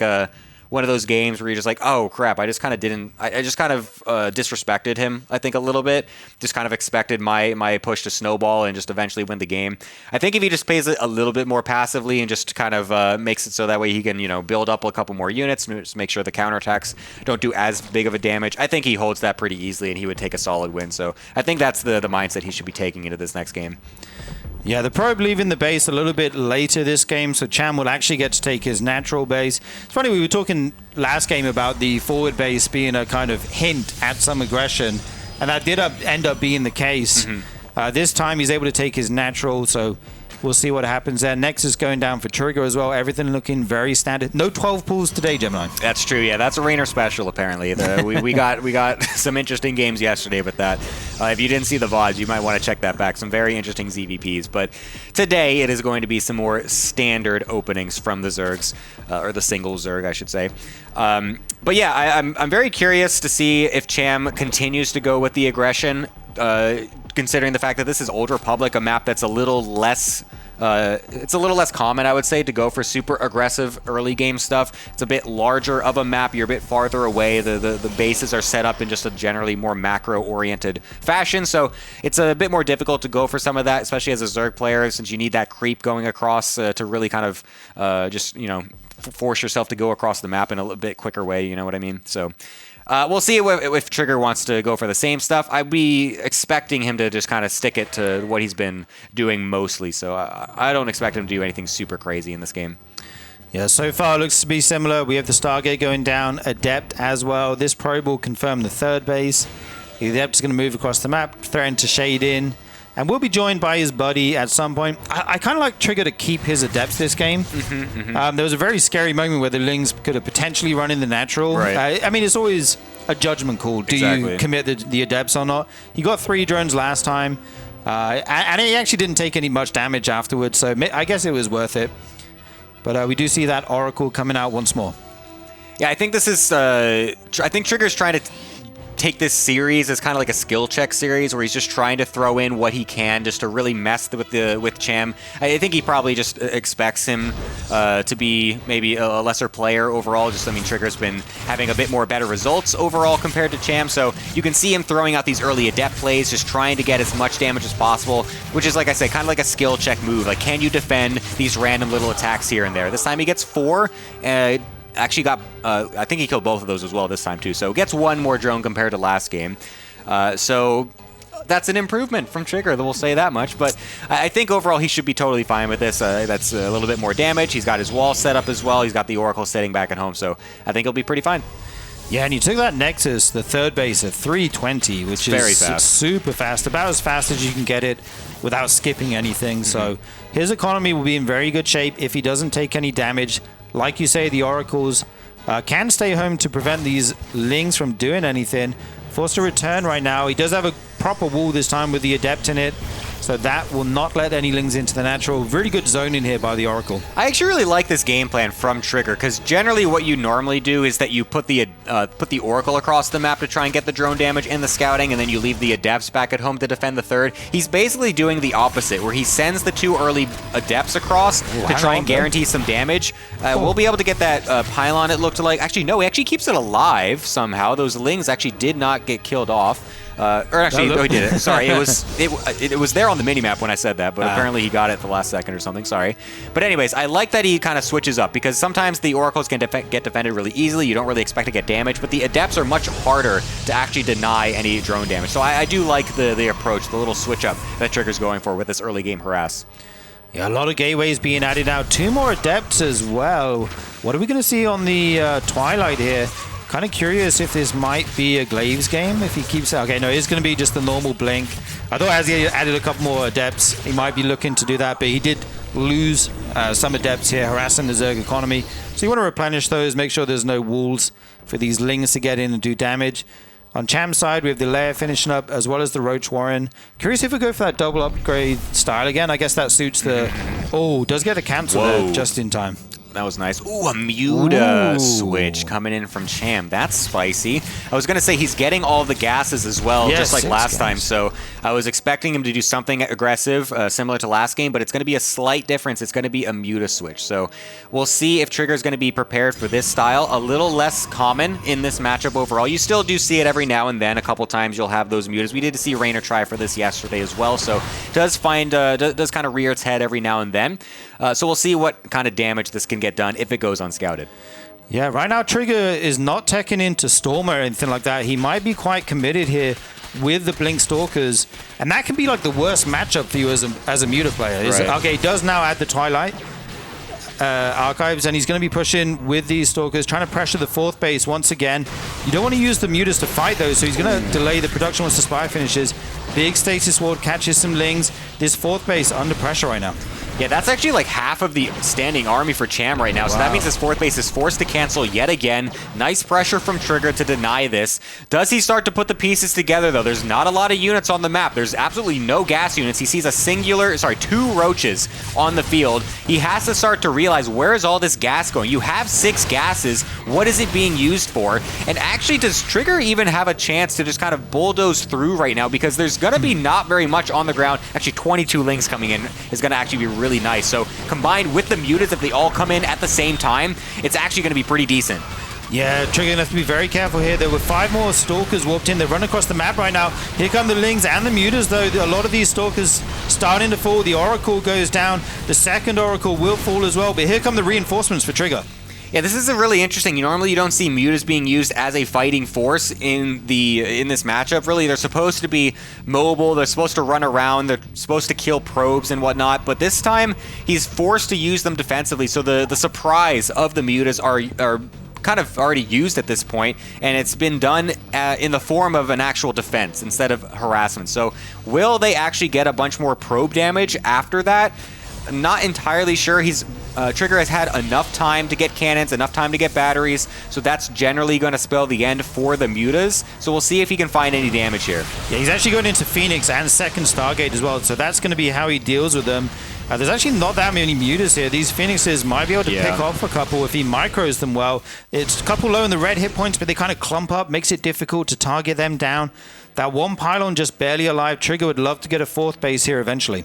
one of those games where you're just like, oh crap, I just kind of disrespected him, I think, a little bit. Just kind of expected my push to snowball and just eventually win the game. I think if he just plays it a little bit more passively and just kind of makes it so that way he can, build up a couple more units and just make sure the counterattacks don't do as big of a damage, I think he holds that pretty easily and he would take a solid win. So I think that's the mindset he should be taking into this next game. Yeah, the probe leaving the base a little bit later this game, so Cham will actually get to take his natural base. It's funny, we were talking last game about the forward base being a kind of hint at some aggression, and that did end up being the case. This time he's able to take his natural, so we'll see what happens there. Nexus going down for Trigger as well. Everything looking very standard. No 12 pulls today, Gemini. That's true. Yeah, that's a Rainer special, apparently. We got some interesting games yesterday with that. If you didn't see the VODs, you might want to check that back. Some very interesting ZVPs. But today it is going to be some more standard openings from the Zergs, or the single Zerg, I should say. But yeah, I'm very curious to see if Cham continues to go with the aggression, considering the fact that this is Old Republic, a map that's a little less common, I would say, to go for super aggressive early game stuff. It's a bit larger of a map. You're a bit farther away. The bases are set up in just a generally more macro-oriented fashion, so it's a bit more difficult to go for some of that, especially as a Zerg player, since you need that creep going across to really kind of force yourself to go across the map in a little bit quicker way, you know what I mean? So we'll see if Trigger wants to go for the same stuff. I'd be expecting him to just kind of stick it to what he's been doing mostly, so I don't expect him to do anything super crazy in this game. Yeah, so far it looks to be similar. We have the Stargate going down, Adept as well. This probe will confirm the third base. The Adept is going to move across the map, threaten to shade in, and will be joined by his buddy at some point. I kind of like Trigger to keep his Adepts this game. There was a very scary moment where the Lings could have potentially run in the natural. Right. I mean, it's always a judgment call. Do you commit the Adepts or not? He got 3 drones last time, and he actually didn't take any much damage afterwards, so I guess it was worth it. But we do see that Oracle coming out once more. Yeah, I think this is... I think Trigger's trying to take this series as kind of like a skill check series where he's just trying to throw in what he can just to really mess with Cham. I think he probably just expects him to be maybe a lesser player overall. Trigger's been having a bit more better results overall compared to Cham, so you can see him throwing out these early Adept plays, just trying to get as much damage as possible, which is, like I said, kind of like a skill check move. Like, can you defend these random little attacks here and there? This time he gets 4. Actually got, I think he killed both of those as well this time too, so gets 1 more drone compared to last game. So that's an improvement from Trigger, we'll say that much, but I think overall he should be totally fine with this. That's a little bit more damage. He's got his wall set up as well. He's got the Oracle sitting back at home, so I think he'll be pretty fine. Yeah, and you took that Nexus, the third base, at 320, which is very fast. Super fast, about as fast as you can get it without skipping anything. So his economy will be in very good shape if he doesn't take any damage. Like you say, the Oracles can stay home to prevent these Lings from doing anything. Forced to return right now. He does have a proper wall this time with the Adept in it, so that will not let any Lings into the natural. Really good zoning here by the Oracle. I actually really like this game plan from Trigger, because generally what you normally do is that you put the Oracle across the map to try and get the drone damage and the scouting, and then you leave the Adepts back at home to defend the third. He's basically doing the opposite, where he sends the 2 early Adepts across to try and guarantee some damage. We'll be able to get that pylon, it looked like. Actually, no, he actually keeps it alive somehow. Those Lings actually did not get killed off. Or actually, no, he did it. Sorry, it was there on the minimap when I said that, but apparently he got it at the last second or something. Sorry. But anyways, I like that he kind of switches up because sometimes the Oracles can get defended really easily. You don't really expect to get damage, but the Adepts are much harder to actually deny any drone damage. So I do like the approach, the little switch up that Trigger's going for with this early game harass. Yeah, a lot of gateways being added now. 2 more Adepts as well. What are we going to see on the Twilight here? Kind of curious if this might be a Glaives game, if he keeps... Okay, no, it's going to be just the normal Blink. I thought as he added a couple more Adepts, he might be looking to do that, but he did lose some Adepts here, harassing the Zerg economy. So you want to replenish those, make sure there's no walls for these Lings to get in and do damage. On Cham's side, we have the Lair finishing up, as well as the Roach Warren. Curious if we go for that double upgrade style again. I guess that suits the... Oh, does get a cancel there just in time. That was nice. Ooh, a Muta switch coming in from Cham. That's spicy. I was going to say he's getting all the gases as well, just like last time. So I was expecting him to do something aggressive, similar to last game, but it's going to be a slight difference. It's going to be a Muta switch. So we'll see if Trigger's going to be prepared for this style. A little less common in this matchup overall. You still do see it every now and then. A couple times you'll have those Mutas. We did see Raynor try for this yesterday as well. So it does kind of rear its head every now and then. So we'll see what kind of damage this can get done if it goes unscouted. Yeah, right now Trigger is not teching into Storm or anything like that. He might be quite committed here with the Blink Stalkers, and that can be like the worst matchup for you as a Muta player. Right. Okay, he does now add the Twilight Archives, and he's going to be pushing with these Stalkers, trying to pressure the 4th base once again. You don't want to use the Mutas to fight those, so he's going to delay the production once the Spire finishes. Big Stasis Ward catches some Lings. This 4th base under pressure right now. Yeah, that's actually like half of the standing army for Cham right now. So that means his 4th base is forced to cancel yet again. Nice pressure from Trigger to deny this. Does he start to put the pieces together, though? There's not a lot of units on the map. There's absolutely no gas units. He sees a 2 Roaches on the field. He has to start to realize, where is all this gas going? You have 6 gases. What is it being used for? And actually, does Trigger even have a chance to just kind of bulldoze through right now? Because there's going to be not very much on the ground. Actually, 22 Lings coming in is going to actually be really nice. So combined with the Mutas, if they all come in at the same time, it's actually going to be pretty decent. Yeah, Trigger going to have to be very careful here. There were 5 more Stalkers warped in. They run across the map right now. Here come the Lings and the Mutas, though. A lot of these Stalkers starting to fall. The Oracle goes down. The second Oracle will fall as well. But here come the reinforcements for Trigger. Yeah, this is really interesting. Normally you don't see Mutas being used as a fighting force in this matchup. Really, they're supposed to be mobile. They're supposed to run around. They're supposed to kill probes and whatnot. But this time, he's forced to use them defensively. So the surprise of the Mutas are kind of already used at this point, and it's been done in the form of an actual defense instead of harassment. So will they actually get a bunch more probe damage after that? Not entirely sure. Trigger has had enough time to get cannons, enough time to get batteries, so that's generally going to spell the end for the Mutas. So we'll see if he can find any damage here. Yeah, he's actually going into Phoenix and second Stargate as well, so that's going to be how he deals with them. There's actually not that many Mutas here. These Phoenixes might be able to pick off a couple if he micros them well. It's a couple low in the red hit points, but they kind of clump up, makes it difficult to target them down. That one pylon just barely alive. Trigger would love to get a 4th base here eventually.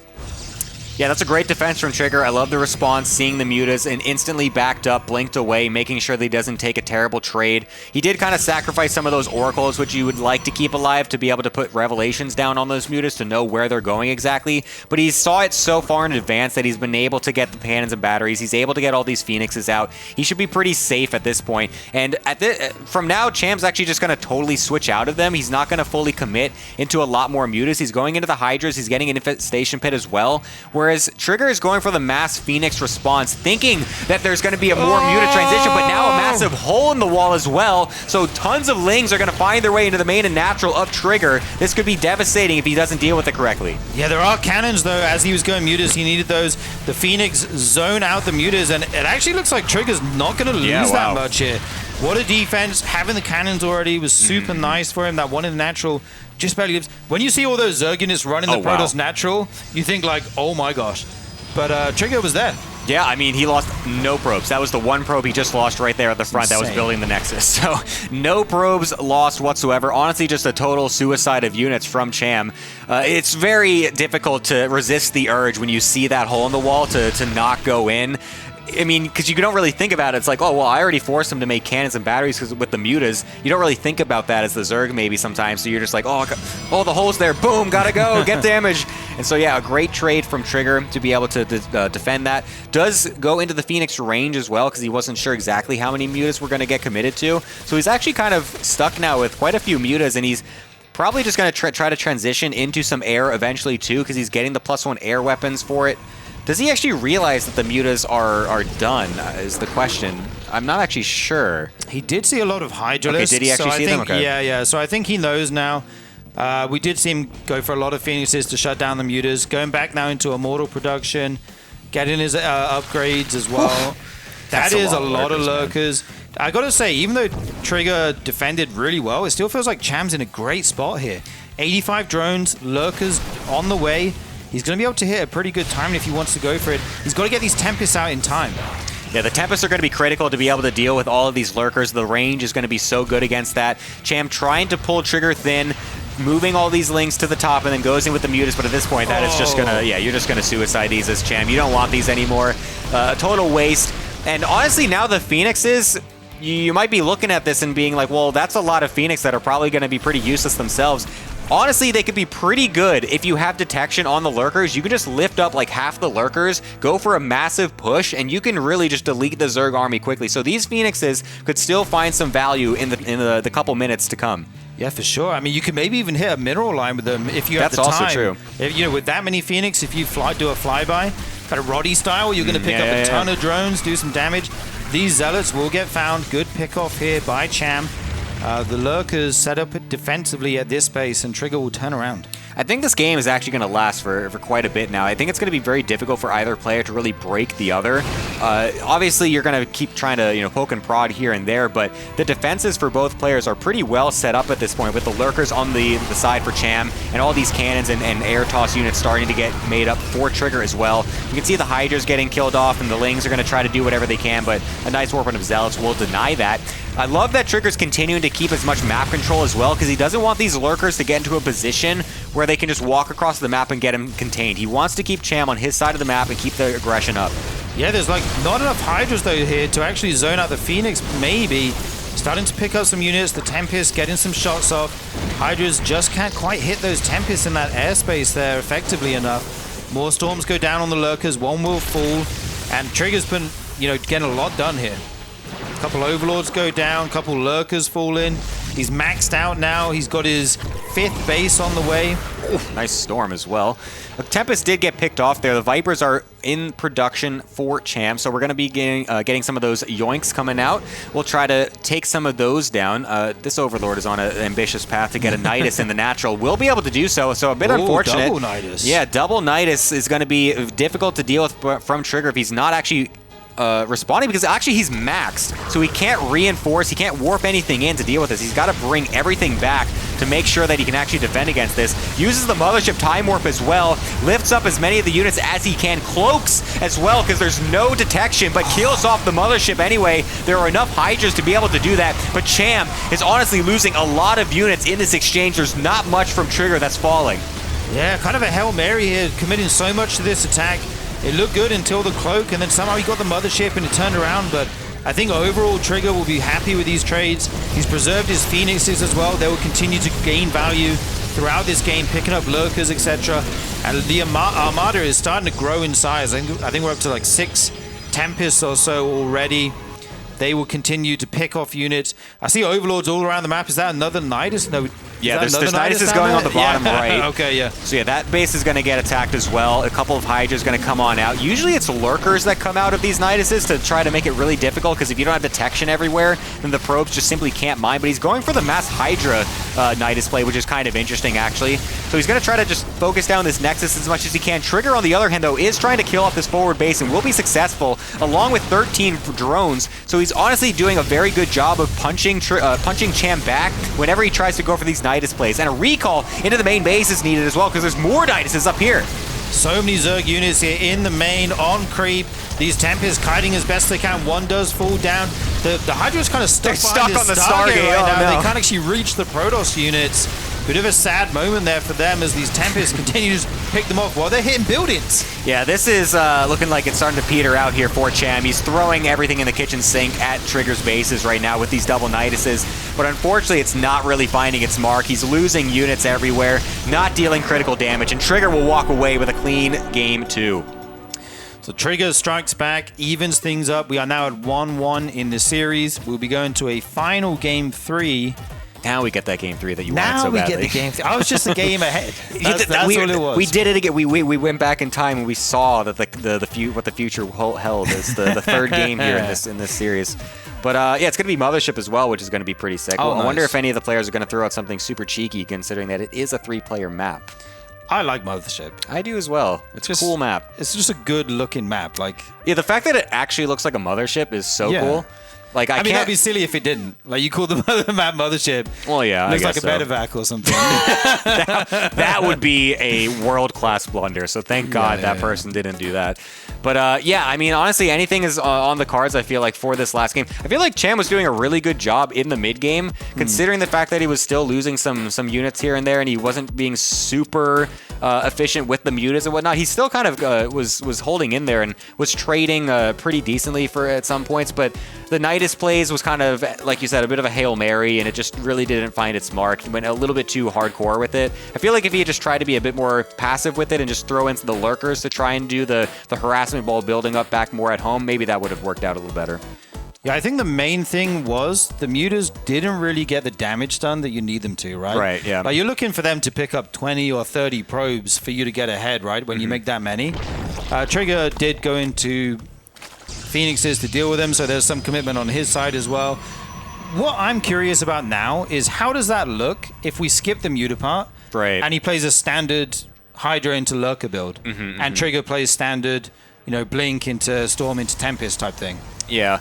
Yeah, that's a great defense from Trigger. I love the response, seeing the Mutas and instantly backed up, blinked away, making sure that he doesn't take a terrible trade. He did kind of sacrifice some of those Oracles, which you would like to keep alive, to be able to put Revelations down on those Mutas to know where they're going exactly. But he saw it so far in advance that he's been able to get the cannons and batteries. He's able to get all these Phoenixes out. He should be pretty safe at this point. And from now, Cham's actually just going to totally switch out of them. He's not going to fully commit into a lot more Mutas. He's going into the Hydras. He's getting an Infestation Pit as well. Whereas Trigger is going for the mass Phoenix response, thinking that there's going to be a more Muta transition, but now a massive hole in the wall as well. So tons of Lings are going to find their way into the main and natural of Trigger. This could be devastating if he doesn't deal with it correctly. Yeah, there are cannons, though. As he was going Mutas, he needed those. The Phoenix zone out the Mutas, and it actually looks like Trigger's not going to lose that much here. What a defense. Having the cannons already was super nice for him. That one in the natural just barely lives. When you see all those Zerg units running the Protoss natural, you think like, oh my gosh. But Trigger was there. Yeah, I mean, he lost no probes. That was the one probe he just lost right there at the front that was building the Nexus. So no probes lost whatsoever. Honestly, just a total suicide of units from Cham. It's very difficult to resist the urge when you see that hole in the wall to not go in. I mean, because you don't really think about it. It's like, oh, well, I already forced him to make cannons and batteries because with the mutas, you don't really think about that as the Zerg maybe sometimes. So you're just like, oh, the hole's there. Boom, gotta go, get damage. And so, yeah, a great trade from Trigger to be able to defend that. Does go into the Phoenix range as well because he wasn't sure exactly how many mutas we're going to get committed to. So he's actually kind of stuck now with quite a few mutas, and he's probably just going to try to transition into some air eventually too because he's getting the +1 air weapons for it. Does he actually realize that the mutas are done is the question. I'm not actually sure. He did see a lot of Hydralisks. Okay, did he actually see them? Okay. Yeah. So I think he knows now. We did see him go for a lot of Phoenixes to shut down the mutas. Going back now into Immortal production. Getting his upgrades as well. That is a lot of lurkers. I gotta say, even though Trigger defended really well, it still feels like Cham's in a great spot here. 85 drones, lurkers on the way. He's going to be able to hit a pretty good timing if he wants to go for it. He's got to get these Tempests out in time. Yeah, the Tempests are going to be critical to be able to deal with all of these lurkers. The range is going to be so good against that. Cham trying to pull Trigger thin, moving all these links to the top, and then goes in with the mutas. But at this point, that is just going to, you're just going to suicide these as Cham. You don't want these anymore. Total waste. And honestly, now the Phoenixes, you might be looking at this and being like, well, that's a lot of Phoenix that are probably going to be pretty useless themselves. Honestly, they could be pretty good if you have detection on the lurkers. You can just lift up like half the lurkers, go for a massive push, and you can really just delete the Zerg army quickly. So these Phoenixes could still find some value in the couple minutes to come. Yeah, for sure. I mean, you could maybe even hit a mineral line with them if you have the time. That's also true. If, with that many Phoenix, if you do a flyby, kind of Roddy style, you're going to pick up a ton of drones, do some damage. These Zealots will get found. Good pick off here by Cham. The lurkers set up defensively at this space, and Trigger will turn around. I think this game is actually going to last for quite a bit now. I think it's going to be very difficult for either player to really break the other. Obviously, you're going to keep trying to poke and prod here and there, but the defenses for both players are pretty well set up at this point, with the lurkers on the side for Cham and all these cannons and air toss units starting to get made up for Trigger as well. You can see the Hydras getting killed off, and the Lings are going to try to do whatever they can, but a nice warping of Zealots will deny that. I love that Trigger's continuing to keep as much map control as well, because he doesn't want these lurkers to get into a position where they can just walk across the map and get him contained. He wants to keep Cham on his side of the map and keep the aggression up. Yeah, there's like not enough Hydras though here to actually zone out the Phoenix, maybe. Starting to pick up some units, the Tempest getting some shots off. Hydras just can't quite hit those Tempests in that airspace there effectively enough. More Storms go down on the lurkers, one will fall, and Trigger's been, getting a lot done here. A couple Overlords go down, couple Lurkers fall in. He's maxed out now. He's got his 5th base on the way. Ooh, nice Storm as well. The Tempest did get picked off there. The Vipers are in production for Cham, so we're going to be getting some of those yoinks coming out. We'll try to take some of those down. This Overlord is on an ambitious path to get a Nidus in the natural. We'll be able to do so, so a bit unfortunate. Double Nidus. Yeah, double Nidus is going to be difficult to deal with from Trigger if he's not actually responding, because actually he's maxed, so he can't reinforce, he can't warp anything in to deal with this. He's got to bring everything back to make sure that he can actually defend against this. Uses the Mothership Time Warp as well, lifts up as many of the units as he can, cloaks as well because there's no detection, but kills off the Mothership anyway. There are enough Hydras to be able to do that, but Cham is honestly losing a lot of units in this exchange. There's not much from Trigger that's falling. Yeah, kind of a Hail Mary here, committing so much to this attack. It looked good until the cloak, and then somehow he got the Mothership and it turned around, but I think overall Trigger will be happy with these trades. He's preserved his Phoenixes as well. They will continue to gain value throughout this game, picking up lurkers, etc. And the Armada is starting to grow in size. I think we're up to like 6 Tempests or so already. They will continue to pick off units. I see Overlords all around the map. Is that another Nidus? No. Yeah, there's Niduses going on the bottom right. Okay, yeah. So yeah, that base is going to get attacked as well. A couple of Hydras going to come on out. Usually it's lurkers that come out of these Niduses to try to make it really difficult, because if you don't have detection everywhere, then the probes just simply can't mine. But he's going for the mass Hydra Nidus play, which is kind of interesting, actually. So he's going to try to just focus down this Nexus as much as he can. Trigger, on the other hand, though, is trying to kill off this forward base and will be successful, along with 13 drones. So he's honestly doing a very good job of punching Cham back whenever he tries to go for these Nidus plays. And a recall into the main base is needed as well, because there's more Niduses up here. So many Zerg units here in the main, on creep. These Tempests kiting as best they can. One does fall down. The Hydra's kind of stuck on the Stargate right now. No. They can't actually reach the Protoss units. Bit of a sad moment there for them as these Tempests continue to pick them off while they're hitting buildings. Yeah, this is looking like it's starting to peter out here for Cham. He's throwing everything in the kitchen sink at Trigger's bases right now with these double Niduses, but unfortunately it's not really finding its mark. He's losing units everywhere, not dealing critical damage, and Trigger will walk away with a clean game 2. So Trigger strikes back, evens things up. We are now at 1-1 in the series. We'll be going to a final game 3. Now we get that game 3 that you wanted Now so we badly. get the game 3. I was just a game ahead. That's what it was. We did it again. We went back in time and we saw that what the future held as the third game here in this series. But yeah, it's going to be Mothership as well, which is going to be pretty sick. Oh, I wonder nice. if any of the players are going to throw out something super cheeky, considering that it is a 3-player map. I like Mothership. I do as well. It's a cool map. It's just a good looking map. Like, yeah, the fact that it actually looks like a Mothership is so Yeah. cool. Like I mean, that'd be silly if it didn't. Like, you call the map Mothership. Well, yeah, looks I like guess a medevac or something. that would be a world-class blunder. So thank God that person didn't do that. But yeah, I mean, honestly, anything is on the cards, I feel like, for this last game. I feel like Cham was doing a really good job in the mid-game, considering the fact that he was still losing some units here and there, and he wasn't being super efficient with the mutas and whatnot. He still kind of was holding in there and was trading pretty decently at some points, but the Nidus plays was kind of, like you said, a bit of a Hail Mary, and it just really didn't find its mark. He went a little bit too hardcore with it. I feel like if he had just tried to be a bit more passive with it and just throw into the lurkers to try and do the harassment ball building up back more at home, maybe that would have worked out a little better. Yeah, I think the main thing was the mutas didn't really get the damage done that you need them to, right? Right, yeah. Like, you're looking for them to pick up 20 or 30 probes for you to get ahead, right? When you make that many. Trigger did go into Phoenixes to deal with them, so there's some commitment on his side as well. What I'm curious about now is how does that look if we skip the muta part, Right. and he plays a standard Hydra into Lurker build, and Trigger plays standard, Blink into Storm into Tempest type thing. Yeah.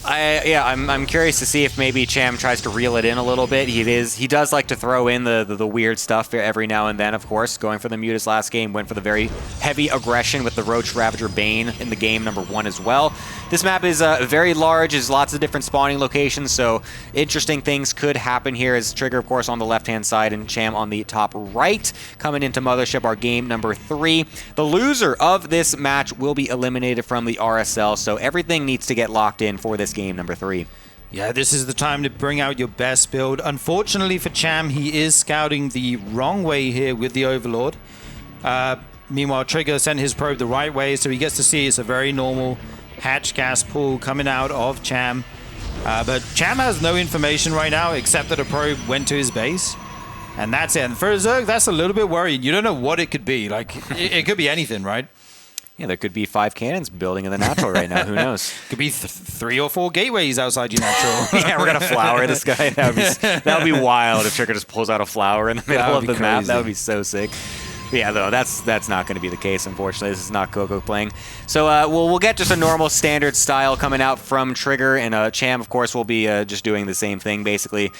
I'm curious to see if maybe Cham tries to reel it in a little bit. He does like to throw in the weird stuff every now and then, of course. Going for the mutas last game, went for the very heavy aggression with the Roach Ravager Bane in the game number 1 as well. This map is very large, there's lots of different spawning locations, so interesting things could happen here as Trigger, of course, on the left-hand side and Cham on the top right. Coming into Mothership, our game number 3. The loser of this match will be eliminated from the RSL, so everything needs to get locked in for this game number 3. Yeah, this is the time to bring out your best build. Unfortunately for Cham, he is scouting the wrong way here with the Overlord. Meanwhile, Trigger sent his probe the right way, so he gets to see it's a very normal hatch gas pool coming out of Cham. But Cham has no information right now except that a probe went to his base. And that's it. And for Zerg, that's a little bit worrying. You don't know what it could be. Like, it could be anything, right? Yeah, there could be 5 cannons building in the natural right now. Who knows? Could be 3 or 4 gateways outside your natural. Yeah, we're gonna flower this guy. That would be wild if Trigger just pulls out a flower in the middle of the map. That would be so sick. But yeah, though, that's not going to be the case, unfortunately. This is not Coco playing. So we'll get just a normal standard style coming out from Trigger, and Cham, of course, will be just doing the same thing, basically.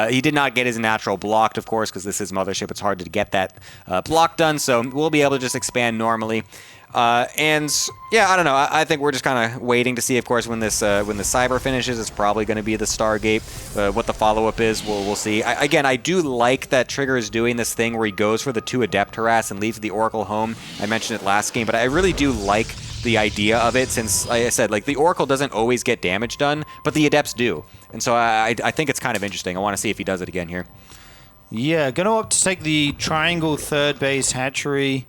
He did not get his natural blocked, of course, because this is Mothership. It's hard to get that block done, so we'll be able to just expand normally. And yeah, I don't know. I think we're just kind of waiting to see, of course, when the cyber finishes. It's probably going to be the Stargate. What the follow-up is, we'll see. Again, I do like that Trigger is doing this thing where he goes for the 2 Adept harass and leaves the Oracle home. I mentioned it last game, but I really do like the idea of it since, like I said, like the Oracle doesn't always get damage done, but the Adepts do. And so I think it's kind of interesting. I want to see if he does it again here. Yeah, going to opt to take the triangle third base hatchery.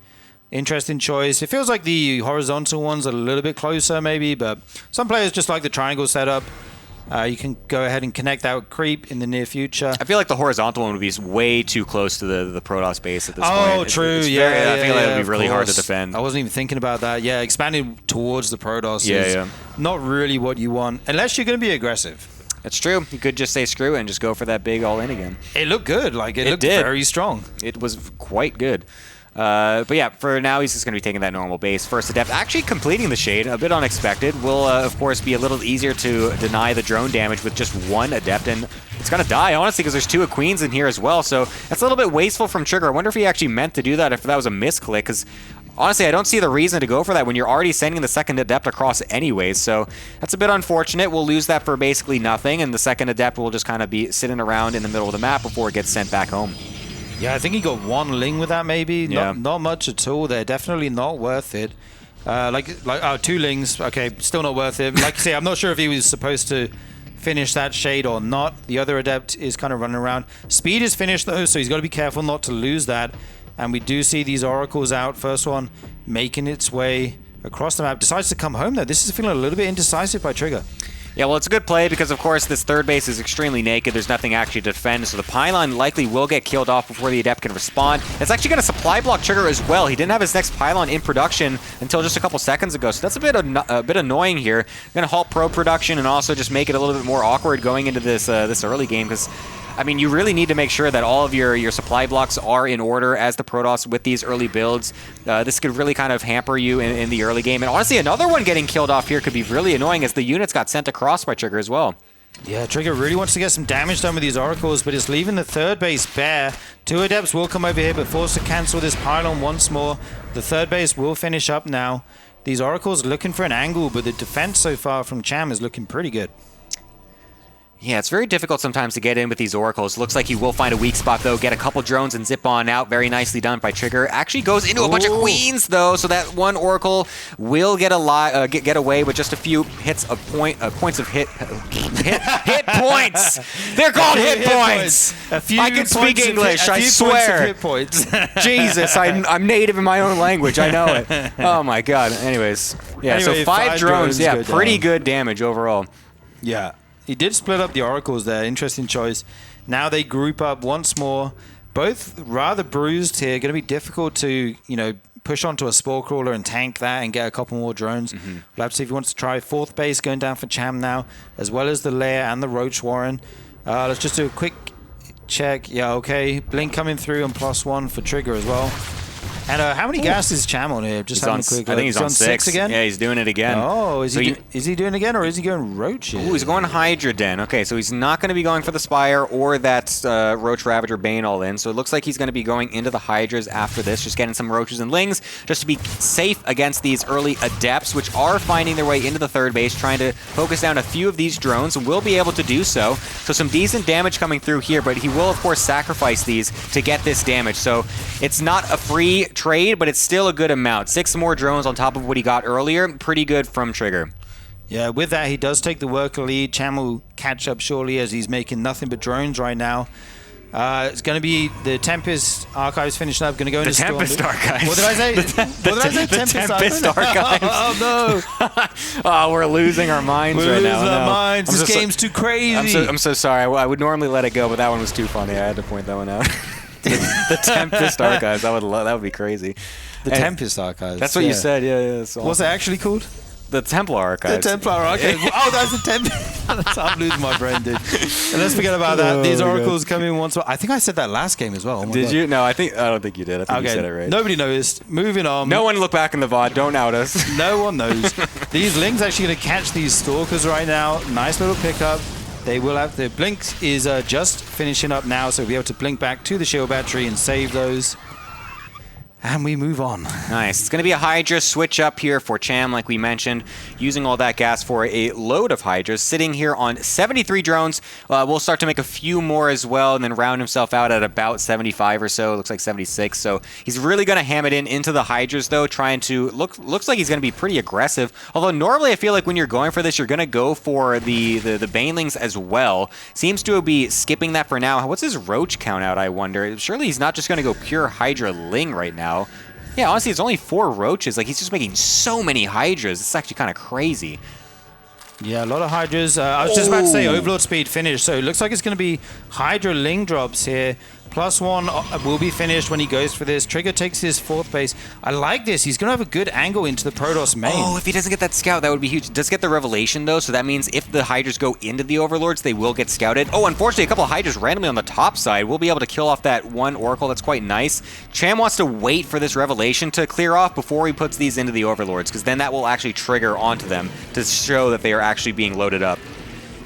Interesting choice. It feels like the horizontal one's a little bit closer maybe, but some players just like the triangle setup. You can go ahead and connect that with creep in the near future. I feel like the horizontal one would be way too close to the Protoss base at this point. Oh, true. I feel like it would be really hard to defend. I wasn't even thinking about that. Yeah, expanding towards the Protoss is not really what you want, unless you're going to be aggressive. That's true. You could just say screw it and just go for that big all-in again. It looked good. Like, it looked did. very strong. It was quite good. But yeah, for now, he's just going to be taking that normal base. First Adept, actually completing the Shade, a bit unexpected. Will, of course, be a little easier to deny the drone damage with just 1 Adept, and it's going to die, honestly, because there's 2 Queens in here as well, so that's a little bit wasteful from Trigger. I wonder if he actually meant to do that, if that was a misclick, because honestly, I don't see the reason to go for that when you're already sending the second Adept across anyways, so that's a bit unfortunate. We'll lose that for basically nothing, and the second Adept will just kind of be sitting around in the middle of the map before it gets sent back home. Yeah, I think he got one Ling with that maybe. Yeah. Not much at all there. Definitely not worth it. Two Lings. Okay, still not worth it. Like you say, I'm not sure if he was supposed to finish that shade or not. The other Adept is kind of running around. Speed is finished though, so he's got to be careful not to lose that. And we do see these Oracles out. First one making its way across the map. Decides to come home though. This is feeling a little bit indecisive by Trigger. Yeah, well, it's a good play because, of course, this third base is extremely naked. There's nothing actually to defend, so the pylon likely will get killed off before the Adept can respond. It's actually going to supply block Trigger as well. He didn't have his next pylon in production until just a couple seconds ago, so that's a bit annoying here. Going to halt pro production and also just make it a little bit more awkward going into this this early game because, I mean, you really need to make sure that all of your supply blocks are in order as the Protoss with these early builds. This could really kind of hamper you in the early game. And honestly, another one getting killed off here could be really annoying as the units got sent across by Trigger as well. Yeah, Trigger really wants to get some damage done with these Oracles, but it's leaving the third base bare. Two Adepts will come over here, but forced to cancel this pylon once more. The third base will finish up now. These Oracles looking for an angle, but the defense so far from Cham is looking pretty good. Yeah, it's very difficult sometimes to get in with these Oracles. Looks like he will find a weak spot, though. Get a couple drones and zip on out. Very nicely done by Trigger. Actually goes into a bunch of Queens, though, so that one Oracle will get away with just a few hits of points of hit points. They're called hit points. I can speak English, I swear. Hit points. Jesus, I'm native in my own language. I know it. Oh, my God. Anyways, yeah, anyway, so five drones. Yeah, pretty down. good damage overall. Yeah. He did split up the Oracles there. Interesting choice. Now they group up once more. Both rather bruised here. Going to be difficult to, push onto a Spore Crawler and tank that and get a couple more drones. We'll have to see if he wants to try fourth base going down for Cham now, as well as the Lair and the Roach Warren. Let's just do a quick check. Yeah, okay. Blink coming through and +1 for Trigger as well. And how many gas is Cham on here? Just having a quick look. I think he's on 6 again. Yeah, he's doing it again. Oh, is he doing it again, or is he going Roaches? Ooh, he's going Hydra Den. Okay, so he's not going to be going for the Spire or that Roach Ravager Bane all in. So it looks like he's going to be going into the Hydras after this, just getting some Roaches and Lings, just to be safe against these early Adepts, which are finding their way into the third base, trying to focus down a few of these drones, and will be able to do so. So some decent damage coming through here, but he will, of course, sacrifice these to get this damage. So it's not a free trade, but it's still a good amount. 6 more drones on top of what he got earlier. Pretty good from Trigger. Yeah, with that, he does take the worker lead. Cham will catch up shortly as he's making nothing but drones right now. It's going to be the Tempest Archives finishing up. Going to go into the Tempest Archives. What did I say? What did I say? The Tempest Archives. Oh, no. Oh, we're losing our minds right now. We're losing our minds. This game's too crazy. I'm so sorry. I would normally let it go, but that one was too funny. I had to point that one out. The Tempest Archives. That would be crazy. The Tempest Archives. That's what you said. Yeah. Awesome. What's it actually called? The Templar Archives. The Templar Archives. Oh, that's the Tempest. I'm losing my brain, dude. And let's forget about that. These Oracles come in once more. I think I said that last game as well. Oh did you? No, I don't think you did. I think you said it right. Nobody noticed. Moving on. No one look back in the VOD. Don't out us. No one knows. These Lings actually going to catch these Stalkers right now. Nice little pickup. They will have the Blink is just finishing up now, so we'll be able to blink back to the shield battery and save those. And we move on. Nice. It's going to be a Hydra switch up here for Cham, like we mentioned, using all that gas for a load of Hydras, sitting here on 73 drones. We'll start to make a few more as well, and then round himself out at about 75 or so. Looks like 76. So he's really going to ham it into the Hydras, though, trying to looks like he's going to be pretty aggressive. Although normally I feel like when you're going for this, you're going to go for the Banelings as well. Seems to be skipping that for now. What's his Roach count out, I wonder? Surely he's not just going to go pure Hydra Ling right now. Yeah, honestly, it's only 4 Roaches. Like, he's just making so many Hydras. It's actually kind of crazy. Yeah, a lot of Hydras. I was just about to say Overlord speed finished, so it looks like it's going to be Hydra Ling drops here. +1 will be finished when he goes for this. Trigger takes his 4th base. I like this. He's going to have a good angle into the Protoss main. Oh, if he doesn't get that scout, that would be huge. Does get the Revelation, though, so that means if the Hydras go into the Overlords, they will get scouted. Oh, unfortunately, a couple of Hydras randomly on the top side. We'll be able to kill off that one Oracle. That's quite nice. Cham wants to wait for this Revelation to clear off before he puts these into the Overlords, because then that will actually trigger onto them to show that they are actually being loaded up.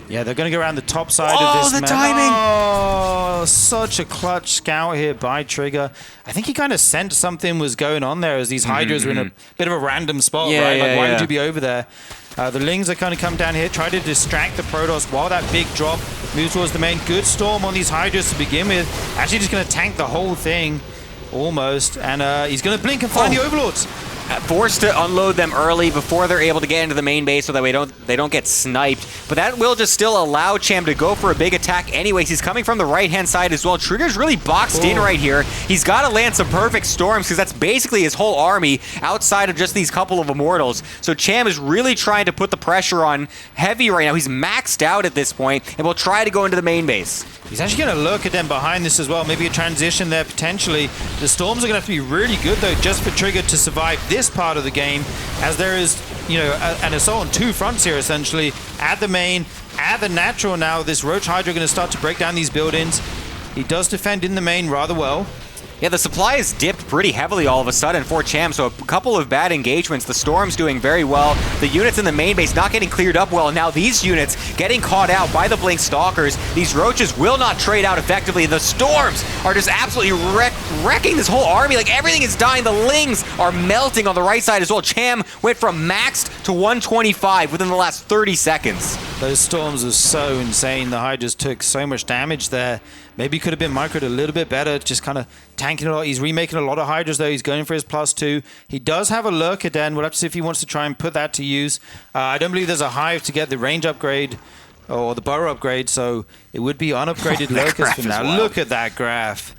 Yeah, they're going to go around the top side of this. Oh, the timing! Oh, such a clutch scout here by Trigger. I think he kind of sensed something was going on there as these Hydras were in a bit of a random spot, right? Like, why would you be over there? The Lings are going to come down here, try to distract the Protoss while that big drop moves towards the main. Good storm on these Hydras to begin with. Actually just going to tank the whole thing, almost. And he's going to blink and find the Overlords. Forced to unload them early before they're able to get into the main base so that they don't get sniped. But that will just still allow Cham to go for a big attack anyways. He's coming from the right-hand side as well. Trigger's really boxed in right here. He's got to land some perfect storms because that's basically his whole army outside of just these couple of Immortals. So Cham is really trying to put the pressure on heavy right now. He's maxed out at this point and will try to go into the main base. He's actually going to lurk at them behind this as well. Maybe a transition there potentially. The Storms are going to have to be really good though just for Trigger to survive this part of the game, as there is, you know, an assault on two fronts here essentially. At the main, at the natural now, this Roach Hydra going to start to break down these buildings. He does defend in the main rather well. Yeah, the supply has dipped pretty heavily all of a sudden for Cham, so a couple of bad engagements. The Storm's doing very well. The units in the main base not getting cleared up well. Now these units getting caught out by the Blink Stalkers. These Roaches will not trade out effectively. The Storms are just absolutely wrecking this whole army. Like, everything is dying. The Lings are melting on the right side as well. Cham went from maxed to 125 within the last 30 seconds. Those Storms are so insane. The Hydras took so much damage there. Maybe could have been microed a little bit better, just kind of tanking a lot. He's remaking a lot of Hydras, though. He's going for his +2. He does have a Lurker Den. We'll have to see if he wants to try and put that to use. I don't believe there's a Hive to get the range upgrade or the burrow upgrade, so it would be unupgraded Lurkers for now. Look at that graph.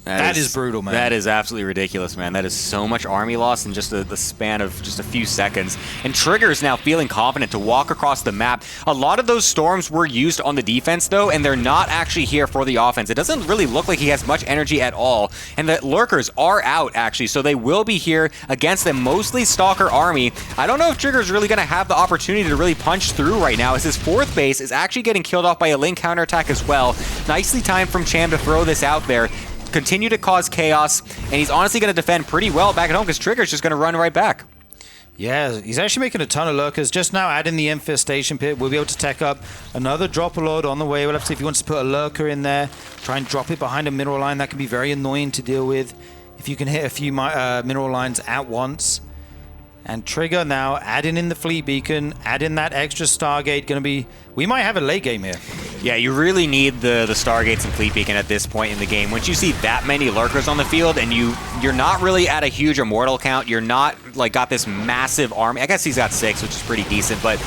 That is brutal, man. That is absolutely ridiculous, man. That is so much army loss in just the span of just a few seconds. And Trigger is now feeling confident to walk across the map. A lot of those Storms were used on the defense, though, and they're not actually here for the offense. It doesn't really look like he has much energy at all. And the Lurkers are out, actually, so they will be here against the mostly Stalker army. I don't know if Trigger's really going to have the opportunity to really punch through right now, as his fourth base is actually getting killed off by a Link counterattack as well. Nicely timed from Cham to throw this out there. Continue to cause chaos, and he's honestly going to defend pretty well back at home because Trigger's just going to run right back. Yeah, he's actually making a ton of Lurkers. Just now adding the Infestation Pit, we'll be able to tech up another Dropper Lord on the way. We'll have to see if he wants to put a Lurker in there, try and drop it behind a mineral line. That can be very annoying to deal with if you can hit a few mineral lines at once. And Trigger now adding in the Fleet Beacon, adding that extra Stargate. Going to be... We might have a late game here. Yeah, you really need the Stargates and Fleet Beacon at this point in the game. Once you see that many Lurkers on the field and you're not really at a huge Immortal count, you're not like got this massive army. I guess he's got 6, which is pretty decent, but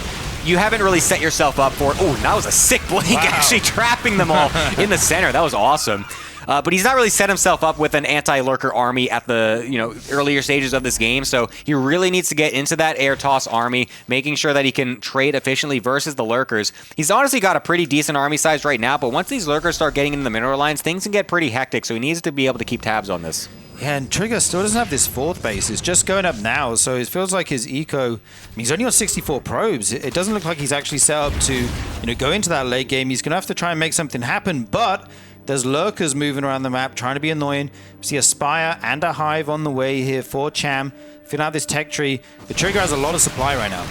you haven't really set yourself up for... Oh, that was a sick blink, actually trapping them all in the center. That was awesome. But he's not really set himself up with an anti-Lurker army at the earlier stages of this game, so he really needs to get into that air toss army, making sure that he can trade efficiently versus the Lurkers. He's honestly got a pretty decent army size right now, but once these Lurkers start getting into the mineral lines, things can get pretty hectic, so he needs to be able to keep tabs on this. Yeah, and Trigger still doesn't have this fourth base. It's just going up now, so it feels like his eco... I mean, he's only on 64 probes. It doesn't look like he's actually set up to go into that late game. He's going to have to try and make something happen, but... There's Lurkers moving around the map, trying to be annoying. We see a Spire and a Hive on the way here for Cham. Filling out this tech tree. The Trigger has a lot of supply right now.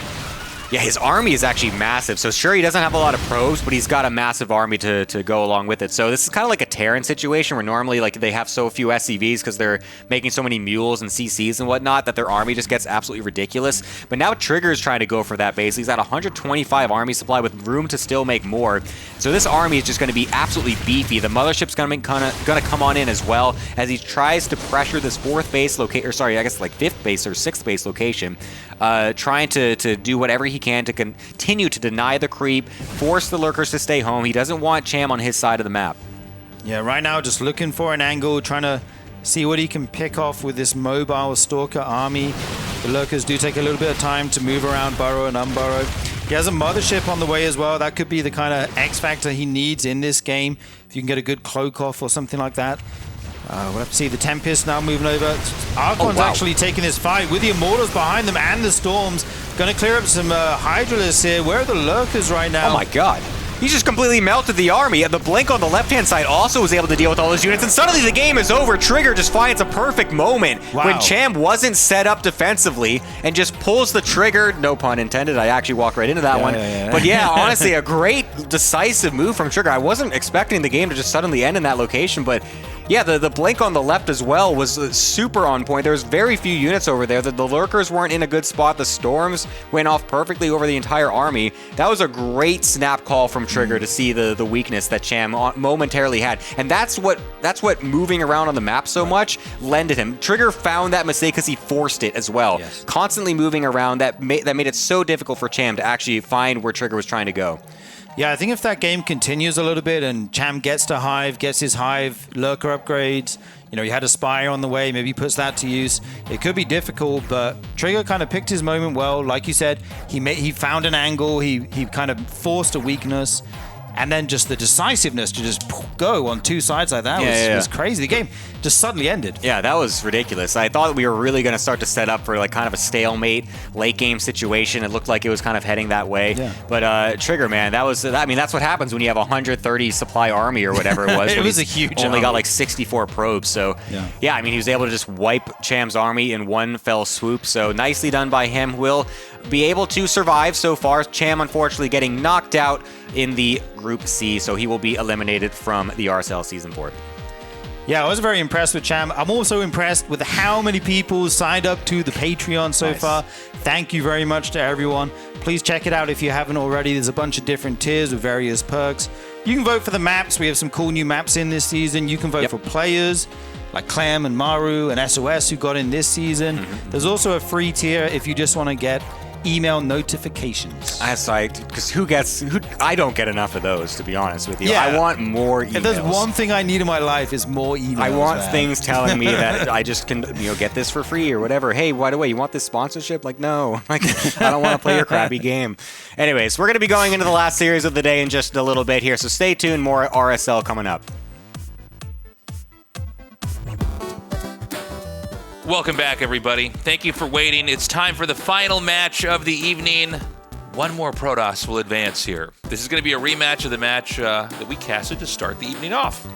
Yeah, his army is actually massive. So sure, he doesn't have a lot of probes, but he's got a massive army to go along with it. So this is kind of like a Terran situation where normally like they have so few SCVs because they're making so many mules and CCs and whatnot that their army just gets absolutely ridiculous. But now Trigger is trying to go for that base. He's at 125 army supply with room to still make more. So this army is just going to be absolutely beefy. The Mothership's going to come on in as well as he tries to pressure this fourth base location, or sorry, I guess like fifth base or sixth base location. Trying to do whatever he can to continue to deny the creep, force the Lurkers to stay home. He doesn't want Cham on his side of the map. Yeah, right now just looking for an angle, trying to see what he can pick off with this mobile Stalker army. The Lurkers do take a little bit of time to move around, burrow and unburrow. He has a Mothership on the way as well. That could be the kind of X factor he needs in this game. If you can get a good cloak off or something like that. We'll have to see the Tempest now moving over. Archon's actually taking this fight with the Immortals behind them and the Storms. Going to clear up some Hydralists here. Where are the Lurkers right now? Oh my god. He just completely melted the army. The Blink on the left-hand side also was able to deal with all those units, and suddenly the game is over. Trigger just finds a perfect moment when Cham wasn't set up defensively and just pulls the trigger. No pun intended. I actually walked right into that one. Yeah. But yeah, honestly, a great decisive move from Trigger. I wasn't expecting the game to just suddenly end in that location, but Yeah, the blink on the left as well was super on point. There was very few units over there. The lurkers weren't in a good spot. The storms went off perfectly over the entire army. That was a great snap call from Trigger to see the weakness that Cham momentarily had. And that's what moving around on the map so much lended him. Trigger found that mistake because he forced it as well. Yes. Constantly moving around, that made it so difficult for Cham to actually find where Trigger was trying to go. Yeah, I think if that game continues a little bit and Cham gets to Hive, gets his Hive lurker upgrades, he had a Spire on the way, maybe puts that to use. It could be difficult, but Trigger kind of picked his moment well. Like you said, he found an angle, he kind of forced a weakness, and then just the decisiveness to just go on two sides like that was crazy. The game just suddenly ended. Yeah, that was ridiculous. I thought we were really going to start to set up for like kind of a stalemate late game situation. It looked like it was kind of heading that way. Yeah. But Trigger, man, that's what happens when you have a 130 supply army or whatever it was. It was a huge only army. got like 64 probes. So yeah, he was able to just wipe Cham's army in one fell swoop. So nicely done by him. Will be able to survive so far. Cham unfortunately getting knocked out in the Group C, so he will be eliminated from the RSL season 4. Yeah, I was very impressed with Cham. I'm also impressed with how many people signed up to the Patreon so far. Thank you very much to everyone. Please check it out if you haven't already. There's a bunch of different tiers with various perks. You can vote for the maps. We have some cool new maps in this season. You can vote for players like Clem and Maru and SOS who got in this season. There's also a free tier if you just want to get email notifications. That's right, because I don't get enough of those, to be honest with you. Yeah. I want more emails. If there's one thing I need in my life, is more emails. I want man. things telling me that I just can, get this for free or whatever. Hey, by the way, you want this sponsorship? Like, no, I don't want to play your crappy game. Anyways, we're going to be going into the last series of the day in just a little bit here, so stay tuned. More RSL coming up. Welcome back, everybody. Thank you for waiting. It's time for the final match of the evening. One more Protoss will advance here. This is going to be a rematch of the match that we casted to start the evening off.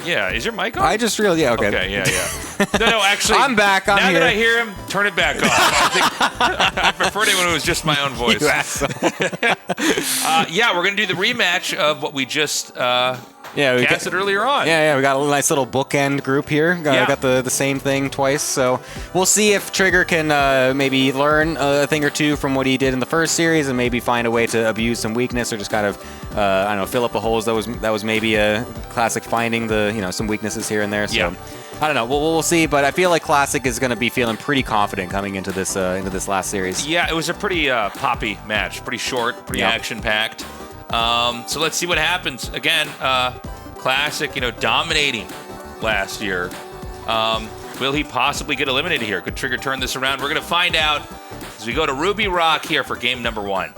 Yeah, is your mic on? I just realized, yeah, okay. Okay, yeah. No, actually. I'm back, I'm now here. That I hear him, turn it back off. I preferred it when it was just my own voice. You asshole. Yeah, we're going to do the rematch of what we just we casted earlier on. Yeah, we got a nice little bookend group here. Got the same thing twice, so we'll see if Trigger can maybe learn a thing or two from what he did in the first series, and maybe find a way to abuse some weakness or just kind of fill up the holes that was maybe a Classic finding some weaknesses here and there. So I don't know. We'll see, but I feel like Classic is going to be feeling pretty confident coming into this last series. Yeah, it was a pretty poppy match, pretty short, pretty action packed. So let's see what happens. Again, Classic, dominating last year. Will he possibly get eliminated here? Could Trigger turn this around? We're going to find out as we go to Ruby Rock here for game number 1.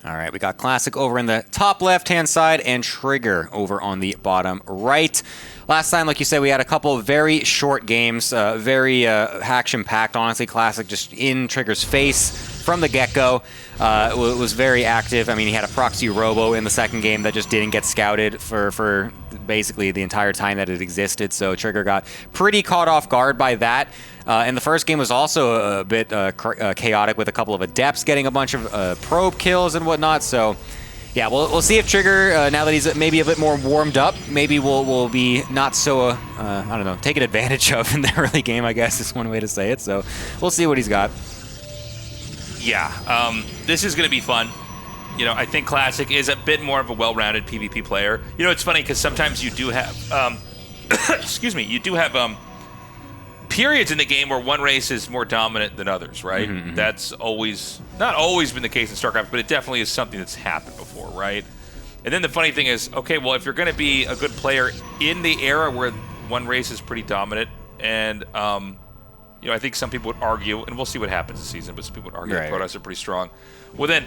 All right, we got Classic over in the top left-hand side and Trigger over on the bottom right. Last time, like you said, we had a couple of very short games, very action-packed, honestly. Classic just in Trigger's face from the get-go. Was very active. I mean, he had a proxy robo in the second game that just didn't get scouted for basically the entire time that it existed, so Trigger got pretty caught off guard by that. And the first game was also a bit chaotic with a couple of Adepts getting a bunch of probe kills and whatnot, so yeah, we'll see if Trigger, now that he's maybe a bit more warmed up, maybe will be not so, I don't know, taken advantage of in the early game, I guess is one way to say it, so we'll see what he's got. Yeah, this is going to be fun. I think Classic is a bit more of a well-rounded PvP player. It's funny because sometimes you do have, excuse me, you do have periods in the game where one race is more dominant than others, right? Mm-hmm. That's not always been the case in StarCraft, but it definitely is something that's happened before, right? And then the funny thing is, okay, well, if you're going to be a good player in the era where one race is pretty dominant, and I think some people would argue, and we'll see what happens this season, but some people would argue that Protoss are pretty strong. Well, then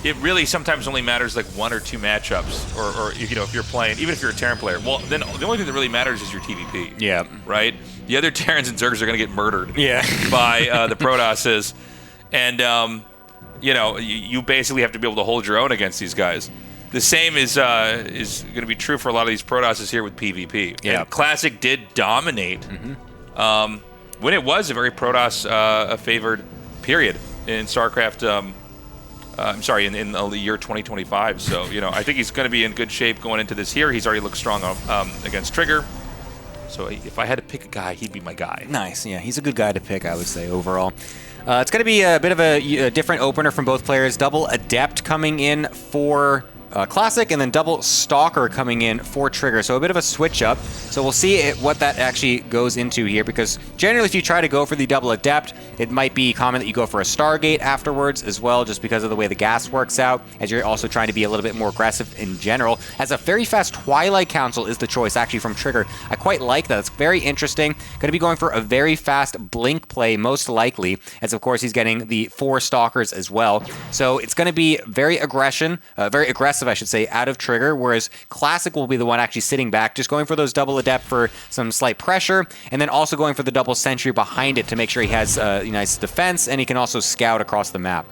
it really sometimes only matters like one or two matchups, or if you're playing, even if you're a Terran player, well, then the only thing that really matters is your TVP. Yeah. Right? The other Terrans and Zergs are going to get murdered by the Protosses. And, you basically have to be able to hold your own against these guys. The same is going to be true for a lot of these Protosses here with PvP. Yeah. And Classic did dominate when it was a very Protoss favored period in StarCraft I'm sorry, in the year 2025. So, I think he's going to be in good shape going into this year. He's already looked strong against Trigger. So if I had to pick a guy, he'd be my guy. Nice. Yeah, he's a good guy to pick, I would say, overall. It's going to be a bit of a different opener from both players. Double Adept coming in for Classic, and then double Stalker coming in for Trigger. So a bit of a switch up. So we'll see what that actually goes into here, because generally if you try to go for the double Adept, it might be common that you go for a Stargate afterwards as well, just because of the way the gas works out, as you're also trying to be a little bit more aggressive in general. As a very fast Twilight Council is the choice actually from Trigger. I quite like that. It's very interesting. Going to be going for a very fast Blink play most likely, as of course he's getting the 4 Stalkers as well. So it's going to be very aggressive, I should say, out of Trigger, whereas Classic will be the one actually sitting back, just going for those double Adept for some slight pressure, and then also going for the double Sentry behind it to make sure he has nice defense, and he can also scout across the map.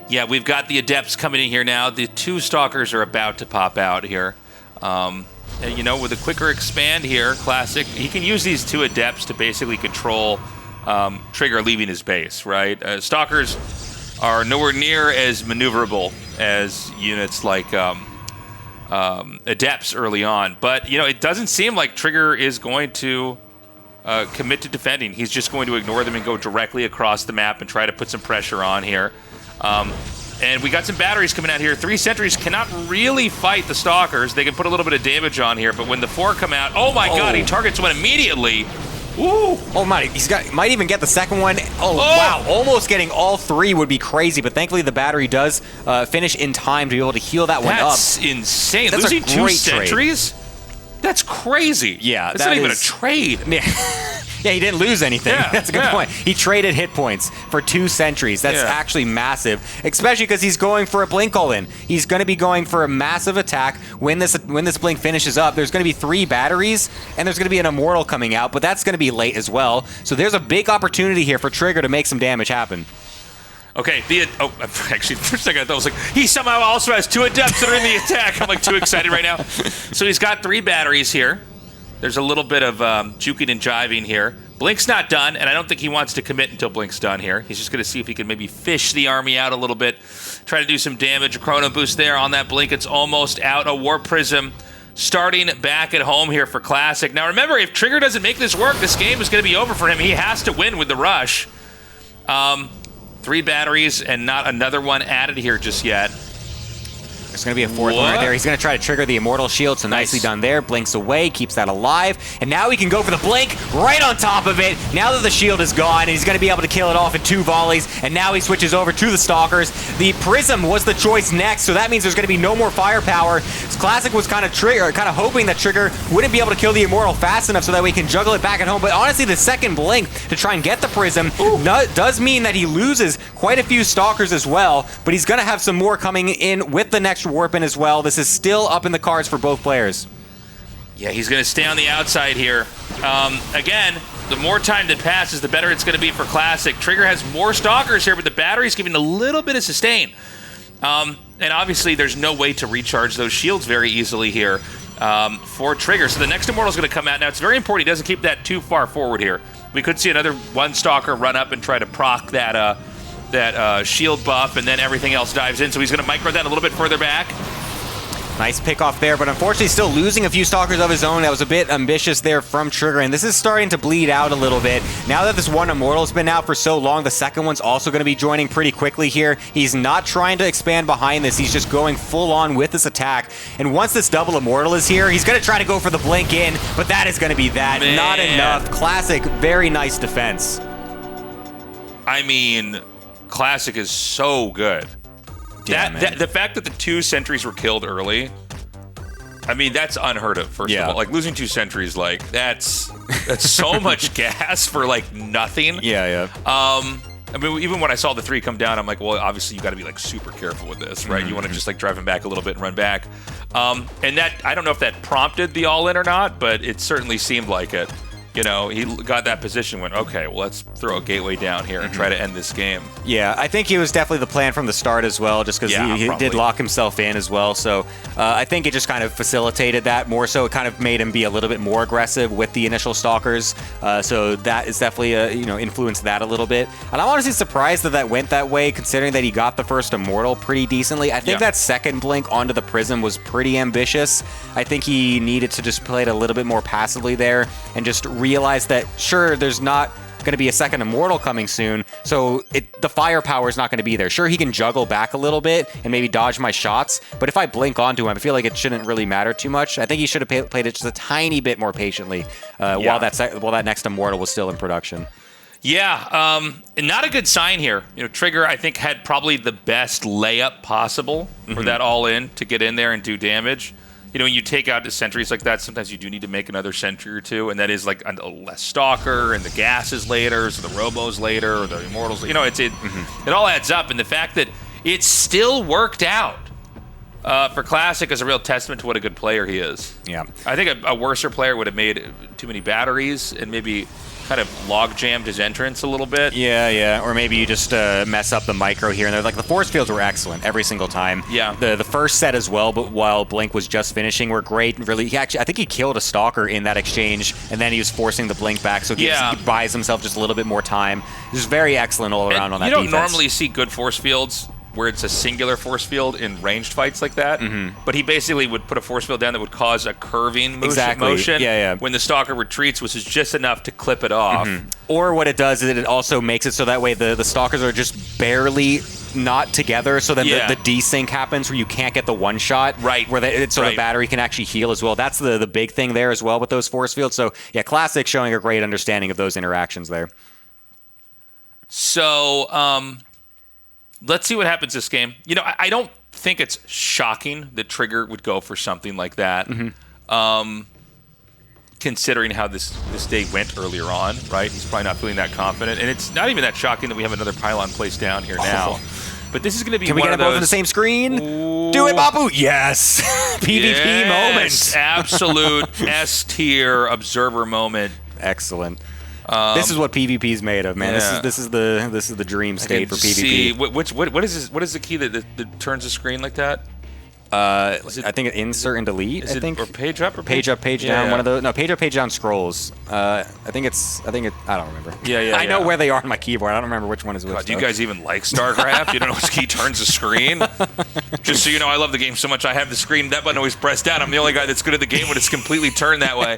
Yeah, we've got the Adepts coming in here now. The 2 Stalkers are about to pop out here. And, with a quicker expand here, Classic, he can use these 2 Adepts to basically control Trigger leaving his base, right? Stalkers are nowhere near as maneuverable as units like Adepts early on. But, it doesn't seem like Trigger is going to commit to defending. He's just going to ignore them and go directly across the map and try to put some pressure on here. And we got some batteries coming out here. 3 sentries cannot really fight the Stalkers. They can put a little bit of damage on here, but when the 4 come out, oh my god, he targets one immediately. Ooh. Oh my, might even get the second one. Oh, wow, almost getting all 3 would be crazy, but thankfully the battery does finish in time to be able to heal that one up. That's insane. That's Losing a 2 great sentries? That's crazy. Yeah, that's not even a trade. Yeah, he didn't lose anything. Yeah, That's a good point. He traded hit points for 2 sentries. That's actually massive, especially because he's going for a blink all-in. He's going to be going for a massive attack. When this blink finishes up, there's going to be 3 batteries, and there's going to be an Immortal coming out, but that's going to be late as well. So there's a big opportunity here for Trigger to make some damage happen. Okay, actually, for a second I thought it was like, he somehow also has 2 Adepts that are in the attack. I'm like too excited right now. So he's got 3 batteries here. There's a little bit of juking and jiving here. Blink's not done, and I don't think he wants to commit until Blink's done here. He's just going to see if he can maybe fish the army out a little bit, try to do some damage. A Chrono Boost there on that Blink. It's almost out. A Warp Prism starting back at home here for Classic. Now remember, if Trigger doesn't make this work, this game is going to be over for him. He has to win with the rush. 3 batteries and not another one added here just yet. There's going to be a 4th one right there. He's going to try to trigger the Immortal Shield, so nicely done there. Blinks away, keeps that alive, and now he can go for the Blink right on top of it. Now that the shield is gone, and he's going to be able to kill it off in 2 volleys, and now he switches over to the Stalkers. The Prism was the choice next, so that means there's going to be no more firepower. Classic was kind of hoping that Trigger wouldn't be able to kill the Immortal fast enough so that we can juggle it back at home, but honestly, the second Blink to try and get the Prism does mean that he loses quite a few Stalkers as well, but he's going to have some more coming in with the next Warp in as well. This is still up in the cards for both players. Yeah, he's going to stay on the outside here. Again, the more time that passes, the better it's going to be for Classic. Trigger has more Stalkers here, but the battery's giving a little bit of sustain. And obviously, there's no way to recharge those shields very easily here for Trigger. So the next Immortal's going to come out. Now, it's very important he doesn't keep that too far forward here. We could see another 1 Stalker run up and try to proc that shield buff, and then everything else dives in. So he's going to micro that a little bit further back. Nice pick off there, but unfortunately still losing a few Stalkers of his own. That was a bit ambitious there from Trigger, and this is starting to bleed out a little bit. Now that this 1 Immortal's been out for so long, the second one's also going to be joining pretty quickly here. He's not trying to expand behind this. He's just going full on with this attack. And once this double Immortal is here, he's going to try to go for the Blink in, but that is going to be that. Man. Not enough. Classic, very nice defense. I mean, Classic is so good. Yeah, the fact that the 2 sentries were killed early, I mean, that's unheard of, first of all. Like, losing 2 sentries, like, that's so much gas for, like, nothing. Yeah. I mean, even when I saw the 3 come down, I'm like, well, obviously you got to be, like, super careful with this, right? You want to just, like, drive him back a little bit and run back. And that, I don't know if that prompted the all-in or not, but it certainly seemed like it. you know, he got that position, went, okay, well, let's throw a gateway down here and try to end this game. Yeah, I think it was definitely the plan from the start as well, just because he did lock himself in as well. So I think it just kind of facilitated that more so. It kind of made him be a little bit more aggressive with the initial stalkers. So that is definitely, influenced that a little bit. And I'm honestly surprised that went that way, considering that he got the first Immortal pretty decently. I think that second blink onto the Prism was pretty ambitious. I think he needed to just play it a little bit more passively there and just realize that, sure, there's not going to be a second Immortal coming soon, so the firepower is not going to be there. Sure, he can juggle back a little bit and maybe dodge my shots, but if I blink onto him, I feel like it shouldn't really matter too much. I think he should have played it just a tiny bit more patiently while that next Immortal was still in production. Yeah, not a good sign here. Trigger, I think, had probably the best layup possible for that all-in to get in there and do damage. When you take out the sentries like that, sometimes you do need to make another sentry or two, and that is like a less stalker, and the gases later, so the robos later, or the immortals. It all adds up, and the fact that it still worked out for Classic is a real testament to what a good player he is. Yeah, I think a worser player would have made too many batteries and maybe kind of log-jammed his entrance a little bit. Yeah. Or maybe you just mess up the micro here and there. Like, the force fields were excellent every single time. Yeah. The first set as well, but while Blink was just finishing, were great. Really, I think he killed a Stalker in that exchange, and then he was forcing the Blink back, so he buys himself just a little bit more time. He was very excellent all around on that defense. You don't normally see good force fields where it's a singular force field in ranged fights like that, but he basically would put a force field down that would cause a curving motion when the Stalker retreats, which is just enough to clip it off. Or what it does is it also makes it so that way the Stalkers are just barely not together, so then the desync happens where you can't get the one shot, where the battery can actually heal as well. That's the big thing there as well with those force fields. So yeah, Classic showing a great understanding of those interactions there. So let's see what happens this game. I don't think it's shocking that Trigger would go for something like that, considering how this day went earlier on, right? He's probably not feeling that confident. And it's not even that shocking that we have another pylon placed down here now. But this is going to be Can we get them both on the same screen? Ooh. Do it, Babu! Yes! PvP moment! Absolute S-tier observer moment. Excellent. This is what PvP's made of, man. Yeah. This is the dream state for PvP. See, what is this? What is the key that turns the screen like that? I think insert and delete. Or page up or page up, page down. One of those. No, page up, page down scrolls. I think it. I don't remember. I know where they are on my keyboard. I don't remember which one is which. God, do you guys even like StarCraft? You don't know which key turns the screen? Just so you know, I love the game so much. I have the screen. That button always pressed down. I'm the only guy that's good at the game when it's completely turned that way.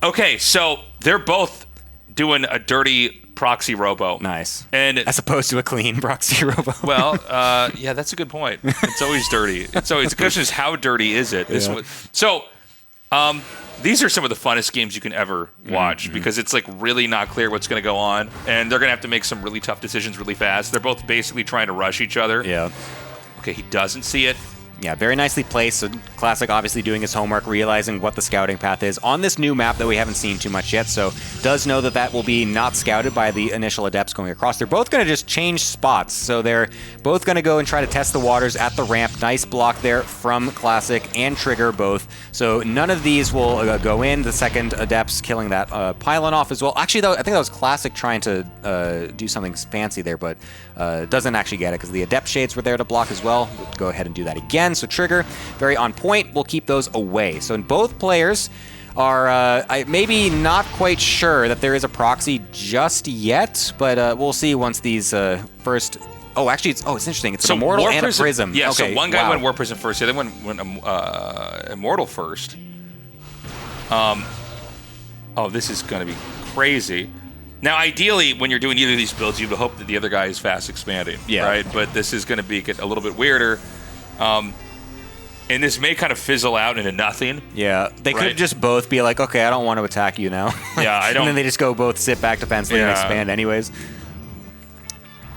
Okay, so they're both doing a dirty proxy robo. Nice. And as opposed to a clean proxy robo. Well, yeah, that's a good point. It's always dirty. The question is, how dirty is it? So, these are some of the funnest games you can ever watch because it's like really not clear what's going to go on, and they're going to have to make some really tough decisions really fast. They're both basically trying to rush each other. Yeah. Okay, he doesn't see it. Yeah, very nicely placed. So Classic obviously doing his homework, realizing what the scouting path is on this new map that we haven't seen too much yet. So does know that will be not scouted by the initial adepts going across. They're both going to just change spots. So they're both going to go and try to test the waters at the ramp. Nice block there from Classic and Trigger both. So none of these will go in. The second adepts killing that pylon off as well. Actually, though, I think that was Classic trying to do something fancy there, but doesn't actually get it because the adept shades were there to block as well. We'll go ahead and do that again. So Trigger, very on point. We'll keep those away. So both players are maybe not quite sure that there is a proxy just yet, but we'll see once these first... Oh, actually, it's interesting. It's an Immortal and a Prism. Yeah, okay. So one guy went War Prism first. The other one went Immortal first. Oh, this is going to be crazy. Now, ideally, when you're doing either of these builds, you would hope that the other guy is fast expanding, right? But this is going to get a little bit weirder. And this may kind of fizzle out into nothing. Yeah, they could just both be like, okay, I don't want to attack you now. Yeah, I don't. And then they just go both sit back defensively and expand anyways.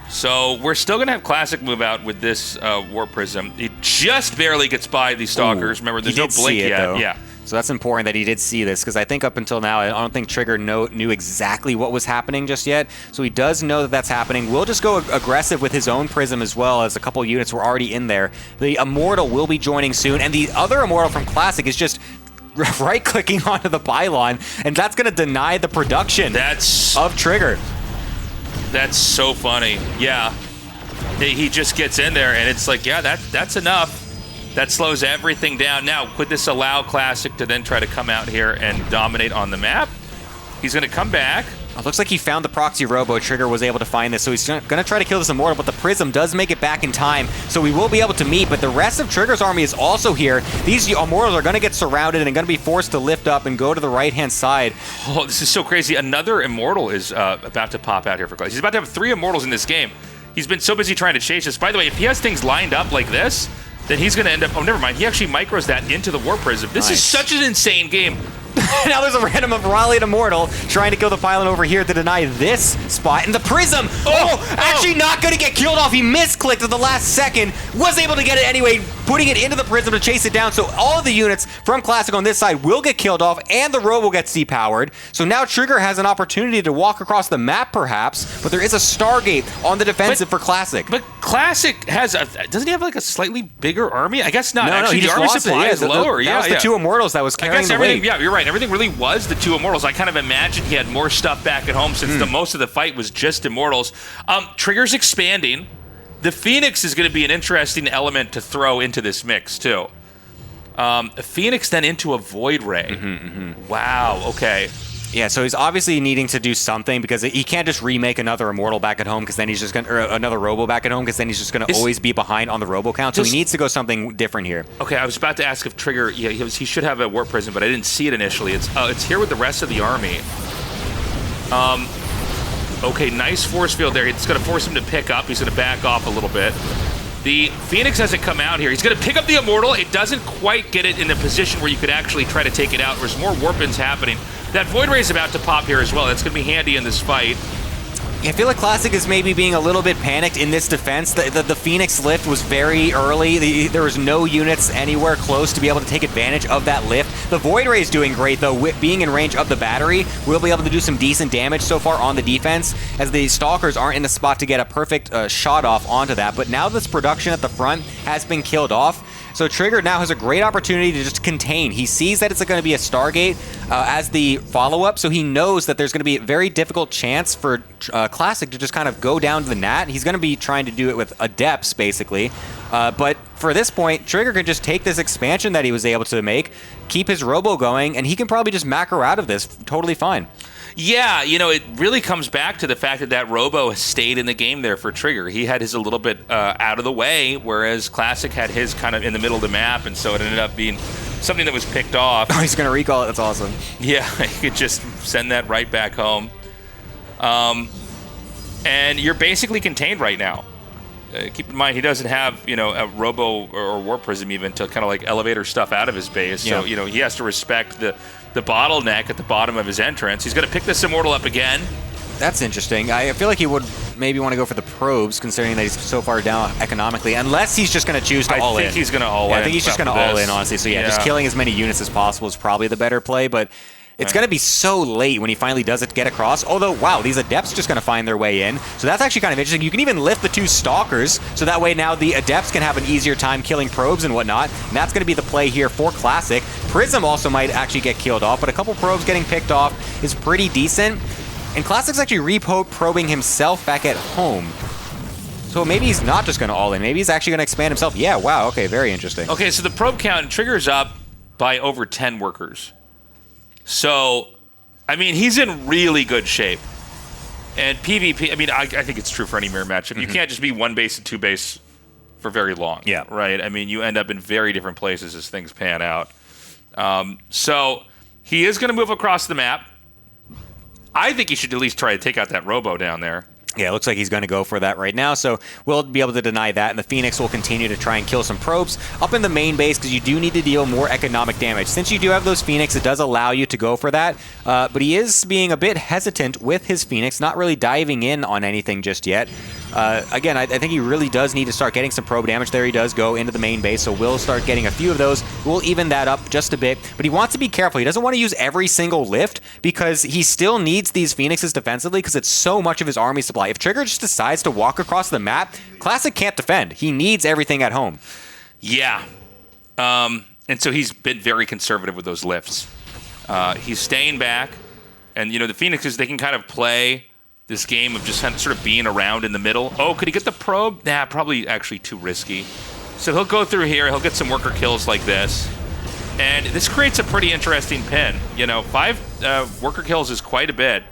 So we're still going to have Classic move out with this War Prism. He just barely gets by these Stalkers. Remember, there's no blink yet. Though. Yeah. So that's important that he did see this, because I think up until now, I don't think Trigger knew exactly what was happening just yet. So he does know that that's happening. We'll just go aggressive with his own Prism as well, as a couple units were already in there. The Immortal will be joining soon, and the other Immortal from Classic is just right-clicking onto the pylon, and that's going to deny the production of Trigger. That's so funny. Yeah. He just gets in there, and it's like, yeah, that's enough. That slows everything down. Now, could this allow Classic to then try to come out here and dominate on the map? He's going to come back. It looks like he found the proxy robo. Trigger was able to find this, so he's going to try to kill this Immortal, but the Prism does make it back in time, so we will be able to meet, but the rest of Trigger's army is also here. These Immortals are going to get surrounded and going to be forced to lift up and go to the right-hand side. Oh, this is so crazy. Another Immortal is about to pop out here for Classic. He's about to have 3 Immortals in this game. He's been so busy trying to chase this. By the way, if he has things lined up like this, then he's going to end up... Oh, never mind. He actually micros that into the War Prism. This is such an insane game. Now there's a random Raleigh Immortal trying to kill the pylon over here to deny this spot. And the Prism, actually not going to get killed off. He misclicked at the last second, was able to get it anyway, putting it into the Prism to chase it down. So all of the units from Classic on this side will get killed off, and the Robo gets depowered. So now Trigger has an opportunity to walk across the map, perhaps, but there is a Stargate on the defensive for Classic. But Classic has doesn't he have like a slightly bigger army? I guess not. No, Actually, he the army supply is lower. That was the 2 Immortals that was carrying the weight. Yeah, you're right. Everything really was the 2 Immortals. I kind of imagined he had more stuff back at home since most of the fight was just Immortals. Trigger's expanding. The Phoenix is going to be an interesting element to throw into this mix, too. A Phoenix then into a Void Ray. Wow, okay. Yeah, so he's obviously needing to do something because he can't just remake another Immortal back at home because then he's just going to, or another Robo back at home because then he's just going to always be behind on the Robo count. So he needs to go something different here. Okay, I was about to ask if Trigger, yeah, he should have a Warp Prism, but I didn't see it initially. It's here with the rest of the army. Okay, nice force field there. It's going to force him to pick up. He's going to back off a little bit. The Phoenix hasn't come out here. He's going to pick up the Immortal. It doesn't quite get it in a position where you could actually try to take it out. There's more Warpins happening. That Void Ray is about to pop here as well. That's going to be handy in this fight. I feel like Classic is maybe being a little bit panicked in this defense. The Phoenix lift was very early. There was no units anywhere close to be able to take advantage of that lift. The Void Ray is doing great, though. Being in range of the battery, we'll be able to do some decent damage so far on the defense, as the Stalkers aren't in a spot to get a perfect shot off onto that. But now this production at the front has been killed off. So Trigger now has a great opportunity to just contain. He sees that it's going to be a Stargate as the follow-up, so he knows that there's going to be a very difficult chance for Classic to just kind of go down to the Nat. He's going to be trying to do it with Adepts, basically. But for this point, Trigger can just take this expansion that he was able to make, keep his Robo going, and he can probably just macro out of this totally fine. Yeah, you know, it really comes back to the fact that Robo stayed in the game there for Trigger. He had his a little bit out of the way, whereas Classic had his kind of in the middle of the map, and so it ended up being something that was picked off. Oh, he's going to recall it. That's awesome. Yeah, he could just send that right back home. And you're basically contained right now. Keep in mind, he doesn't have, you know, a Robo or War Prism even to kind of like elevator stuff out of his base. So, you know, he has to respect the bottleneck at the bottom of his entrance. He's going to pick this Immortal up again. That's interesting. I feel like he would maybe want to go for the probes, considering that he's so far down economically, unless he's just going to choose to all in. I think he's going to all in. I think he's just going to all in, honestly. So, yeah, just killing as many units as possible is probably the better play, but it's going to be so late when he finally does it get across. Although, wow, these Adepts just going to find their way in. So that's actually kind of interesting. You can even lift the 2 Stalkers, so that way now the Adepts can have an easier time killing probes and whatnot. And that's going to be the play here for Classic. Prism also might actually get killed off, but a couple probes getting picked off is pretty decent. And Classic's actually probing himself back at home. So maybe he's not just going to all in. Maybe he's actually going to expand himself. Yeah, wow, okay, very interesting. Okay, so the probe count triggers up by over 10 workers. So, I mean, he's in really good shape. And PvP, I mean, I think it's true for any mirror matchup. You can't just be 1 base and 2 base for very long. Yeah. Right? I mean, you end up in very different places as things pan out. So, he is going to move across the map. I think he should at least try to take out that Robo down there. Yeah, it looks like he's going to go for that right now, so we'll be able to deny that, and the Phoenix will continue to try and kill some probes up in the main base, because you do need to deal more economic damage. Since you do have those Phoenix, it does allow you to go for that, but he is being a bit hesitant with his Phoenix, not really diving in on anything just yet. Again, I think he really does need to start getting some probe damage. There he does go into the main base, so we'll start getting a few of those. We'll even that up just a bit, but he wants to be careful. He doesn't want to use every single lift, because he still needs these Phoenixes defensively, because it's so much of his army supply. If Trigger just decides to walk across the map, Classic can't defend. He needs everything at home. Yeah. And And so he's been very conservative with those lifts. He's staying back. And, the Phoenixes, they can kind of play this game of just kind of sort of being around in the middle. Oh, could he get the probe? Nah, probably actually too risky. So he'll go through here. He'll get some worker kills like this. And this creates a pretty interesting pin. 5 worker kills is quite a bit.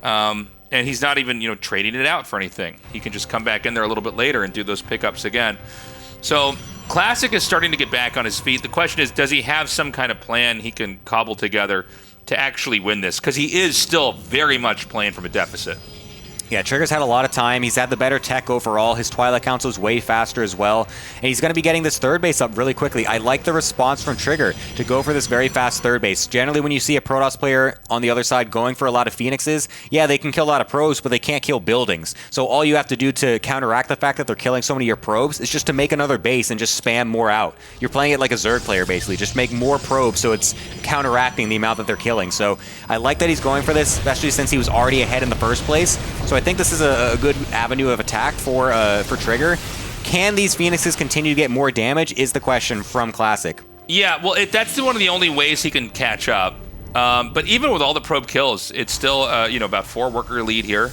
And he's not even, trading it out for anything. He can just come back in there a little bit later and do those pickups again. So Classic is starting to get back on his feet. The question is, does he have some kind of plan he can cobble together to actually win this? Because he is still very much playing from a deficit. Yeah, Trigger's had a lot of time. He's had the better tech overall. His Twilight Council's way faster as well. And he's going to be getting this third base up really quickly. I like the response from Trigger to go for this very fast third base. Generally, when you see a Protoss player on the other side going for a lot of Phoenixes, yeah, they can kill a lot of probes, but they can't kill buildings. So all you have to do to counteract the fact that they're killing so many of your probes is just to make another base and just spam more out. You're playing it like a Zerg player, basically. Just make more probes so it's counteracting the amount that they're killing. So I like that he's going for this, especially since he was already ahead in the first place. So I think this is a good avenue of attack for Trigger. Can these Phoenixes continue to get more damage is the question from Classic. Yeah, well, that's one of the only ways he can catch up. But even with all the probe kills, it's still, about 4 worker lead here.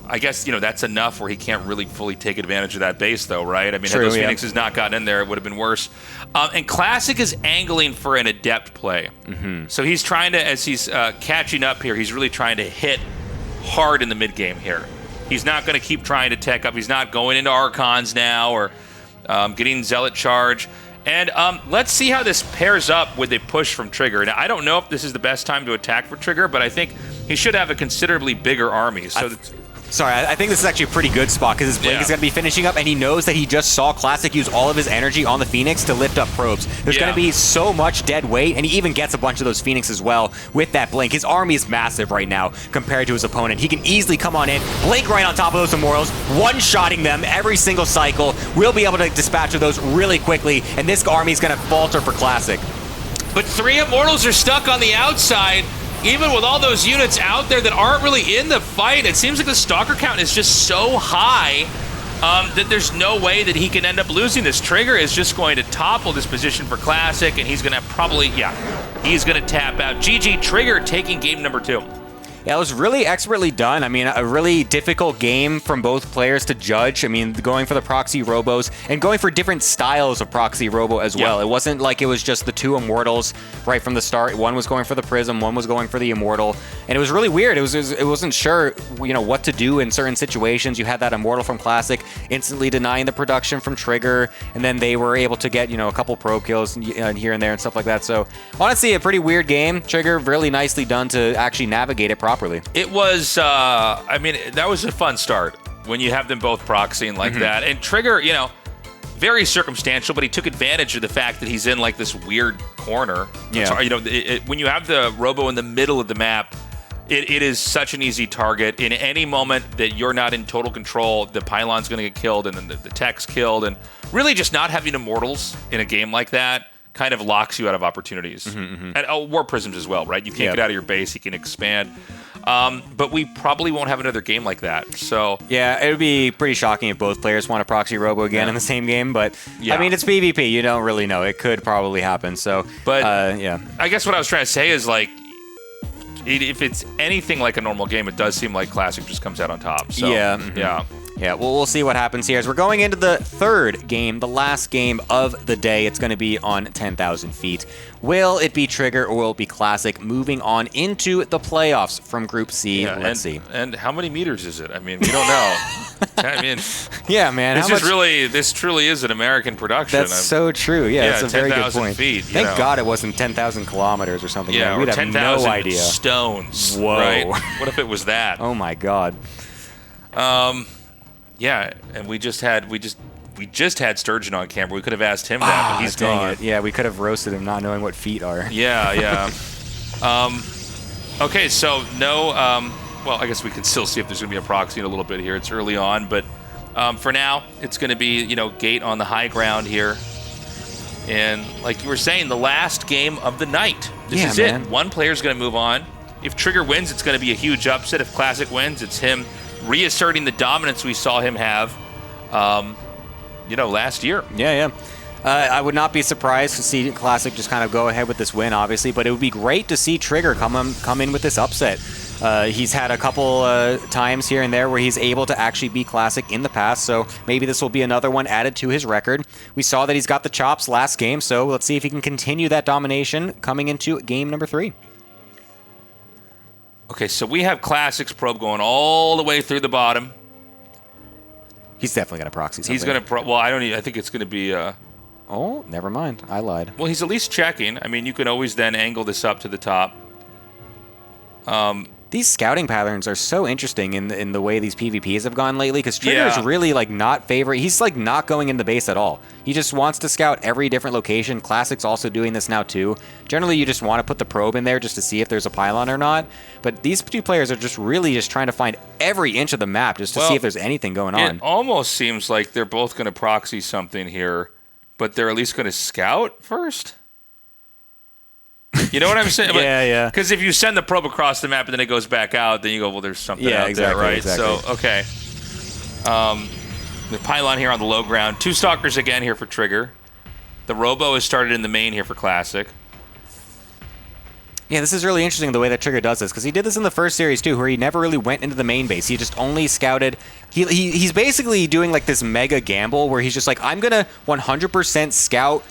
I guess, that's enough where he can't really fully take advantage of that base, though, right? I mean, True, had those Phoenixes not gotten in there, it would have been worse. And Classic is angling for an adept play. Mm-hmm. So he's trying to, as he's catching up here, he's really trying to hit hard in the mid-game here. He's not going to keep trying to tech up. He's not going into Archons now or getting Zealot charge. And let's see how this pairs up with a push from Trigger. Now, I don't know if this is the best time to attack for Trigger, but I think he should have a considerably bigger army. So I think this is actually a pretty good spot because his Blink is going to be finishing up, and he knows that he just saw Classic use all of his energy on the Phoenix to lift up probes. There's going to be so much dead weight, and he even gets a bunch of those Phoenix as well with that Blink. His army is massive right now compared to his opponent. He can easily come on in, Blink right on top of those Immortals, one-shotting them every single cycle. We'll be able to dispatch of those really quickly, and this army is going to falter for Classic. But 3 Immortals are stuck on the outside. Even with all those units out there that aren't really in the fight, it seems like the Stalker count is just so high that there's no way that he can end up losing this. Trigger is just going to topple this position for Classic, and he's going to probably, he's going to tap out. GG Trigger taking game number 2. Yeah, it was really expertly done. I mean, a really difficult game from both players to judge. I mean, going for the proxy robos and going for different styles of proxy robo as well. It wasn't like it was just the 2 Immortals right from the start. One was going for the Prism, one was going for the Immortal. And it was really weird. It wasn't sure, what to do in certain situations. You had that Immortal from Classic instantly denying the production from Trigger, and then they were able to get, a couple probe kills here and there and stuff like that. So, honestly, a pretty weird game. Trigger, really nicely done to actually navigate it properly. It was, that was a fun start when you have them both proxying like that. And Trigger, very circumstantial, but he took advantage of the fact that he's in like this weird corner. Yeah. When you have the robo in the middle of the map, it is such an easy target. In any moment that you're not in total control, the pylon's going to get killed and then the tech's killed. And really just not having Immortals in a game like that kind of locks you out of opportunities. And War Prisms as well, right? You can't get out of your base, you can expand. But we probably won't have another game like that. So yeah, it would be pretty shocking if both players want to proxy robo again in the same game. But I mean, it's PvP. You don't really know. It could probably happen. So, but I guess what I was trying to say is like, if it's anything like a normal game, it does seem like Classic just comes out on top. So, Yeah, well, we'll see what happens here as we're going into the third game, the last game of the day. It's going to be on 10,000 feet. Will it be Trigger or will it be Classic? Moving on into the playoffs from Group C. Let's see. And how many meters is it? I mean, we don't know. I mean, yeah, man. This truly is an American production. That's so true. Yeah, that's a very good 10,000 point. feet. Thank God it wasn't 10,000 kilometers or something. Yeah, we'd or have no 10,000 idea. stones. Whoa. Right? What if it was that? Oh my God. Yeah, and we just had Sturgeon on camera. We could have asked him that, but he's gone. It. Yeah, we could have roasted him not knowing what feet are. Yeah. Okay, so no. Well, I guess we can still see if there's going to be a proxy in a little bit here. It's early on, but for now, it's going to be Gate on the high ground here. And like you were saying, the last game of the night. This is it. One player's going to move on. If Trigger wins, it's going to be a huge upset. If Classic wins, it's him reasserting the dominance we saw him have, last year. Yeah. I would not be surprised to see Classic just kind of go ahead with this win, obviously, but it would be great to see Trigger come in with this upset. He's had a couple times here and there where he's able to actually beat Classic in the past, so maybe this will be another one added to his record. We saw that he's got the chops last game, so let's see if he can continue that domination coming into game number 3. Okay, so we have Classic's probe going all the way through the bottom. He's definitely going to proxy something. He's going to well, I think it's going to be Oh, never mind. I lied. well, he's at least checking. I mean, you can always then angle this up to the top. These scouting patterns are so interesting in the way these PvPs have gone lately, because Trigger is really like not favorite. He's like not going in the base at all. He just wants to scout every different location. Classic's also doing this now too. Generally, you just want to put the probe in there just to see if there's a pylon or not. But these two players are just really just trying to find every inch of the map just to see if there's anything going on. It almost seems like they're both going to proxy something here, but they're at least going to scout first. You know what I'm saying? Yeah. Because if you send the probe across the map and then it goes back out, then you go, well, there's something out there, right? Exactly. So, okay. The pylon here on the low ground. 2 stalkers again here for Trigger. The Robo has started in the main here for Classic. Yeah, this is really interesting the way that Trigger does this, because he did this in the first series too, where he never really went into the main base. He just only scouted. He's basically doing like this mega gamble where he's just like, I'm going to 100% scout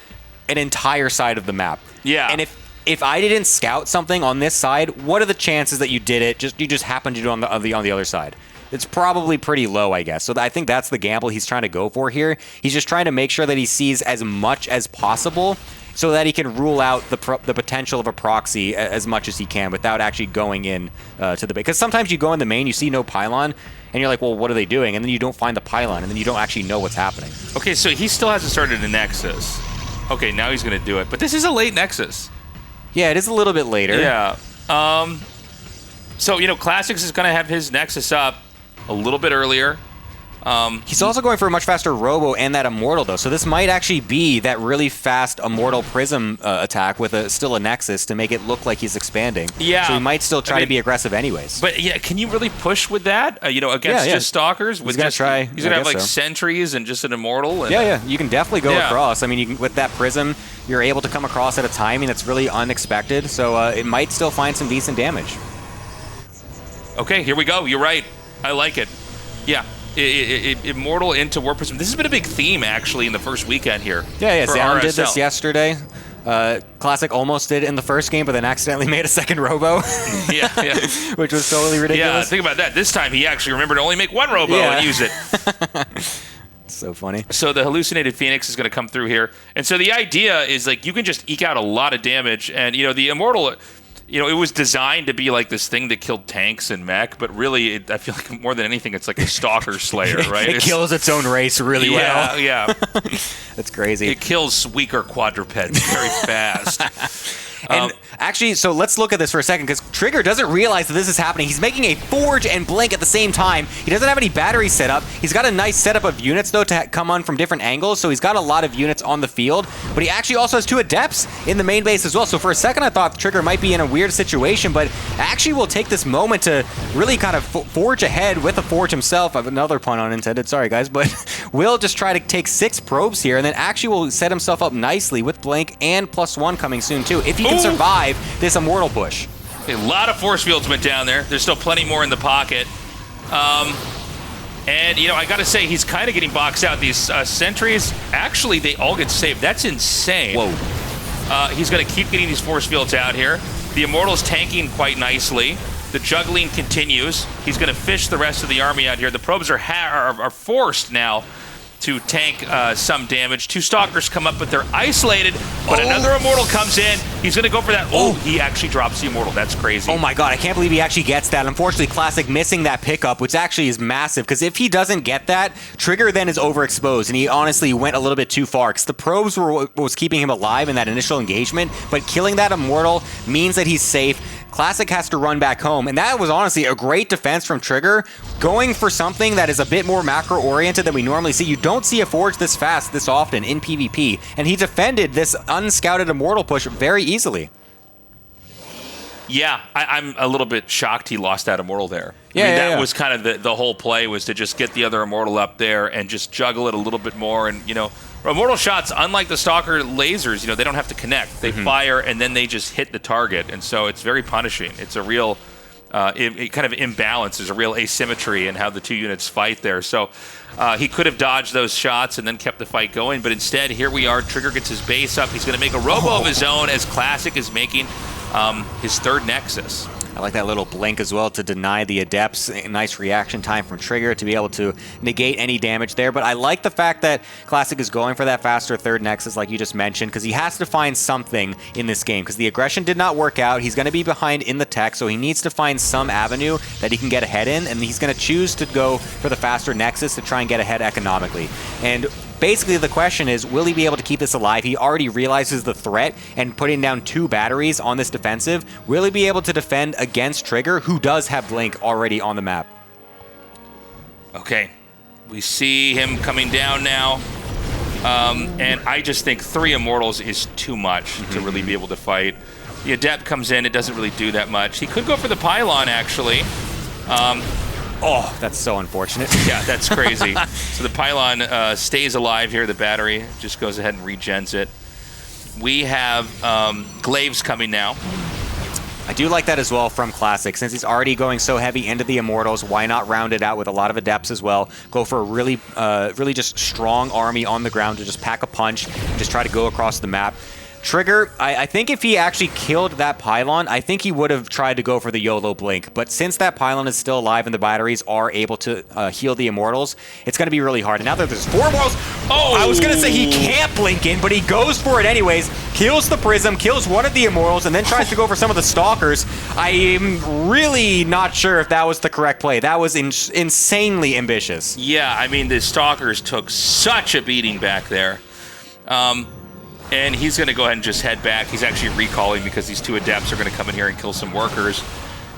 an entire side of the map. Yeah. And if I didn't scout something on this side, what are the chances that you did it? You just happened to do it on the other side. It's probably pretty low, I guess. So I think that's the gamble he's trying to go for here. He's just trying to make sure that he sees as much as possible so that he can rule out the potential of a proxy as much as he can without actually going in to the base. Because sometimes you go in the main, you see no pylon, and you're like, well, what are they doing? And then you don't find the pylon, and then you don't actually know what's happening. Okay, so he still hasn't started a Nexus. Okay, now he's going to do it. But this is a late Nexus. Yeah, it is a little bit later. Yeah. So, Classics is going to have his Nexus up a little bit earlier. He's also going for a much faster Robo and that Immortal, though. So this might actually be that really fast Immortal Prism attack with still a Nexus to make it look like he's expanding. Yeah. So he might still try to be aggressive anyways. But, yeah, can you really push with that, against just Stalkers? He's going to try. He's going to have, like, Sentries and just an Immortal? And, yeah. You can definitely go across. I mean, with that Prism, you're able to come across at a timing that's really unexpected. So it might still find some decent damage. Okay, here we go. You're right. I like it. Yeah. Immortal into Warp Prism. This has been a big theme, actually, in the first weekend here. Yeah. Zalon did this yesterday. Classic almost did in the first game, but then accidentally made a second Robo. yeah. Which was totally ridiculous. Yeah, think about that. This time he actually remembered to only make one Robo and use it. So funny. So the Hallucinated Phoenix is going to come through here. And so the idea is, like, you can just eke out a lot of damage. And, the Immortal... it was designed to be like this thing that killed tanks and mech, but really, I feel like more than anything, it's like a stalker slayer, right? It kills its own race really well. Yeah. That's crazy. It kills weaker quadrupeds very fast. And actually, so let's look at this for a second, because Trigger doesn't realize that this is happening. He's making a Forge and Blink at the same time. He doesn't have any batteries set up. He's got a nice setup of units, though, to come on from different angles, so he's got a lot of units on the field. But he actually also has 2 Adepts in the main base as well. So for a second, I thought Trigger might be in a weird situation, but actually will take this moment to really kind of forge ahead with a Forge himself. I have another pun unintended, sorry guys, but will just try to take 6 probes here, and then actually will set himself up nicely with Blink and +1 coming soon, too, if he can survive this Immortal push. A lot of force fields went down there. There's still plenty more in the pocket. And, I got to say, he's kind of getting boxed out. These sentries, actually, they all get saved. That's insane. Whoa. He's going to keep getting these force fields out here. The Immortal's tanking quite nicely. The juggling continues. He's going to fish the rest of the army out here. The probes are forced now to tank some damage. 2 Stalkers come up, but they're isolated. But another Immortal comes in. He's going to go for that. He actually drops the Immortal. That's crazy. Oh my god, I can't believe he actually gets that. Unfortunately, Classic missing that pickup, which actually is massive, because if he doesn't get that, Trigger then is overexposed, and he honestly went a little bit too far, because the probes was keeping him alive in that initial engagement, but killing that Immortal means that he's safe. Classic has to run back home, and that was honestly a great defense from Trigger, going for something that is a bit more macro-oriented than we normally see. You don't see a Forge this fast, this often in PvP, and he defended this unscouted Immortal push very easily. Yeah, I'm a little bit shocked he lost that Immortal there. That was kind of the whole play, was to just get the other Immortal up there and just juggle it a little bit more. And, Immortal shots, unlike the Stalker lasers, they don't have to connect. They fire, and then they just hit the target, and so it's very punishing. It's a real it kind of imbalance. There's a real asymmetry in how the two units fight there. So he could have dodged those shots and then kept the fight going, but instead, here we are. Trigger gets his base up. He's going to make a robo of his own as Classic is making his third Nexus. I like that little blink as well to deny the Adepts. A nice reaction time from Trigger to be able to negate any damage there. But I like the fact that Classic is going for that faster third Nexus like you just mentioned, because he has to find something in this game, because the aggression did not work out. He's going to be behind in the tech, so he needs to find some avenue that he can get ahead in, and he's going to choose to go for the faster Nexus to try and get ahead economically. And basically, the question is, will he be able to keep this alive? He already realizes the threat, and putting down 2 batteries on this defensive, will he be able to defend against Trigger, who does have Blink already on the map? Okay, we see him coming down now, and I just think 3 Immortals is too much to really be able to fight. The Adept comes in, it doesn't really do that much. He could go for the Pylon, actually. Oh, that's so unfortunate. Yeah, that's crazy. So the Pylon stays alive here. The battery just goes ahead and regens it. We have Glaives coming now. I do like that as well from Classic. Since he's already going so heavy into the Immortals, why not round it out with a lot of Adepts as well? Go for a really just strong army on the ground to just pack a punch and just try to go across the map. Trigger, I think if he actually killed that Pylon, I think he would have tried to go for the YOLO Blink. But since that Pylon is still alive and the batteries are able to heal the Immortals, it's going to be really hard. And now that there's 4 Immortals, I was going to say he can't Blink in, but he goes for it anyways, kills the Prism, kills one of the Immortals, and then tries to go for some of the Stalkers. I'm really not sure if that was the correct play. That was insanely ambitious. Yeah, I mean, the Stalkers took such a beating back there. And he's going to go ahead and just head back. He's actually recalling because these 2 Adepts are going to come in here and kill some workers.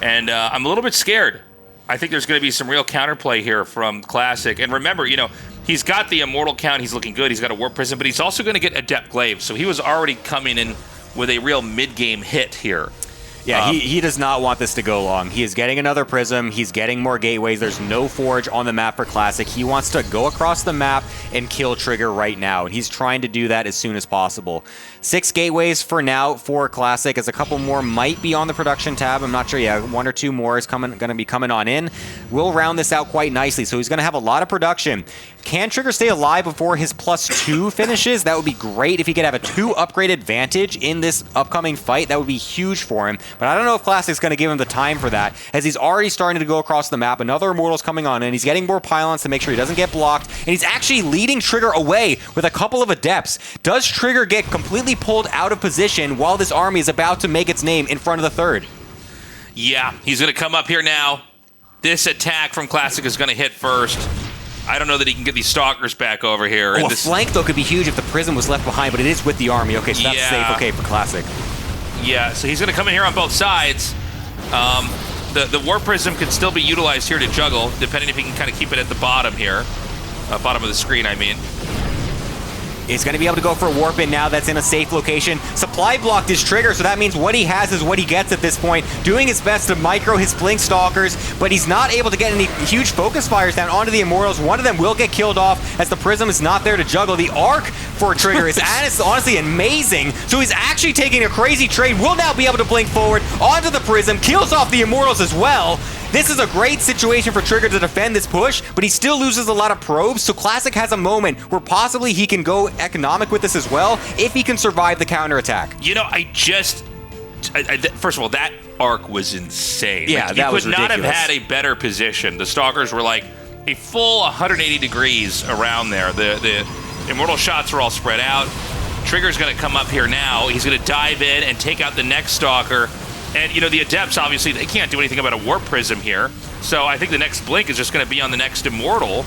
And I'm a little bit scared. I think there's going to be some real counterplay here from Classic. And remember, he's got the Immortal count. He's looking good. He's got a Warp Prism, but he's also going to get Adept Glaive. So he was already coming in with a real mid-game hit here. Yeah, he does not want this to go long. He is getting another Prism. He's getting more gateways. There's no Forge on the map for Classic. He wants to go across the map and kill Trigger right now, and he's trying to do that as soon as possible. 6 gateways for now for Classic, as a couple more might be on the production tab. I'm not sure. Yeah, 1 or 2 more is going to be coming on in. We'll round this out quite nicely, so he's going to have a lot of production. Can Trigger stay alive before his +2 finishes? That would be great if he could have a 2 upgrade advantage in this upcoming fight. That would be huge for him. But I don't know if Classic's going to give him the time for that, as he's already starting to go across the map. Another Immortal's coming on in. He's getting more Pylons to make sure he doesn't get blocked. And he's actually leading Trigger away with a couple of Adepts. Does Trigger get completely pulled out of position while this army is about to make its name in front of the third? Yeah, he's going to come up here now. This attack from Classic is going to hit first. I don't know that he can get these Stalkers back over here. Oh, a flank, though, could be huge if the Prism was left behind, but it is with the army. Okay, so that's safe. Okay, for Classic. Yeah, so he's going to come in here on both sides. The Warp Prism can still be utilized here to juggle, depending if he can kind of keep it at the bottom here. Bottom of the screen, I mean. He's going to be able to go for a warp in now that's in a safe location. Supply blocked his Trigger, so that means what he has is what he gets at this point. Doing his best to micro his Blink Stalkers, but he's not able to get any huge focus fires down onto the Immortals. One of them will get killed off as the Prism is not there to juggle. The arc for Trigger is honestly amazing. So he's actually taking a crazy trade. Will now be able to blink forward onto the Prism, kills off the Immortals as well. This is a great situation for Trigger to defend this push, but he still loses a lot of probes, so Classic has a moment where possibly he can go economic with this as well, if he can survive the counterattack. First of all, that arc was insane. Yeah, that was ridiculous. You could not have had a better position. The Stalkers were like a full 180 degrees around there. The Immortal shots were all spread out. Trigger's going to come up here now. He's going to dive in and take out the next Stalker. And, the Adepts, obviously, they can't do anything about a Warp Prism here. So I think the next Blink is just going to be on the next Immortal.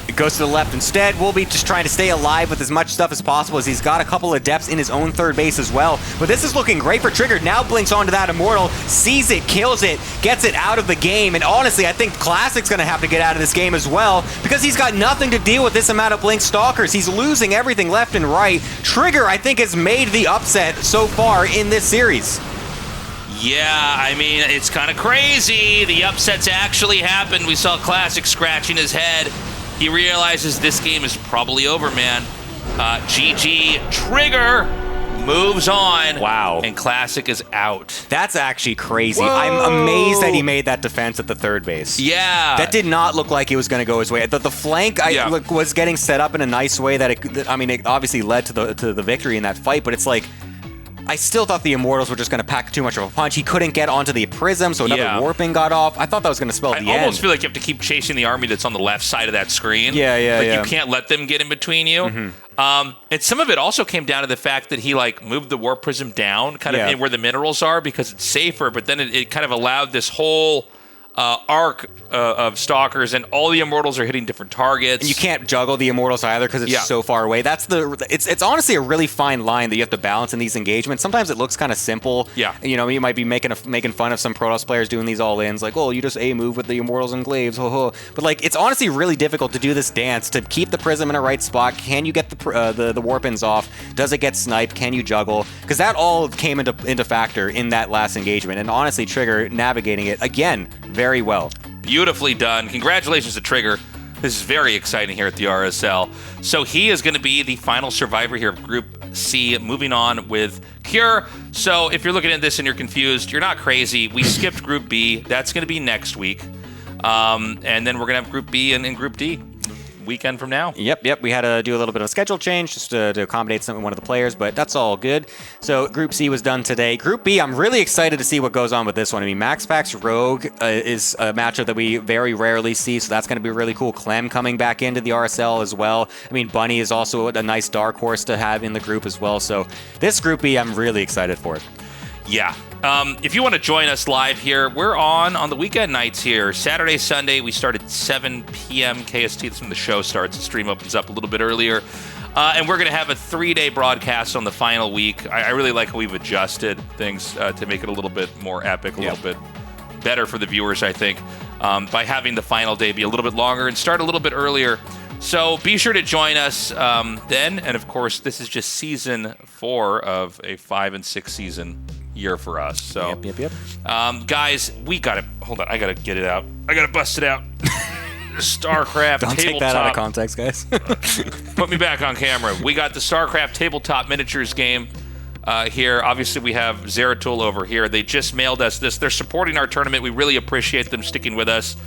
It goes to the left instead. We'll be just trying to stay alive with as much stuff as possible, as he's got a couple of Adepts in his own third base as well. But this is looking great for Trigger. Now blinks onto that Immortal, sees it, kills it, gets it out of the game. And honestly, I think Classic's going to have to get out of this game as well, because he's got nothing to deal with this amount of Blink Stalkers. He's losing everything left and right. Trigger, I think, has made the upset so far in this series. Yeah, I mean, it's kind of crazy. The upsets actually happened. We saw Classic scratching his head He realizes this game is probably over, man. GG Trigger moves on. Wow. And Classic is out. That's actually crazy. Whoa. I'm amazed that he made that defense at the third base. Yeah. That did not look like it was going to go his way. The flank was getting set up in a nice way it obviously led to the victory in that fight, but it's like, I still thought the Immortals were just going to pack too much of a punch. He couldn't get onto the Prism, so another warping got off. I thought that was going to spell the end. I almost feel like you have to keep chasing the army that's on the left side of that screen. You can't let them get in between you. Mm-hmm. And some of it also came down to the fact that he moved the Warp Prism down kind of in where the minerals are because it's safer, but then it kind of allowed this whole arc of Stalkers, and all the Immortals are hitting different targets. And you can't juggle the Immortals either because it's so far away. It's honestly a really fine line that you have to balance in these engagements. Sometimes it looks kind of simple. Yeah. You might be making fun of some Protoss players doing these all-ins, like, oh, you just A-move with the Immortals and Glaives, but it's honestly really difficult to do this dance, to keep the Prism in a right spot. Can you get the Warp-ins off? Does it get sniped? Can you juggle? Because that all came into factor in that last engagement, and honestly, Trigger navigating it, again, very well. Beautifully done. Congratulations to Trigger. This is very exciting here at the RSL. So he is going to be the final survivor here of Group C, moving on with Cure. So if you're looking at this and you're confused, you're not crazy. We skipped Group B. That's going to be next week. And then we're going to have Group B and Group D weekend from now. Yep. We had to do a little bit of a schedule change just to accommodate one of the players, but that's all good. So Group C was done today. Group B, I'm really excited to see what goes on with this one. I mean, Max Pax Rogue is a matchup that we very rarely see, so that's going to be really cool. Clem coming back into the RSL as well. I mean, Bunny is also a nice dark horse to have in the group as well. So this Group B, I'm really excited for it. Yeah. If you want to join us live here, we're on the weekend nights here. Saturday, Sunday, we start at 7 p.m. KST. That's when the show starts. The stream opens up a little bit earlier. And we're going to have a 3-day broadcast on the final week. I really like how we've adjusted things to make it a little bit more epic, a little bit better for the viewers, I think, by having the final day be a little bit longer and start a little bit earlier. So be sure to join us then. And, of course, this is just Season 4 of a 5 and 6 season year for us. So, Yep. Guys, we got to hold on. I got to get it out. I got to bust it out. StarCraft Don't tabletop. take that out of context, guys. Put me back on camera. We got the StarCraft tabletop miniatures game here. Obviously, we have Zeratul over here. They just mailed us this. They're supporting our tournament. We really appreciate them sticking with us.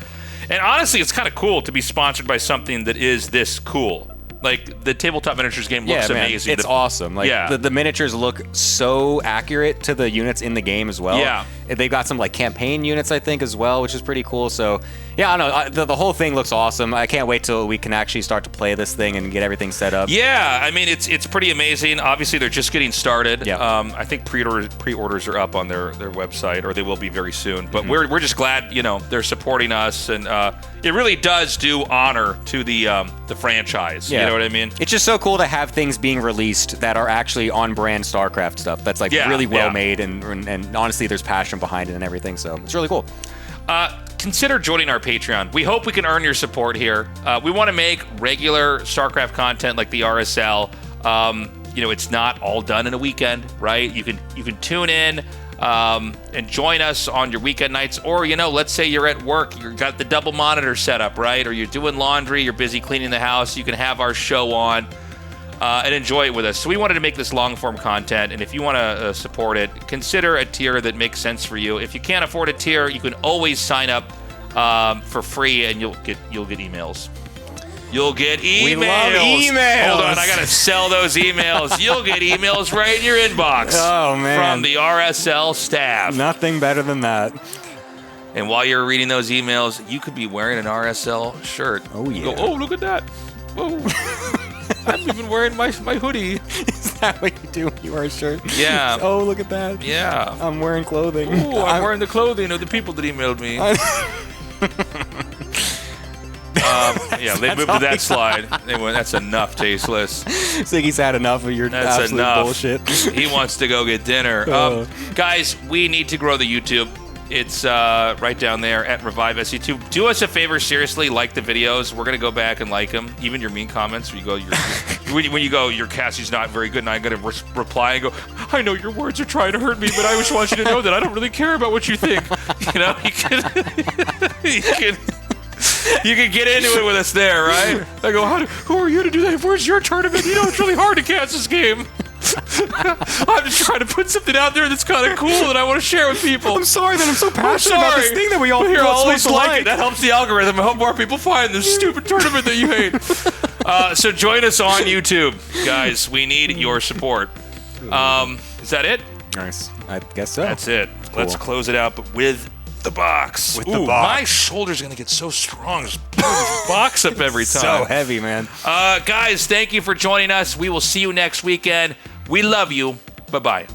And honestly, it's kind of cool to be sponsored by something that is this cool. The tabletop miniatures game looks amazing. It's awesome. The miniatures look so accurate to the units in the game as well. Yeah. They've got some campaign units, I think, as well, which is pretty cool. So, yeah, I know the whole thing looks awesome. I can't wait till we can actually start to play this thing and get everything set up. Yeah, I mean, it's pretty amazing. Obviously, they're just getting started. Yeah. I think pre-orders are up on their website, or they will be very soon. But we're just glad, they're supporting us, and it really does do honor to the franchise. Yeah. You know what I mean? It's just so cool to have things being released that are actually on-brand StarCraft stuff. That's really well made, and honestly, there's passion behind it and everything. So it's really cool. Consider joining our Patreon. We hope we can earn your support here. We want to make regular StarCraft content like the RSL. It's not all done in a weekend, right? You can tune in and join us on your weekend nights, or let's say you're at work, you've got the double monitor set up, right? Or you're doing laundry, you're busy cleaning the house. You can have our show on and enjoy it with us. So we wanted to make this long-form content, and if you want to support it, consider a tier that makes sense for you. If you can't afford a tier, you can always sign up for free, and you'll get emails. You'll get emails. We love emails. Hold on, I gotta sell those emails. You'll get emails right in your inbox. Oh man, from the RSL staff. Nothing better than that. And while you're reading those emails, you could be wearing an RSL shirt. Oh yeah. You go, oh, look at that. Whoa. I'm even wearing my hoodie. Is that what you do when you wear a shirt? Yeah. Oh, look at that. Yeah. I'm wearing clothing. Ooh, I'm wearing the clothing of the people that emailed me. They moved to that slide. They went, that's enough, Tasteless. Ziggy's had enough of your absolute bullshit. He wants to go get dinner. Guys, we need to grow the YouTube. It's right down there at Revive SC2. Do us a favor, seriously, like the videos. We're going to go back and like them. Even your mean comments, where you go, when you go, your Cassie's not very good, and I'm going to reply and go, I know your words are trying to hurt me, but I just want you to know that I don't really care about what you think. You can You can get into it with us there, right? I go, who are you to do that? Where's your tournament? You know, it's really hard to catch this game. I'm just trying to put something out there that's kind of cool that I want to share with people. I'm sorry that I'm so passionate about this thing that we all feel always like it. That helps the algorithm. I hope more people find this stupid tournament that you hate. So join us on YouTube, guys. We need your support. Is that it? Nice. I guess so. That's it. Cool. Let's close it out, but with the box. With the box. My shoulder's going to get so strong. Just pulling this box up every time. So heavy, man. Guys, thank you for joining us. We will see you next weekend. We love you. Bye-bye.